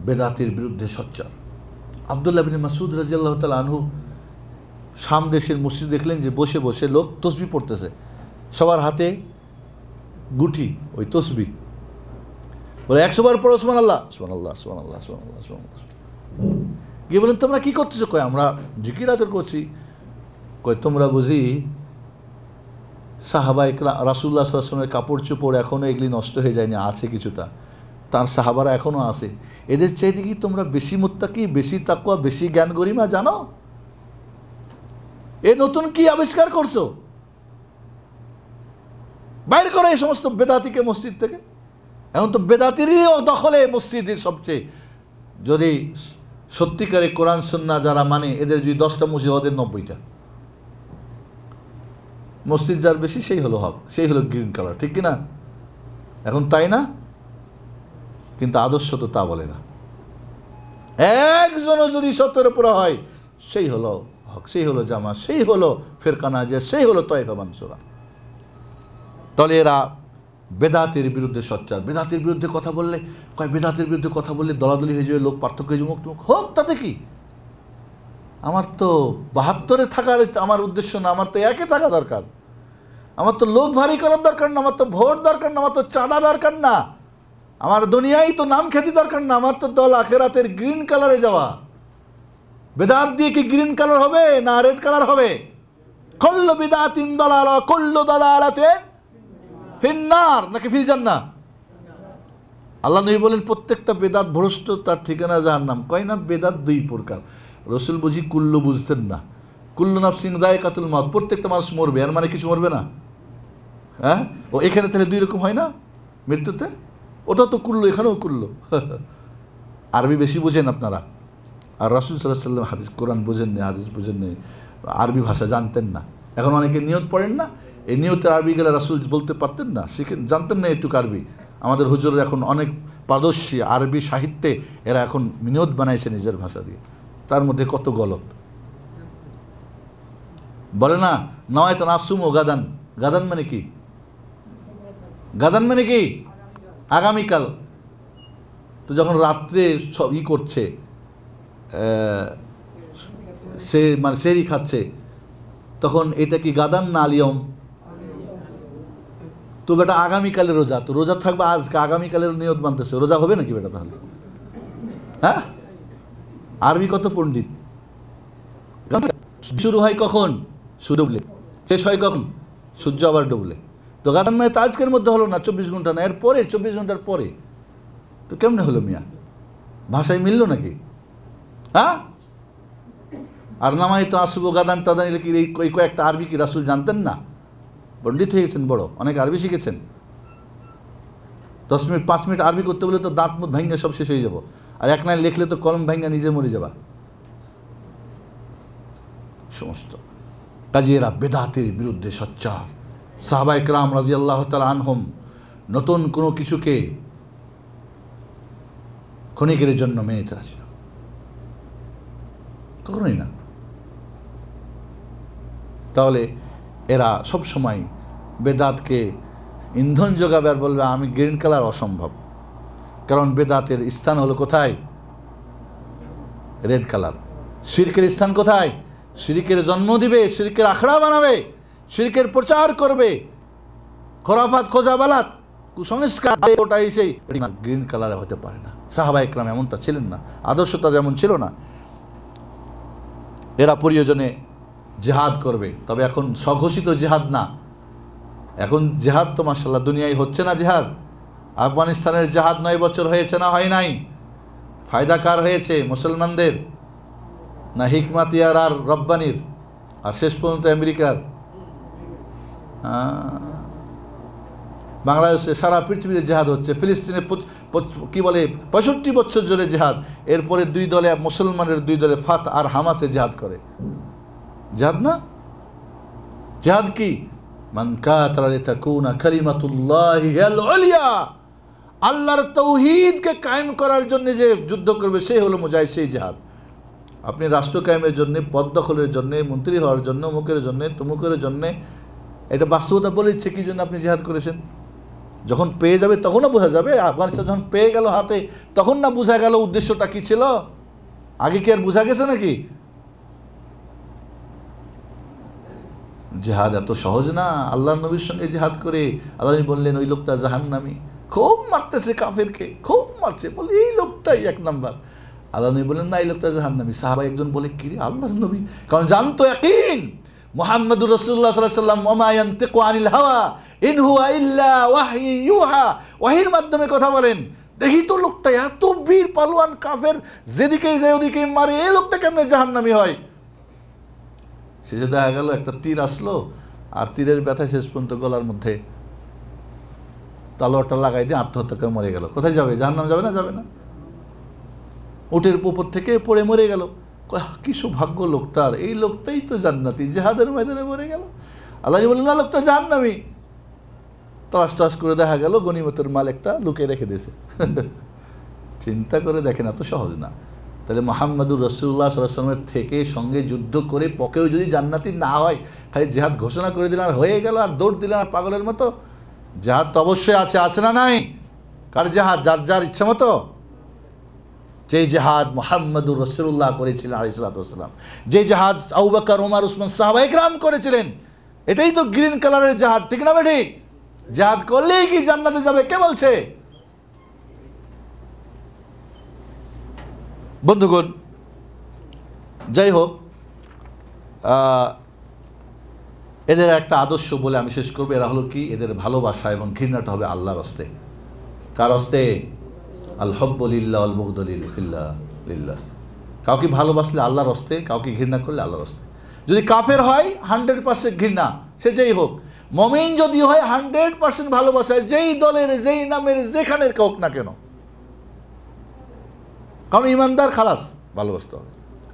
বেদাতের বিরুদ্ধে সোচ্চার। আব্দুল্লাহ বিন মাসউদ রাদিয়াল্লাহু তাআলা আনহু শাম দেশের মসজিদ দেখলেন যে বসে বসে লোক তসবিহ পড়তেছে, সবার হাতে গুটি, ওই তসবিহ। বলে 100 বার পড়ো সুবহানাল্লাহ, সুবহানাল্লাহ, সুবহানাল্লাহ, সুবহানাল্লাহ, সুবহানাল্লাহ। গিয়ে বলেন তোমরা কি করতেছো? কয় আমরা জিকির আজর করছি। কয় তোমরা বুঝি সাহাবা রাসূলুল্লাহ সাল্লাল্লাহু আলাইহি ওয়াসাল্লামের কাপড় চোপড় এখনও এগুলি নষ্ট হয়ে যায়নি, আছে কিছুটা, তার সাহাবারা এখনও আছে। এদের চাইতে কি তোমরা বেশি মুত্তাকি, বেশি তাকওয়া, বেশি জ্ঞান গরিমা জানো? এ নতুন কি আবিষ্কার করছো? বাইর করো এই সমস্ত বেদাতিকে মসজিদ থেকে। এখন তো বেদাতিরই দখলে মসজিদের সবচেয়ে। যদি সত্যিকারে কোরআন সুন্নাহ যারা মানে, এদের যদি 10টা মসজিদ, ওদের 90টা। মসজিদ যার বেশি সেই হলো হক, সেই হলো গ্রিন কালার, ঠিক কিনা? এখন তাই না? কিন্তু আদর্শ তো তা বলে না। একজনও যদি সত্যের উপর হয় সেই হলো হক, সেই হলো জামা, সেই হলো ফেরকা নাজিয়া, সেই হলো তয়েফা মানসুরা। তাহলে এরা বেদাতের বিরুদ্ধে সোচ্চার। বেদাতের বিরুদ্ধে কথা বললে বেদাতের বিরুদ্ধে কথা বললে দলাদলি হয়ে যাবে, লোক পার্থক্য হয়ে যাবে, মুখ হোক, তাতে কি? আমার তো 72-এ থাকার আমার উদ্দেশ্য না, আমার তো একে থাকা দরকার। আমার তো লোক ভারী করার দরকার না, আমার তো ভোট দরকার না, আমার তো চাঁদা দরকার না, আমার দুনিয়ায় তো নাম খ্যাতি দরকার না, আমার তো দল আখেরাতের গ্রিন কালারে যাওয়া। বেদাত দিয়ে কি গ্রিন কালার হবে না রেড কালার হবে? কুল্লু বিদাতিন দালালা কুল্লু দালালাতিন ফিন্নার, নাকি ফিল জান্নাহ? আল্লাহ নবী বলেন প্রত্যেকটা বেদাত ভ্রষ্ট, তার ঠিকানা জাহান্নাম। কয় না বেদাত দুই প্রকার। রসুল বুঝি কুল্লু বুঝতেন না। কুল্লু নাফসিন যায়কাতুল মাউত, প্রত্যেকটা মানুষ মরবে, আর মানে কিছু মরবে না? হ্যাঁ, ও এখানে তাহলে দুই রকম হয় না মৃত্যুতে? ওটা তো কুল্লু, এখানেও কুল্লু। আরবি বেশি বোঝেন আপনারা, আর রাসূল সাল্লাল্লাহু আলাইহি ওয়াসাল্লাম হাদিস কোরআন বোঝেননি, হাদিস বোঝেননি, আরবি ভাষা জানতেন না। এখন অনেকে নিয়ত পড়েন না, এই নিয়তের আরবি গেলে রাসূল বলতে পারতেন না, শিখেন, জানতেন না একটু আরবি। আমাদের হুজুর এখন অনেক পারদর্শী আরবি সাহিত্যে, এরা এখন নিয়ত বানাইছে নিজের ভাষা দিয়ে। তার মধ্যে কত গলত বলে না, নয় তো নাসুমো গাদান। গাদান মানে কি? গাদান মানে কি? আগামীকাল। তো যখন রাত্রে করছে, সে মানে সেরি খাচ্ছে, তখন এটা কি গাদান না আলিয়ম? তো বেটা আগামীকালের রোজা, তো রোজা থাকবে আজকে, আগামীকালের নিয়ত মানতেছে, রোজা হবে নাকি বেটা তাহলে? হ্যাঁ, আরবি কত পণ্ডিত। শুরু হয় কখন? সূর্য ডুবলে। শেষ হয় কখন? সূর্য আবার ডুবলে। তো গাদান মানে তো আজকের মধ্যে হলো না, 24 ঘন্টা না, এর পরে 24 ঘন্টার পরে। তো কেমনে হলো মিয়া? ভাষায় মিললো নাকি? হ্যাঁ, আর নামাই তো আসবো গাদান টাদান, কি এই কয়েকটা আরবি কি রাসূল জানতেন না? পণ্ডিত হয়ে গেছেন, বড় অনেক আরবি শিখেছেন। 10 মিনিট 5 মিনিট আরবি করতে বলে তো দাঁত মুখ ভাঙ্গা সব শেষ হয়ে যাব, আর এক লাইন লিখলে তো কলম ভাঙ্গা নিজে মরে যাবা সমস্ত। কাজে এরা বেদাতের বিরুদ্ধে সোচ্চার। সাহাবা ইকরাম রাদিয়াল্লাহু তাআলা আনহুম নতুন কোনো কিছুকে ক্ষণিকের জন্য মেনে নিতে রাজি না, কখনোই না। তাহলে এরা সব সময় বেদাতকে ইন্ধন যোগাবে আর বলবে আমি গ্রিন কালার, অসম্ভব। কারণ বেদাতের স্থান হলো কোথায়? Red colour. শিরকের স্থান কোথায়? শিরকের জন্ম দিবে, শিরকের আখড়া বানাবে, শিরকের প্রচার করবে, খোরাফাত খোঁজাবালাত কুসংস্কার, ওটাই সেই গ্রিন কালারে হতে পারে না। সাহাবা ইকরাম এমনটা ছিলেন না, আদর্শতা যেমন ছিল না। এরা প্রয়োজনে জেহাদ করবে, তবে এখন স্বঘোষিত জেহাদ না। এখন জেহাদ তো মাশাআল্লাহ দুনিয়ায় হচ্ছে না জেহাদ। আফগানিস্তানের জেহাদ 9 বছর হয়েছে না হয় নাই? ফায়দা কার হয়েছে? মুসলমানদের না হিকমাতিয়ার আর রব্বানির? আর শেষ পর্যন্ত আমেরিকার। বাংলাদেশে সারা পৃথিবীতে জেহাদ হচ্ছে। ফিলিস্তিনে কি বলে 65 বছর জুড়ে জেহাদ। এরপরে দুই দলে, মুসলমানের দুই দলে ফাত আর হামাসে জেহাদ করে। জেহাদ না? জেহাদ কি? মান কাতালা লিতাকুনা কালিমাতুল্লাহি হিয়াল উলিয়া, আল্লাহর তাওহীদকে কায়েম করার জন্য যে যুদ্ধ করবে সেই হলো মুজাহিদ, সেই জেহাদ। আপনি রাষ্ট্র কায়েমের জন্য, পদ দখলের জন্য, মন্ত্রী হওয়ার জন্য, অমুকের জন্য, তমুকের জন্য, এটা বাস্তবতা বলেছে কি জন্য আপনি জেহাদ করেছেন। যখন পেয়ে যাবে তখনও বোঝা যাবে। আফগানিস্তান যখন পেয়ে গেল হাতে, তখন না বোঝা গেল উদ্দেশ্যটা কি ছিল? আগে কি আর বোঝা গেছে নাকি? জেহাদ এত সহজ না। আল্লাহর নবীর সঙ্গে জেহাদ করে আল্লাহ বললেন ওই লোকটা জাহান্নামী, খুব মারতেছে কাফেরকে, খুব মারছে, বলে এই লোকটাই 1 নাম্বার। আল্লাহ নবী বললেন না, এই লোকটা জাহান্নামী। সাহাবা একজন বলে কি রে আল্লাহর নবী, কারণ জানতো ইয়াকিন মুহাম্মদুর রাসূলুল্লাহ সাল্লাল্লাহু আলাইহি ওয়াসাল্লাম ওয়া মা ইয়ানতিকু আনিল হাওয়া ইন হুয়া ইল্লা ওয়াহয়ু ইউহা, ওয়াহির মাধ্যমে কথা বলেন। দেখি তো লোকটা এত বীর পালোয়ান, কাফের যেদিকেই যায় ওদিকেই মারে, এই লোকটা কেমনে জাহান্নামী হয়? শেষে দেখা গেল একটা তীর আসলো, আর তীরের ব্যথা শেষ পর্যন্ত গলার মধ্যে তলোয়ারটা লাগাই দিয়ে আত্মহত্যা করে মরে গেল। কোথায় যাবে? জাহান্নাম যাবে না? যাবে না। উটের উপর থেকে পড়ে মরে গেল। কি সৌভাগ্য লোকটার, এই লোকটাই তো জান্নাতি, জিহাদের ময়দানে মরে গেল। আল্লাহ বললেন না, লোকটা জাহান্নামী। তলাশ টলাশ করে দেখা গেল গনিমতের মাল একটা লুকিয়ে রেখে দিয়েছে। চিন্তা করে দেখেন, এত সহজ না। তাহলে মুহাম্মদুর রাসূলুল্লাহ সাল্লাল্লাহু আলাইহি ওয়াসাল্লামের থেকে সঙ্গে যুদ্ধ করে পকেও যদি জান্নাতি না হয়, খালি জিহাদ ঘোষণা করে দিলেন আর হয়ে গেল, আর দৌড় দিলেন আর পাগলের মতো। জিহাদ তো অবশ্যই আছে, আছে না নাই? কার জিহাদ? যার যার ইচ্ছা মতো। যে জিহাদ মুহাম্মদুর রাসূলুল্লাহ করেছিলেন আলাইহিস সালাতু ওয়াস সালাম, যে জিহাদ আবু বকর, ওমর, উসমান, সাহাবায়ে কেরাম করেছিলেন, এটাই তো গ্রিন কালারের জিহাদ, ঠিক না বেঠিক? জিহাদ করলেই কি জান্নাতে যাবে? কে বলছে? বন্ধুগণ, যাই হোক, এদের একটা আদর্শ বলে আমি শেষ করবো। এরা হলো কি? এদের ভালোবাসা এবং ঘৃণাটা হবে আল্লাহর হস্তে। কার হস্তে? আল হুব্বু লিল্লাহ ওয়াল বুগদু লিল্লাহ। কাউকে ভালোবাসলে আল্লাহর হস্তে, কাউকে ঘৃণা করলে আল্লাহর হস্তে। যদি কাফের হয় 100% ঘৃণা, সে যেই হোক। মুমিন যদি হয় 100% ভালোবাসা, যেই দলের, যেই নামের, যেখানের হোক না কেন। কারণ ইমানদার খালাস ভালোবাসতে হবে।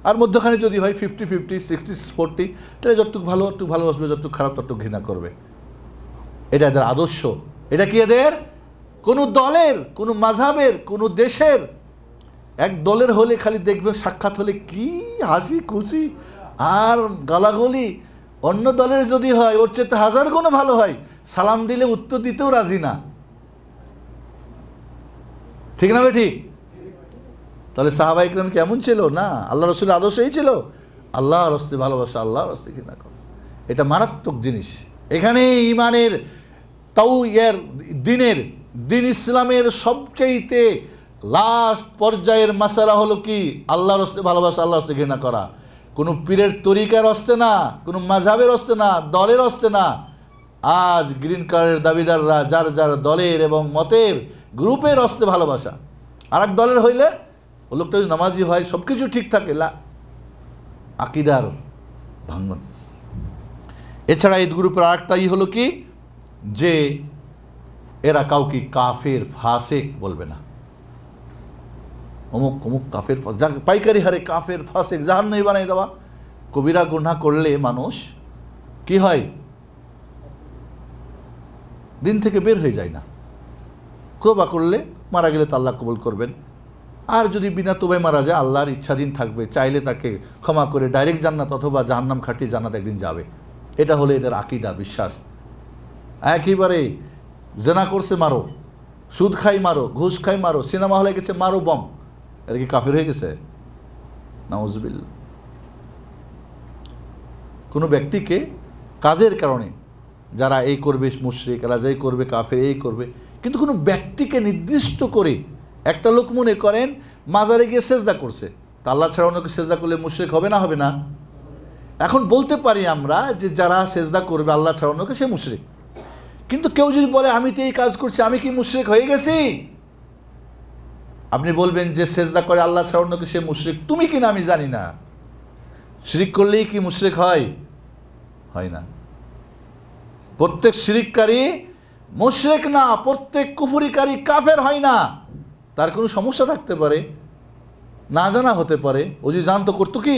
আর মধ্যখানে যদি হয় 50-50, 60-40, তাহলে যতটুকু ভালো একটু ভালোবাসবে, যতটুকু খারাপ ততটুকু ঘৃণা করবে। এটা এদের আদর্শ। এটা কি এদের? কোনো দলের, কোনো মাযহাবের, কোনো দেশের এক দলের হলে খালি দেখবেন সাক্ষাৎ হলে কি হাসি খুশি আর গালাগলি। অন্য দলের যদি হয় ওর চেয়ে 1000 গুণ ভালো হয়, সালাম দিলে উত্তর দিতেও রাজি না, ঠিক না? ঠিক। তাহলে সাহাবায়ে কেরাম কেমন ছিল? না, আল্লাহ রাসূলের আদর্শ এই ছিল, আল্লাহর হস্তে ভালোবাসা, আল্লাহর হস্তে ঘৃণা করা। এটা মারাত্মক জিনিস। এখানে ইমানের দিন ইসলামের সবচেয়ে লাস্ট পর্যায়ের মাসালা হলো কি? আল্লাহর হস্তে ভালোবাসা, আল্লাহর হস্তে ঘৃণা করা। কোনো পীরের তরিকার হস্তে না, কোনো মাযহাবের হস্তে না, দলের হস্তে না। আজ গ্রিন কার্ডের দাবিদাররা যার যার দলের এবং মতের গ্রুপের হস্তে ভালোবাসা। আর এক দলের হইলে ও লোকটা যদি নামাজি হয়, সব কিছু ঠিক থাকে, আকিদার ভাঙন। এছাড়া এই গ্রুপের আরেকটাই হলো কি? যে এরা কাউকে কাফের, ফাসেক বলবে না। অমুক অমুক কাফের, পাইকারি হারে কাফের, ফাসেক, জাহান্নামী বানাই দেওয়া। কবিরা গুনাহ করলে মানুষ কি হয়? দিন থেকে বের হয়ে যায় না। তওবা করলে, মারা গেলে তো আল্লাহ কবুল করবেন। আর যদি বিনা তওবায় মারা যায়, আল্লাহর ইচ্ছাধীন থাকবে, চাইলে তাকে ক্ষমা করে ডাইরেক্ট জান্নাত অথবা জাহান্নাম খাটিয়ে জান্নাত একদিন যাবে। এটা হলো এদের আকীদা, বিশ্বাস। একেবারে জেনা করছে মারো, সুদ খাই মারো, ঘুষ খাই মারো, সিনেমা হলে গেছে মারো বম। এটা কি কাফের হয়ে গেছে? নাউজুবিল্লাহ। কোনো ব্যক্তিকে কাজের কারণে যারা এই করবে মুশরিক, এরা যেই করবে কাফের, এই করবে, কিন্তু কোনো ব্যক্তিকে নির্দিষ্ট করে একটা লোক মনে করেন মাজারে গিয়ে সেজদা করছে, তা আল্লাহ ছাড়া অন্যকে সেজদা করলে মুশরিক হবে না? হবে না? এখন বলতে পারি আমরা যে যারা সেজদা করবে আল্লাহ ছাড়া অন্যকে, সে মুশরিক। কিন্তু কেউ যদি বলে আমি তো এই কাজ করছি, আমি কি মুশরিক হয়ে গেছি? আপনি বলবেন যে সেজদা করে আল্লাহ ছাড়া অন্যকে, সে মুশরিক। তুমি কি না আমি জানি না। শিরিক করলেই কি মুশরিক হয়? হয় না। প্রত্যেক শিরিককারী মুশরিক না, প্রত্যেক কুফরিকারী কাফের হয় না। তার কোনো সমস্যা থাকতে পারে, না জানা হতে পারে। ও যদি জানতো করতো কি?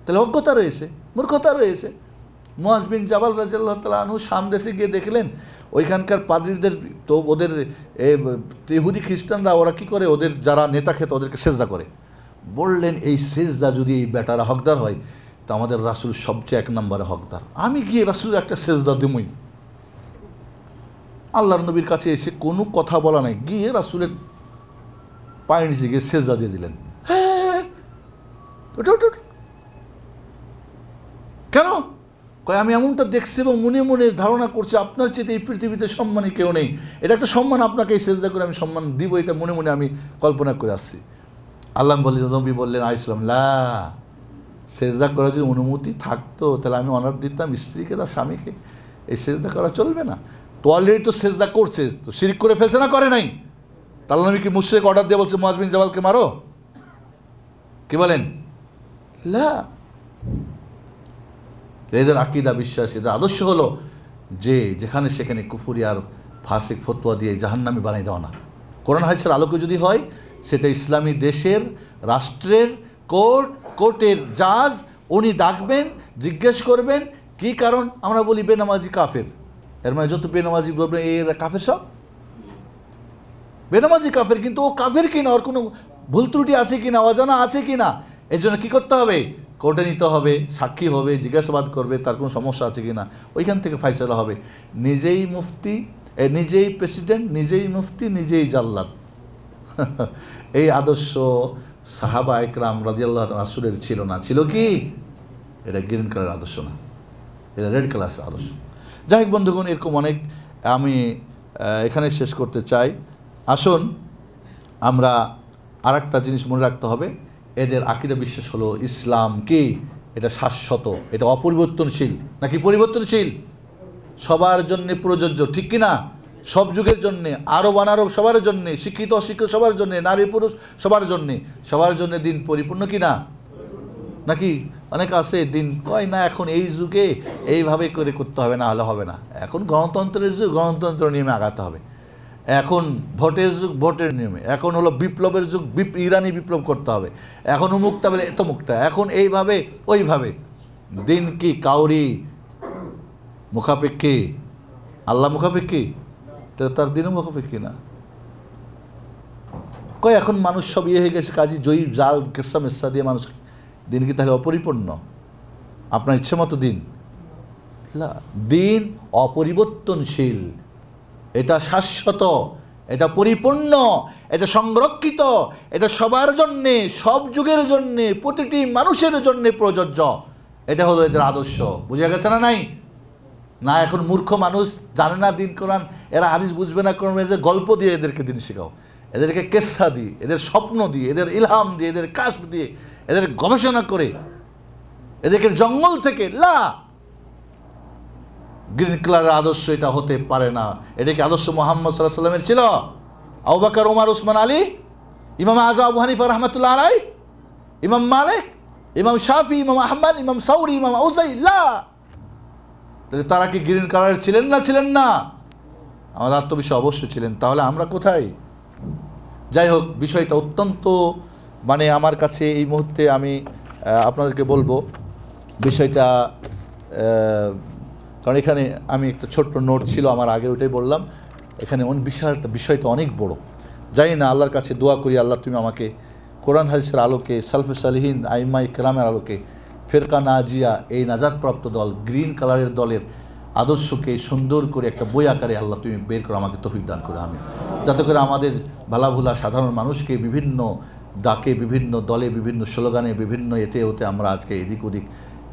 তাহলে অজ্ঞতা রয়েছে, মূর্খতা রয়েছে। মুআজ বিন জাবাল রাদিয়াল্লাহু তাআলা আনহু শাম দেশে গিয়ে দেখলেন ওইখানকার পাদ্রীদের, তো ওদের ইহুদি খ্রিস্টানরা ওরা কি করে, ওদের যারা নেতা খেত ওদেরকে সেজদা করে। বললেন এই সেজদা যদি এই বেটারা হকদার হয়, তো আমাদের রাসূল সবচেয়ে 1 নম্বরে হকদার। আমি গিয়ে রাসূলের একটা সেজদা দিমই। আল্লাহর নবীর কাছে এসে কোনো কথা বলা নাই, গিয়ে রাসূলের পায়ের নিচে গিয়ে সেজদা দিয়ে দিলেন। হ্যাঁ, কেন? কয় আমি এমনটা দেখছি এবং মনে মনে ধারণা করছি আপনার চেয়ে এই পৃথিবীতে সম্মানী কেউ নেই। এটা একটা সম্মান, আপনাকে এই সেজদা করে আমি সম্মান দিব, এটা মনে মনে আমি কল্পনা করে আসছি। আল্লাহ নবী বললেন আলাইহিস সালাম, লা, সেজদা করার যদি অনুমতি থাকতো তাহলে আমি অনার দিতাম স্ত্রীকে, তার স্বামীকে। এই সেজদা করা চলবে না। তো অলরেডি তো সেজদা করছে, তো শিরিক করে ফেলছে না, করে নাই? আল্লাহ নবী কি মুশরিক অর্ডার দিয়ে বলছে মুআজ বিন জাবালকে মারো? কি বলেন? লা। এদের আকীদা, বিশ্বাস, এদের আদর্শ হলো যে যেখানে সেখানে কুফরি আর ফাসিক ফতোয়া দিয়ে জাহান্নামী বানিয়ে দেওয়া না। কোরআন হাদিসের আলোকে যদি হয়, সেটা ইসলামী দেশের, রাষ্ট্রের কোর্টের জাজ, উনি ডাকবেন, জিজ্ঞেস করবেন কি কারণ? আমরা বলি বেনামাজি কাফের, এর মানে যত বেনামাজি বলবেন এরা কাফের, সব বেনামাজি কাফের। কিন্তু ও কাফের কিনা, ওর কোনো ভুল ত্রুটি আছে কিনা, অজানা আছে কিনা, এর জন্য কী করতে হবে? কোর্টে নিতে হবে, সাক্ষী হবে, জিজ্ঞাসাবাদ করবে তার কোনো সমস্যা আছে কিনা, ওইখান থেকে ফাইসলা হবে। নিজেই মুফতি, নিজেই প্রেসিডেন্ট, নিজেই মুফতি, নিজেই জাল্লাদ। এই আদর্শ সাহাবা একরাম রাদিয়াল্লাহু তাআলা রাসূলের ছিল না। ছিল কি? এটা গ্রিন কালার আদর্শ না, এটা রেড কালার আদর্শ। যাই হোক বন্ধুগণ, এরকম অনেক আমি এখানে শেষ করতে চাই। আসুন আমরা আর একটা জিনিস মনে রাখতে হবে, এদের আকীদা বিশ্বাস হলো ইসলাম কি? এটা শাশ্বত, এটা অপরিবর্তনশীল। নাকি পরিবর্তনশীল? সবার জন্য প্রযোজ্য, ঠিক কি না? সব যুগের জন্যে, আরব অনারব সবার জন্যে, শিক্ষিত অশিক্ষিত সবার জন্যে, নারী পুরুষ সবার জন্যে দিন পরিপূর্ণ কি না? নাকি অনেক আছে দিন কয় না এখন এই যুগে এইভাবে করে করতে হবে, না হলে হবে না। এখন গণতন্ত্রের যুগ, গণতন্ত্র নিয়মে আগাতে হবে। এখন ভোটের যুগ, ভোটের নিয়মে। এখন হলো বিপ্লবের যুগ, ইরানি বিপ্লব করতে হবে। এখন উমুকটা বলে এত মুক্তা, এখন এইভাবে ওইভাবে। দিন কি কাউরি মুখাপেক্ষী? আল্লাহ মুখাপেক্ষী? তো তার দিনও মুখাপেক্ষী না। কয় এখন মানুষ সব ইয়ে হয়ে গেছে, কাজী জয়ী জাল কেসা মেসা দিয়ে মানুষ। দিন কি তাহলে অপরিপূর্ণ? আপনার ইচ্ছে মতো দিন? দিন অপরিবর্তনশীল, এটা শাশ্বত, এটা পরিপূর্ণ, এটা সংরক্ষিত, এটা সবার জন্যে, সব যুগের জন্যে, প্রতিটি মানুষের জন্যে প্রযোজ্য। এটা হলো এদের আদর্শ। বুঝে গেছে না? নাই না, এখন মূর্খ মানুষ জানে না দিন কোরআন, এরা হাদিস বুঝবে না, কোরআন যে গল্প দিয়ে এদেরকে দিন শেখাও, এদেরকে কেসা দিয়ে, এদের স্বপ্ন দিয়ে, এদের ইলহাম দিয়ে, এদের কাশফ দিয়ে, এদের গবেষণা করে, এদেরকে জঙ্গল থেকে গ্রিন কালারের আদর্শ এটা হতে পারে না। এটাকে আদর্শ মুহাম্মদ সাল্লাল্লাহু আলাইহি ওয়াসাল্লামের ছিল? আবু বকর, ওমর, উসমান, আলী, ইমাম আযম আবু হানিফা রাহমাতুল্লাহ আলাইহি, ইমাম মালিক, ইমাম শাফি, ইমাম আহমদ, ইমাম সাউরি, ইমাম আউজাই? তারা কি গ্রিন কালারের ছিলেন না? ছিলেন না? আমাদের আত্মবিশ্বাস অবশ্যই ছিলেন। তাহলে আমরা কোথায়? যাই হোক, বিষয়টা অত্যন্ত মানে আমার কাছে এই মুহূর্তে আমি আপনাদেরকে বলবো বিষয়টা, কারণ এখানে আমি একটা ছোট্ট নোট ছিল আমার আগে, ওইটাই বললাম। এখানে বিষয়টা অনেক বড়। জানি না, আল্লাহর কাছে দোয়া করি, আল্লাহ তুমি আমাকে কোরআন হাদিসের আলোকে, সালফে সালিহিন আইম্মায়ে কেরামের আলোকে, ফেরকা নাজিয়া এই নাজাতপ্রাপ্ত দল গ্রিন কালারের দলের আদর্শকে সুন্দর করে একটা বই আকারে আল্লাহ তুমি বের করো, আমাকে তৌফিক দান করো আমি, যাতে করে আমাদের ভালাভুলা সাধারণ মানুষকে বিভিন্ন ডাকে, বিভিন্ন দলে, বিভিন্ন স্লোগানে, বিভিন্ন এতে ওতে আমরা আজকে এদিক ওদিক,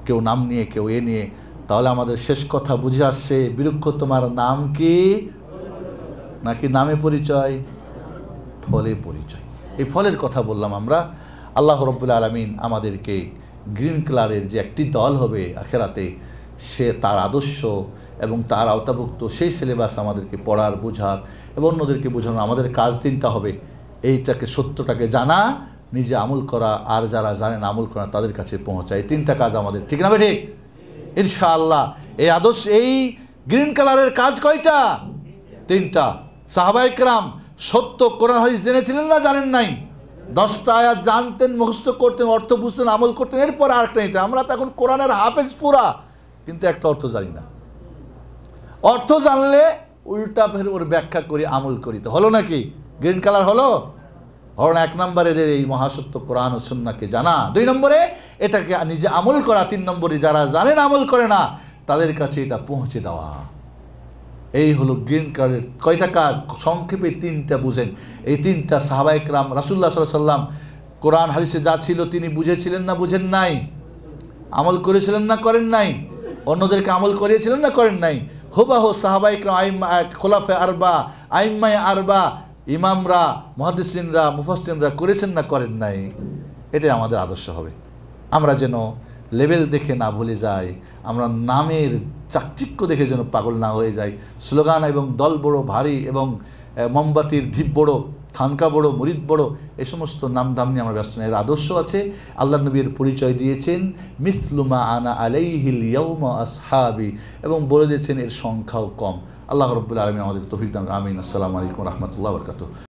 কেউ নাম নিয়ে, কেউ এ নিয়ে। তাহলে আমাদের শেষ কথা বুঝে আসছে, বিরক্ষ তোমার নাম কি? নাকি নামে পরিচয়? ফলে পরিচয়। এই ফলের কথা বললাম আমরা। আল্লাহ রাব্বুল আলামিন আমাদেরকে গ্রিন কালারের যে একটি দল হবে আখেরাতে, সে তার আদর্শ এবং তার আওতাভুক্ত সেই সিলেবাস আমাদেরকে পড়ার, বোঝার এবং অন্যদেরকে বোঝানো। আমাদের কাজ তিনটা হবে, এইটাকে, সত্যটাকে জানা, নিজে আমল করা, আর যারা জানেন আমল করা তাদের কাছে পৌঁছায়। এই তিনটা কাজ আমাদের, ঠিক না ভাই? ঠিক ইনশাআল্লাহ। এই আদর্শ, এই গ্রিন কালারের কাজ কয়টা? তিনটা। সাহাবায়ে কেরাম সত্য কোরআন হাদিস জেনেছিলেন না জানেন নাই? 10টা আয়াত জানতেন, মুখস্থ করতেন, অর্থ বুঝতেন, আমল করতেন, এরপর আরেকটা নিতেন। আমরা তো এখন কোরআনের হাফেজ পুরা, কিন্তু একটা অর্থ জানি না। অর্থ জানলে উল্টা ফের ওর ব্যাখ্যা করি, আমল করি। তো হলো নাকি? গ্রিন কালার হলো? হলো না। 1 নম্বরে এদের এই মহাসত্য কোরআন ও সুন্নাহকে জানা, 2 নম্বরে এটাকে নিজে আমল করা, 3 নম্বরে যারা জানেন আমল করে না তাদের কাছে এটা পৌঁছে দেওয়া। এই হলো গ্রিন কালারের কয়টা কাজ? সংক্ষেপে 3টা বুঝেন। এই 3টা সাহাবায়ে কেরাম রাসূলুল্লাহ সাল্লাল্লাহু আলাইহি ওয়াসাল্লাম কোরআন হাদিসে যা ছিল তিনি বুঝেছিলেন না বুঝেন নাই? আমল করেছিলেন না করেন নাই? অন্যদেরকে আমল করিয়েছিলেন না করেন নাই? হুবাহু সাহাবায়ে কেরাম, খোলাফায়ে আরবা, আইম্মায়ে আরবা, ইমামরা, মুহাদ্দিসিনরা, মুফাসসিররা করেছেন না করেন নাই? এটাই আমাদের আদর্শ হবে। আমরা যেন লেভেল দেখে না ভুলে যাই, আমরা নামের চাকচিক্য দেখে যেন পাগল না হয়ে যাই। স্লোগান এবং দল বড় ভারী এবং মোমবাতির ঢিপ বড়, খানকা বড়, মুরিদ বড়, এই সমস্ত নাম দাম নিয়ে আমরা ব্যস্ত না। এর আদর্শ আছে, আল্লাহ নবীর পরিচয় দিয়েছেন মিসলুমা আনা আলাইহিল ইয়াউমা আসহাবি, এবং বলে দিয়েছেন এর সংখ্যাও কম। আল্লাহ রাব্বুল আলামিন আমাদের তৌফিক দান। আমিন। আসসালামু আলাইকুম ওয়া রাহমাতুল্লাহি ওয়া বারাকাতুহু।